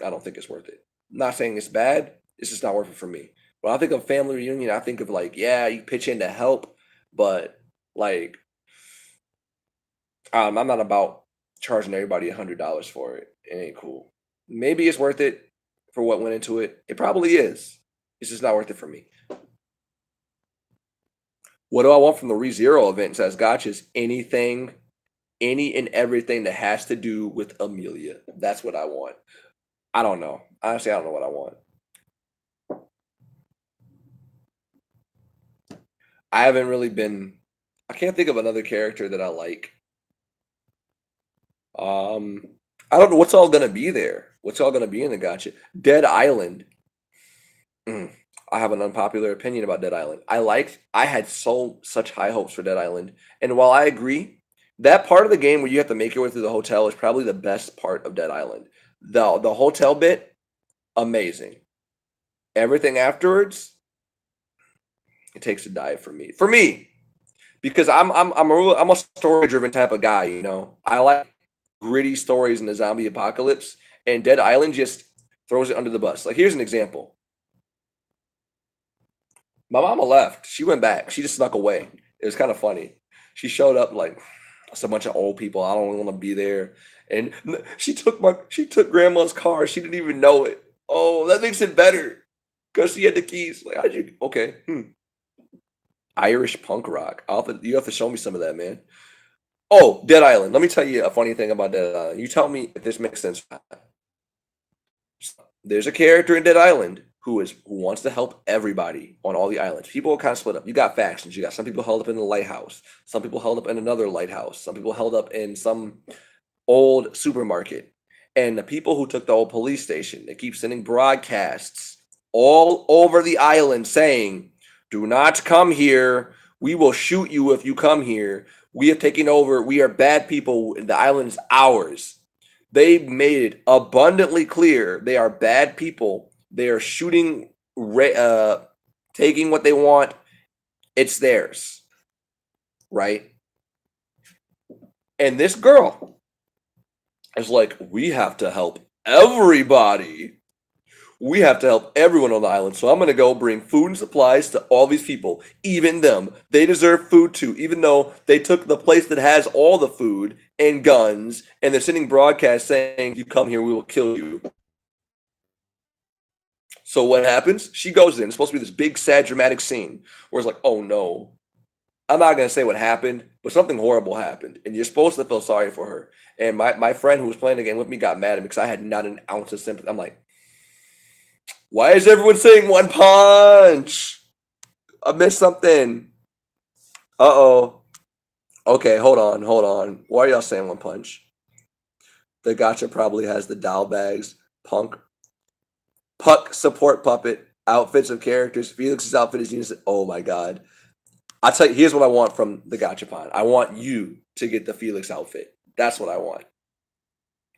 I don't think it's worth it. I'm not saying it's bad. It's just not worth it for me. When I think of family reunion, I think of like, yeah, you pitch in to help, but like, I'm not about charging everybody $100 for it. It ain't cool. Maybe it's worth it for what went into it. It probably is. It's just not worth it for me. What do I want from the ReZero event? Says Gotchas. Anything, any and everything that has to do with Amelia. That's what I want. I don't know. Honestly, I don't know what I want. I haven't really been. I can't think of another character that I like. I don't know what's all gonna be there. What's all gonna be in the Gotcha? Dead Island. I have an unpopular opinion about Dead Island. I had such high hopes for Dead Island. And while I agree, that part of the game where you have to make your way through the hotel is probably the best part of Dead Island. The hotel bit, amazing. Everything afterwards, it takes a dive for me. For me, because I'm a story driven type of guy. I like gritty stories in the zombie apocalypse, and Dead Island just throws it under the bus. Like here's an example. My mama left. She went back. She just snuck away. It was kind of funny. She showed up like it's a bunch of old people. I don't want to be there. And she took grandma's car. She didn't even know it. Oh, that makes it better. Because she had the keys. Like, how'd you okay. Irish punk rock. You have to show me some of that, man. Oh, Dead Island. Let me tell you a funny thing about Dead Island. You tell me if this makes sense. There's a character in Dead Island who wants to help everybody on all the islands. People are kind of split up. You got factions. You got some people held up in the lighthouse. Some people held up in another lighthouse. Some people held up in some old supermarket. And the people who took the old police station, they keep sending broadcasts all over the island saying, do not come here. We will shoot you if you come here. We have taken over. We are bad people. The island is ours. They made it abundantly clear they are bad people. They are shooting, taking what they want. It's theirs, right? And this girl is like, we have to help everybody. We have to help everyone on the island. So I'm going to go bring food and supplies to all these people, even them. They deserve food too, even though they took the place that has all the food and guns, and they're sending broadcasts saying, you come here, we will kill you. So what happens? She goes in. It's supposed to be this big, sad, dramatic scene where it's like, oh no. I'm not going to say what happened, but something horrible happened. And you're supposed to feel sorry for her. And my friend who was playing the game with me got mad at me because I had not an ounce of sympathy. I'm like, why is everyone saying one punch? I missed something. Uh-oh. Okay, hold on. Why are y'all saying one punch? The Gotcha probably has the doll bags, Puck support puppet, outfits of characters. Felix's outfit is unisex. Oh my God. I'll tell you, here's what I want from the Gachapon. I want you to get the Felix outfit. That's what I want.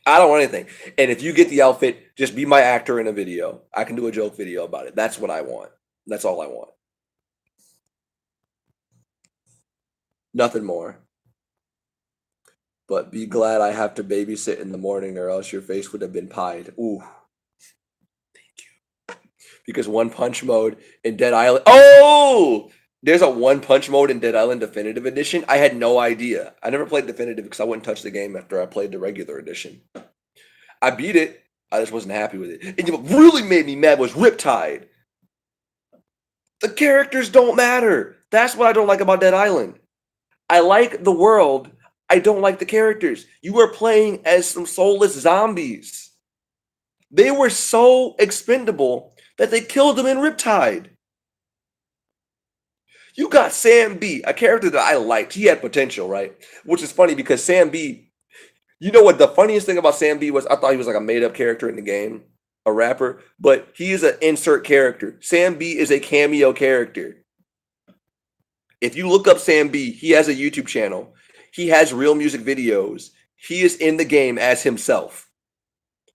I don't want anything. And if you get the outfit, just be my actor in a video. I can do a joke video about it. That's what I want. That's all I want. Nothing more. But be glad I have to babysit in the morning, or else your face would have been pied. Ooh, because One Punch mode in Dead Island. Oh, there's a One Punch mode in Dead Island Definitive Edition. I had no idea. I never played Definitive because I wouldn't touch the game after I played the regular edition. I beat it. I just wasn't happy with it. And what really made me mad was Riptide. The characters don't matter. That's what I don't like about Dead Island. I like the world. I don't like the characters. You are playing as some soulless zombies. They were so expendable that they killed them in Riptide. You got Sam B, a character that I liked. He had potential, right? Which is funny because Sam B, you know what the funniest thing about Sam B was? I thought he was like a made-up character in the game, a rapper, but he is an insert character. Sam B is a cameo character. If you look up Sam B, he has a YouTube channel. He has real music videos. He is in the game as himself.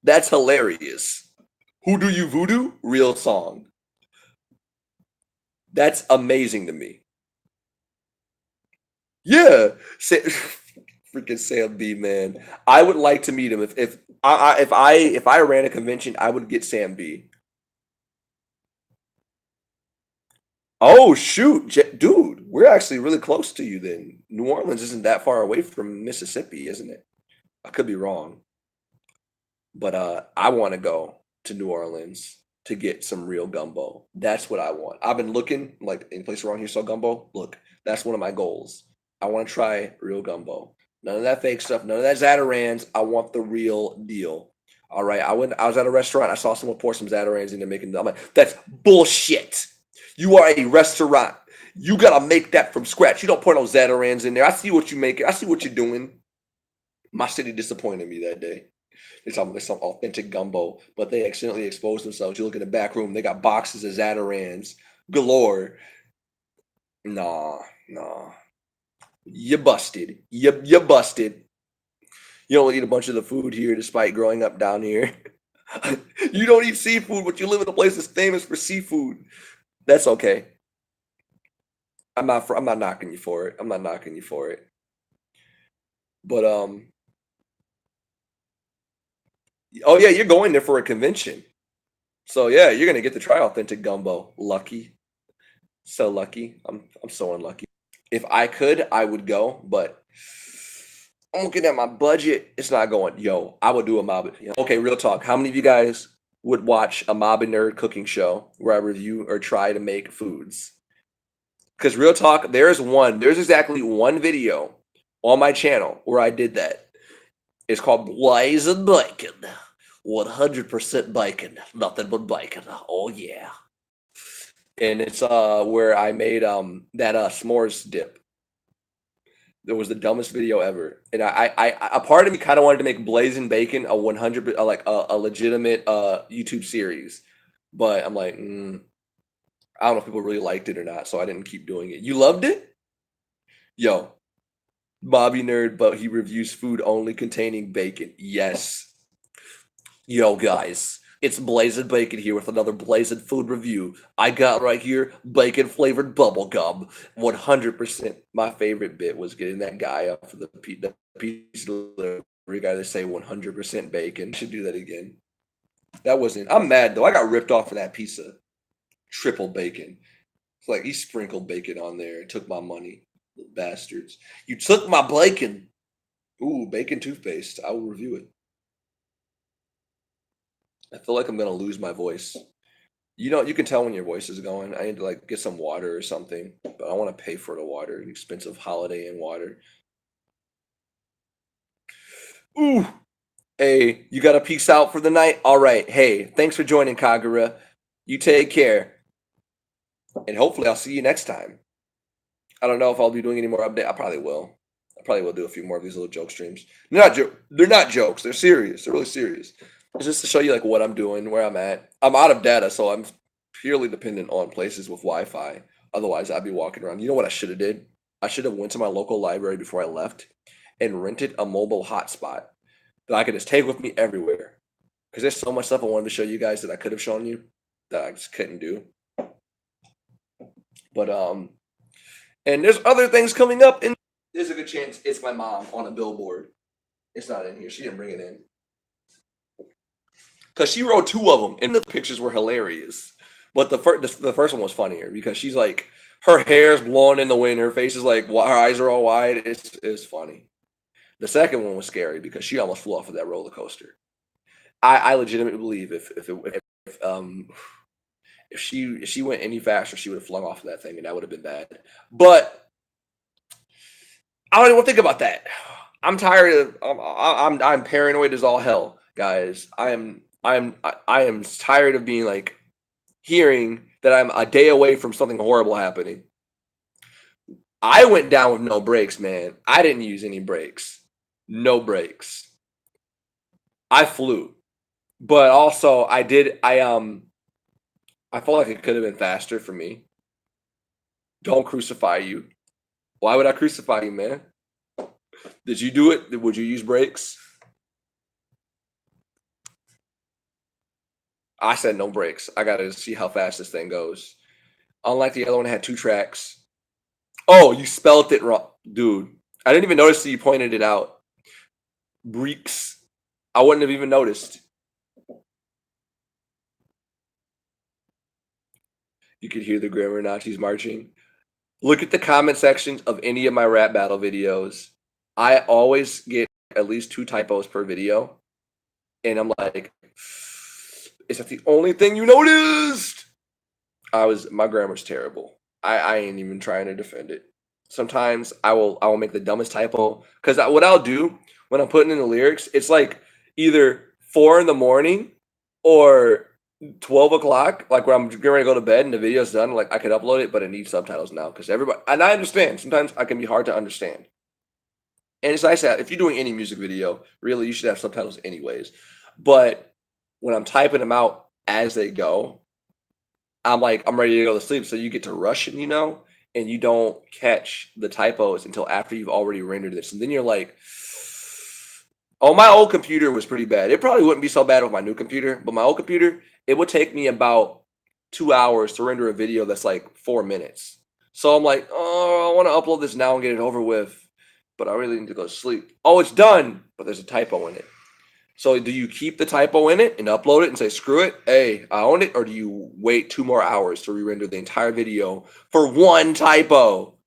That's hilarious. Who Do You Voodoo? Real song. That's amazing to me. Yeah. Freaking Sam B, man. I would like to meet him. If I ran a convention, I would get Sam B. Oh shoot, dude, we're actually really close to you then. New Orleans isn't that far away from Mississippi, isn't it? I could be wrong. But I want to go to New Orleans to get some real gumbo. That's what I want. I've been looking, like, any place around here sell gumbo. Look, that's one of my goals. I want to try real gumbo. None of that fake stuff. None of that Zatarans. I want the real deal. All right. I was at a restaurant. I saw someone pour some Zatarans in there making. I'm like, that's bullshit. You are a restaurant. You gotta make that from scratch. You don't pour no Zatarans in there. I see what you make. I see what you're doing. My city disappointed me that day. It's some authentic gumbo, but they accidentally exposed themselves. You look in the back room, they got boxes of Zatarans galore. Nah. You busted. You busted. You don't eat a bunch of the food here despite growing up down here. You don't eat seafood, but you live in a place that's famous for seafood. That's okay. I'm not knocking you for it. I'm not knocking you for it. But oh yeah, you're going there for a convention. So yeah, you're gonna get to try authentic gumbo. Lucky. So lucky. I'm so unlucky. If I could, I would go, but I'm looking at my budget. It's not going. Yo, I would do a mob. Okay, real talk. How many of you guys would watch a Mob and Nerd cooking show where I review or try to make foods? Because real talk, there's exactly one video on my channel where I did that. It's called Blazing Bacon. 100% bacon. Nothing but bacon. Oh yeah. And it's where I made that s'mores dip. It was the dumbest video ever. And I a part of me kind of wanted to make Blazing Bacon a 100 like a legitimate YouTube series. But I'm like, I don't know if people really liked it or not, so I didn't keep doing it. You loved it? Yo, Bobby Nerd, but he reviews food only containing bacon. Yes. Yo, guys, it's Blazing Bacon here with another Blazing food review. I got right here bacon flavored bubble gum. 100%. My favorite bit was getting that guy up for the pizza delivery guy to say 100% bacon. I should do that again. That wasn't. I'm mad though. I got ripped off for that pizza. Triple bacon. It's like he sprinkled bacon on there and took my money. The bastards. You took my bacon. Ooh, bacon toothpaste. I will review it. I feel like I'm gonna lose my voice. You know, you can tell when your voice is going. I need to like get some water or something, but I want to pay for the water, the expensive Holiday Inn water. Ooh. Hey, you got a peace out for the night? All right. Hey, thanks for joining, Kagura. You take care. And hopefully I'll see you next time. I don't know if I'll be doing any more updates. I probably will. I probably will do a few more of these little joke streams. They're not jokes. They're serious. They're really serious. It's just to show you like what I'm doing, where I'm at. I'm out of data, so I'm purely dependent on places with Wi-Fi. Otherwise, I'd be walking around. You know what I should have did? I should have went to my local library before I left and rented a mobile hotspot that I could just take with me everywhere. Because there's so much stuff I wanted to show you guys that I could have shown you that I just couldn't do. But and there's other things coming up, and there's a good chance it's my mom on a billboard. It's not in here. She didn't bring it in because she wrote 2 of them, and the pictures were hilarious. But the first one was funnier because she's like, her hair's blowing in the wind, her face is like, her eyes are all wide. It's funny. The second one was scary because she almost flew off of that roller coaster. I legitimately believe if she went any faster, she would have flung off of that thing, and that would have been bad. But I don't even think about that. I'm tired of. I'm paranoid as all hell, guys. I am tired of being like hearing that I'm a day away from something horrible happening. I went down with no brakes, man. I didn't use any brakes. No brakes. I flew. But also I felt like it could have been faster for me. Don't crucify you. Why would I crucify you, man? Did you do it? Would you use brakes? I said no brakes. I gotta see how fast this thing goes. Unlike the other one, it had 2 tracks. Oh, you spelled it wrong. Dude, I didn't even notice that you pointed it out. Breeks. I wouldn't have even noticed. You could hear the grammar Nazis marching. Look at the comment sections of any of my rap battle videos. I always get at least 2 typos per video. And I'm like, is that the only thing you noticed? My grammar's terrible. I ain't even trying to defend it. Sometimes I will make the dumbest typo. Because what I'll do when I'm putting in the lyrics, it's like either 4 in the morning or 12 o'clock, like where I'm getting ready to go to bed and the video's done. Like I could upload it, but it needs subtitles now because everybody, and I understand sometimes I can be hard to understand. And it's nice that if you're doing any music video, really you should have subtitles anyways. But when I'm typing them out as they go, I'm like, I'm ready to go to sleep. So you get to rushing, and you don't catch the typos until after you've already rendered this. And then you're like, oh, my old computer was pretty bad. It probably wouldn't be so bad with my new computer, but my old computer, it would take me about 2 hours to render a video that's like 4 minutes. So I'm like, oh, I want to upload this now and get it over with, but I really need to go to sleep. Oh, it's done, but there's a typo in it. So do you keep the typo in it and upload it and say, screw it, hey, I own it? Or do you wait 2 more hours to re-render the entire video for 1 typo?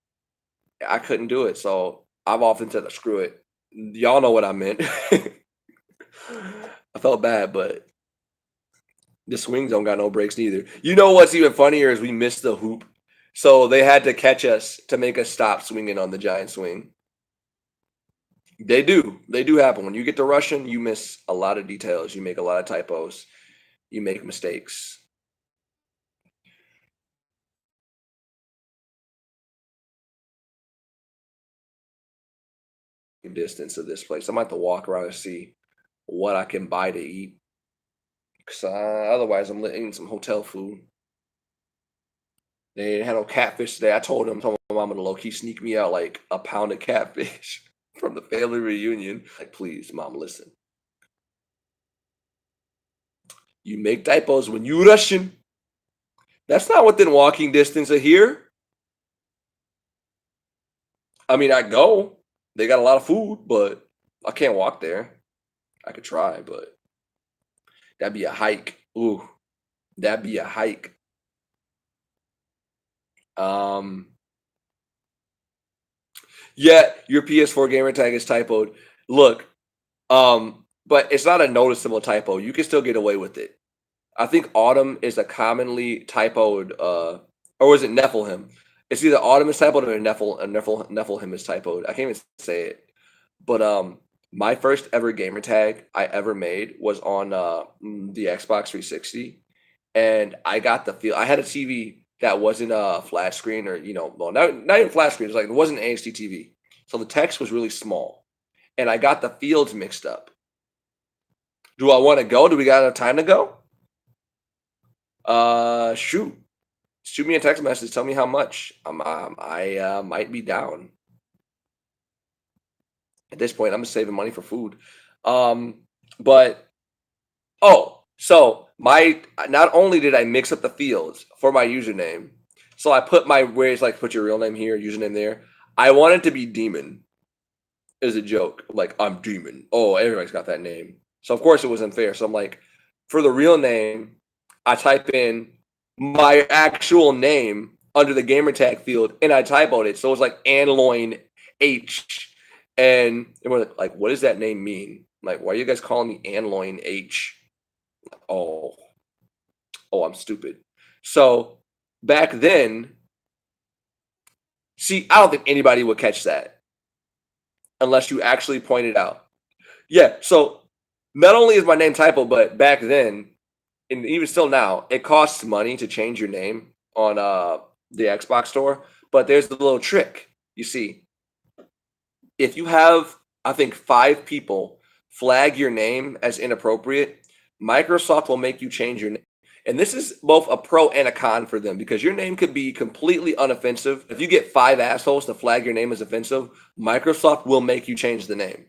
I couldn't do it, so I've often said, screw it. Y'all know what I meant. I felt bad, but the swings don't got no brakes neither. You know what's even funnier is we missed the hoop. So they had to catch us to make us stop swinging on the giant swing. They do happen. When you get to Russian, you miss a lot of details. You make a lot of typos. You make mistakes. Distance of this place. I might have to walk around and see what I can buy to eat. Cause otherwise, I'm eating some hotel food. They didn't have no catfish today. I told my mom to low key sneak me out like a pound of catfish from the family reunion. Like, please, mom, listen. You make typos when you Russian. That's not within walking distance of here. I mean, I go. They got a lot of food, but I can't walk there. I could try, but that'd be a hike. Ooh, that'd be a hike. Yeah, your PS4 gamer tag is typoed. Look, but it's not a noticeable typo. You can still get away with it. I think Autumn is a commonly typoed, or was it Nephilim? It's either Autumn is typoed or Nephilim is typoed. I can't even say it. But my first ever gamer tag I ever made was on the Xbox 360, and I got the feel. I had a TV that wasn't a flat screen, or well, not even flat screen. It wasn't an HD TV, so the text was really small, and I got the fields mixed up. Do I want to go? Do we got enough time to go? Shoot me a text message. Tell me how much. I might be down. At this point, I'm just saving money for food. But so not only did I mix up the fields for my username, So I put my ways like put your real name here, username there. I wanted to be Demon as a joke. I'm like, I'm Demon. Oh, everybody's got that name. So of course it was unfair. So I'm like, for the real name, I type in my actual name under the gamer tag field and I typoed it. So it was like Anloin H. And we're like, what does that name mean? I'm like, why are you guys calling me Anloin H? Oh, I'm stupid. So back then, see, I don't think anybody would catch that unless you actually point it out. Yeah, so not only is my name typo, but back then, and even still now, it costs money to change your name on the Xbox store. But there's the little trick. You see, if you have, I think, 5 people flag your name as inappropriate, Microsoft will make you change your name. And this is both a pro and a con for them because your name could be completely unoffensive. If you get 5 assholes to flag your name as offensive, Microsoft will make you change the name.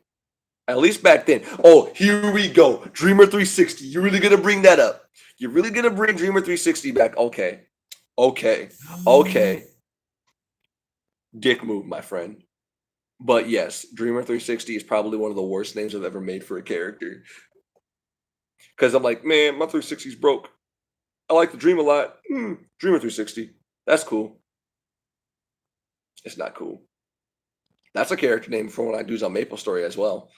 At least back then. Oh, here we go. Dreamer 360. You're really going to bring that up. You're really going to bring Dreamer 360 back. Okay. Dick move, my friend. But yes, Dreamer 360 is probably one of the worst names I've ever made for a character. Because I'm like, man, my 360's broke. I like to dream a lot. Dreamer 360. That's cool. It's not cool. That's a character name for when I do on MapleStory as well.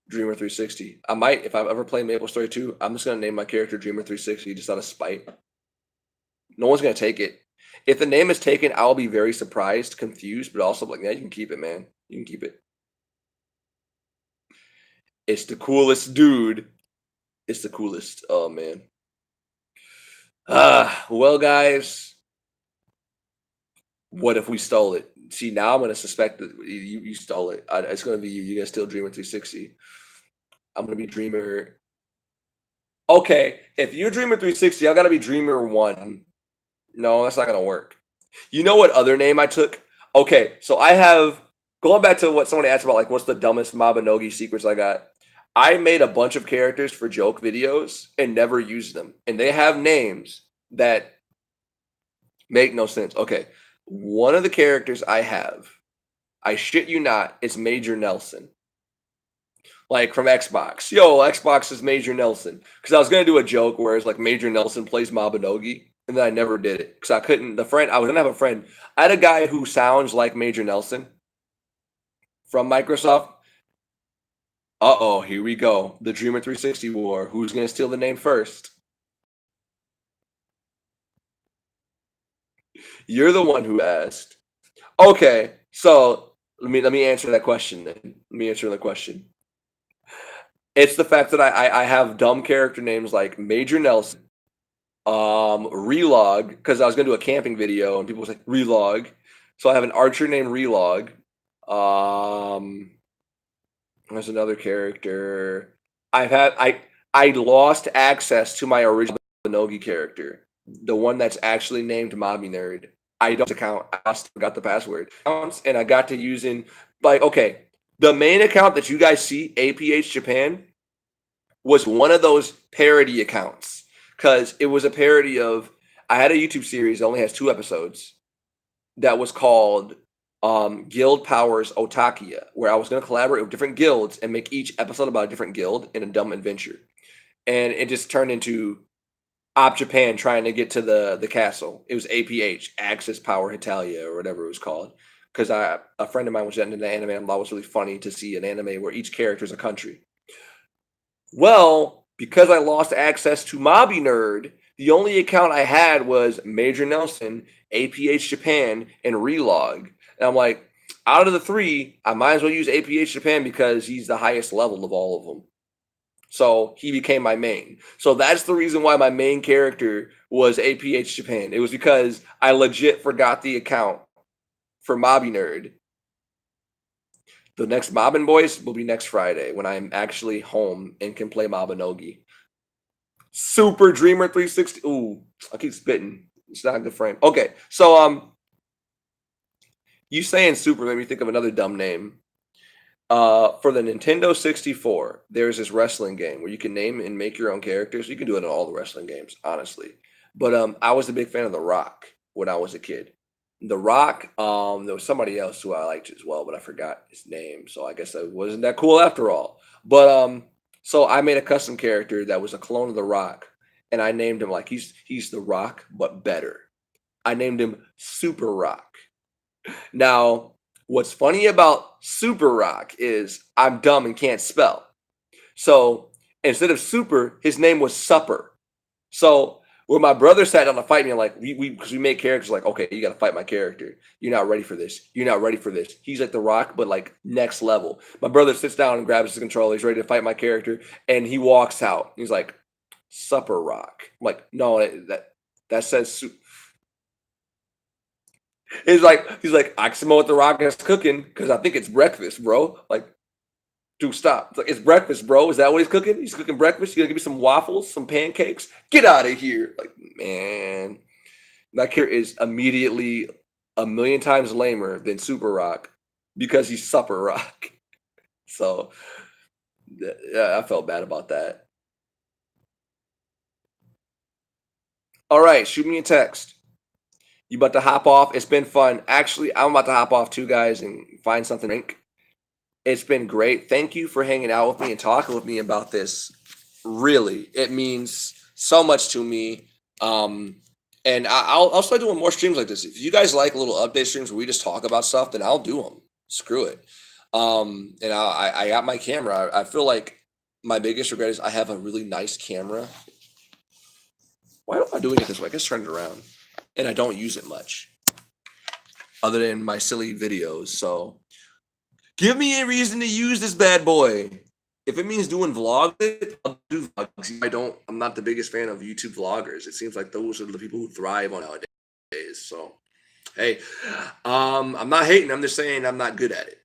Dreamer 360. I might, if I ever play MapleStory 2, I'm just going to name my character Dreamer 360 just out of spite. No one's going to take it. If the name is taken, I'll be very surprised, confused, but also like, yeah, you can keep it, man. You can keep it. It's the coolest, dude. It's the coolest. Oh, man. Well, guys, what if we stole it? See, now I'm going to suspect that you stole it. It's going to be you. You guys steal Dreamer 360. I'm going to be Dreamer. Okay, if you're Dreamer 360, I got to be Dreamer 1. No, that's not going to work. You know what other name I took? Okay, so I have, going back to what someone asked about, like, what's the dumbest Mabinogi secrets I got? I made a bunch of characters for joke videos and never used them. And they have names that make no sense. Okay, one of the characters I have, I shit you not, it's Major Nelson. Like from Xbox. Yo, Xbox is Major Nelson. Because I was going to do a joke where it's like Major Nelson plays Mabinogi. And then I never did it. Because I couldn't, I was going to have a friend. I had a guy who sounds like Major Nelson from Microsoft. Uh-oh, here we go. The Dreamer 360 war. Who's going to steal the name first? You're the one who asked. Okay, so let me answer that question then. Let me answer the question. It's the fact that I have dumb character names like Major Nelson, Relog, because I was going to do a camping video and people was like, Relog. So I have an archer named Relog. There's another character. I lost access to my original Mabinogi character, the one that's actually named Mobby Nerd. I don't account. I still got the password, and I got to using like okay. The main account that you guys see, APH Japan, was one of those parody accounts because it was a parody of. I had a YouTube series that only has 2 episodes that was called Guild Powers Otakia, where I was going to collaborate with different guilds and make each episode about a different guild in a dumb adventure. And it just turned into Op Japan trying to get to the castle. It was APH, Axis Power Italia, or whatever it was called. Because a friend of mine was into the anime and I thought it was really funny to see an anime where each character is a country. Well, because I lost access to Mobby Nerd, the only account I had was Major Nelson, APH Japan, and Relog. And I'm like, out of the 3, I might as well use APH Japan because he's the highest level of all of them. So he became my main. So that's the reason why my main character was APH Japan. It was because I legit forgot the account for Mobby Nerd. The next Mobbin Boys will be next Friday when I'm actually home and can play Mabinogi. Super Dreamer 360. Ooh, I keep spitting. It's not a good frame. Okay, so you saying super made me think of another dumb name. For the Nintendo 64, there's this wrestling game where you can name and make your own characters. You can do it in all the wrestling games, honestly. But I was a big fan of The Rock. when I was a kid. The Rock, there was somebody else who I liked as well, but I forgot his name. So I guess it wasn't that cool after all. But so I made a custom character that was a clone of The Rock, and I named him like he's The Rock, but better. I named him Super Rock. Now, what's funny about Super Rock is I'm dumb and can't spell. So instead of super, his name was Supper. So when my brother sat down to fight me, like because we make characters like, okay, you got to fight my character. You're not ready for this. You're not ready for this. He's like The Rock, but like next level. My brother sits down and grabs the controller. He's ready to fight my character, and he walks out. He's like, Supper Rock. I'm like, no, that says. He's like, I can smell what The Rock is cooking because I think it's breakfast, bro. Like, dude, stop. It's like, it's breakfast, bro. Is that what he's cooking? He's cooking breakfast. You gonna give me some waffles, some pancakes? Get out of here. Like, man, that character is immediately a million times lamer than Super Rock because he's Supper Rock. So, yeah, I felt bad about that. All right, shoot me a text. You about to hop off? It's been fun. Actually, I'm about to hop off too, guys, and find something to drink. It's been great. Thank you for hanging out with me and talking with me about this. Really, it means so much to me. And I'll start doing more streams like this. If you guys like little update streams where we just talk about stuff, then I'll do them. Screw it. And I got my camera. I feel like my biggest regret is I have a really nice camera. Why am I doing it this way? I guess turn it around. And I don't use it much, other than my silly videos. So give me a reason to use this bad boy. If it means doing vlogs, I'll do vlogs. I'm not the biggest fan of YouTube vloggers. It seems like those are the people who thrive on nowadays. So, hey, I'm not hating. I'm just saying I'm not good at it.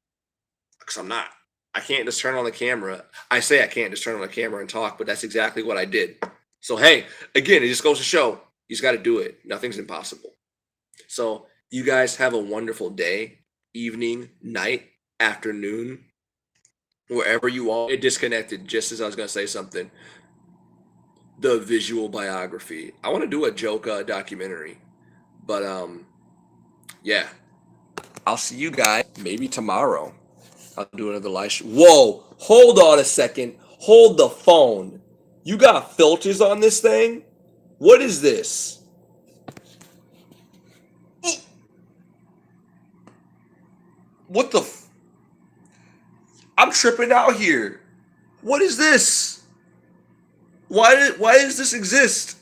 Because I'm not. I can't just turn on the camera. I say I can't just turn on the camera and talk, but that's exactly what I did. So, hey, again, it just goes to show you just got to do it. Nothing's impossible. So, you guys have a wonderful day, evening, night, afternoon, wherever you are. It disconnected just as I was going to say something. The visual biography. I want to do a joke documentary. But, yeah. I'll see you guys maybe tomorrow. I'll do another live stream. Whoa, hold on a second. Hold the phone. You got filters on this thing? What is this? What the I'm tripping out here. What is this? Why does this exist?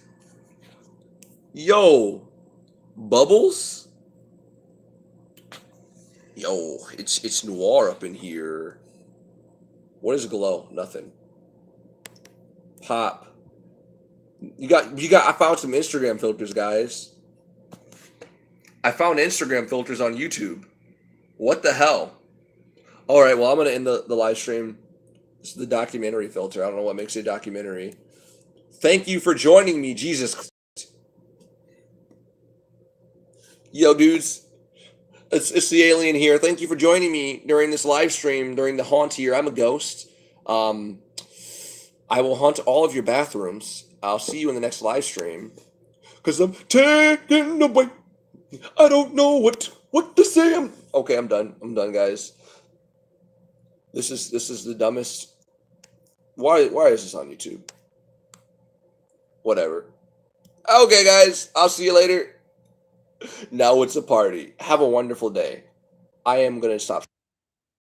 Yo, bubbles? Yo, it's noir up in here. What is glow? Nothing. Pop. You got I found some Instagram filters, guys. I found Instagram filters on YouTube. What the hell? All right, well, I'm going to end the live stream. This is the documentary filter. I don't know what makes it a documentary. Thank you for joining me, Jesus Christ. Yo, dudes. It's the alien here. Thank you for joining me during this live stream, during the haunt here. I'm a ghost. I will haunt all of your bathrooms. I'll see you in the next live stream. Because I'm taking away. I don't know what to say. Okay, I'm done. I'm done, guys. This is the dumbest. Why is this on YouTube? Whatever. Okay, guys. I'll see you later. Now it's a party. Have a wonderful day. I am going to stop.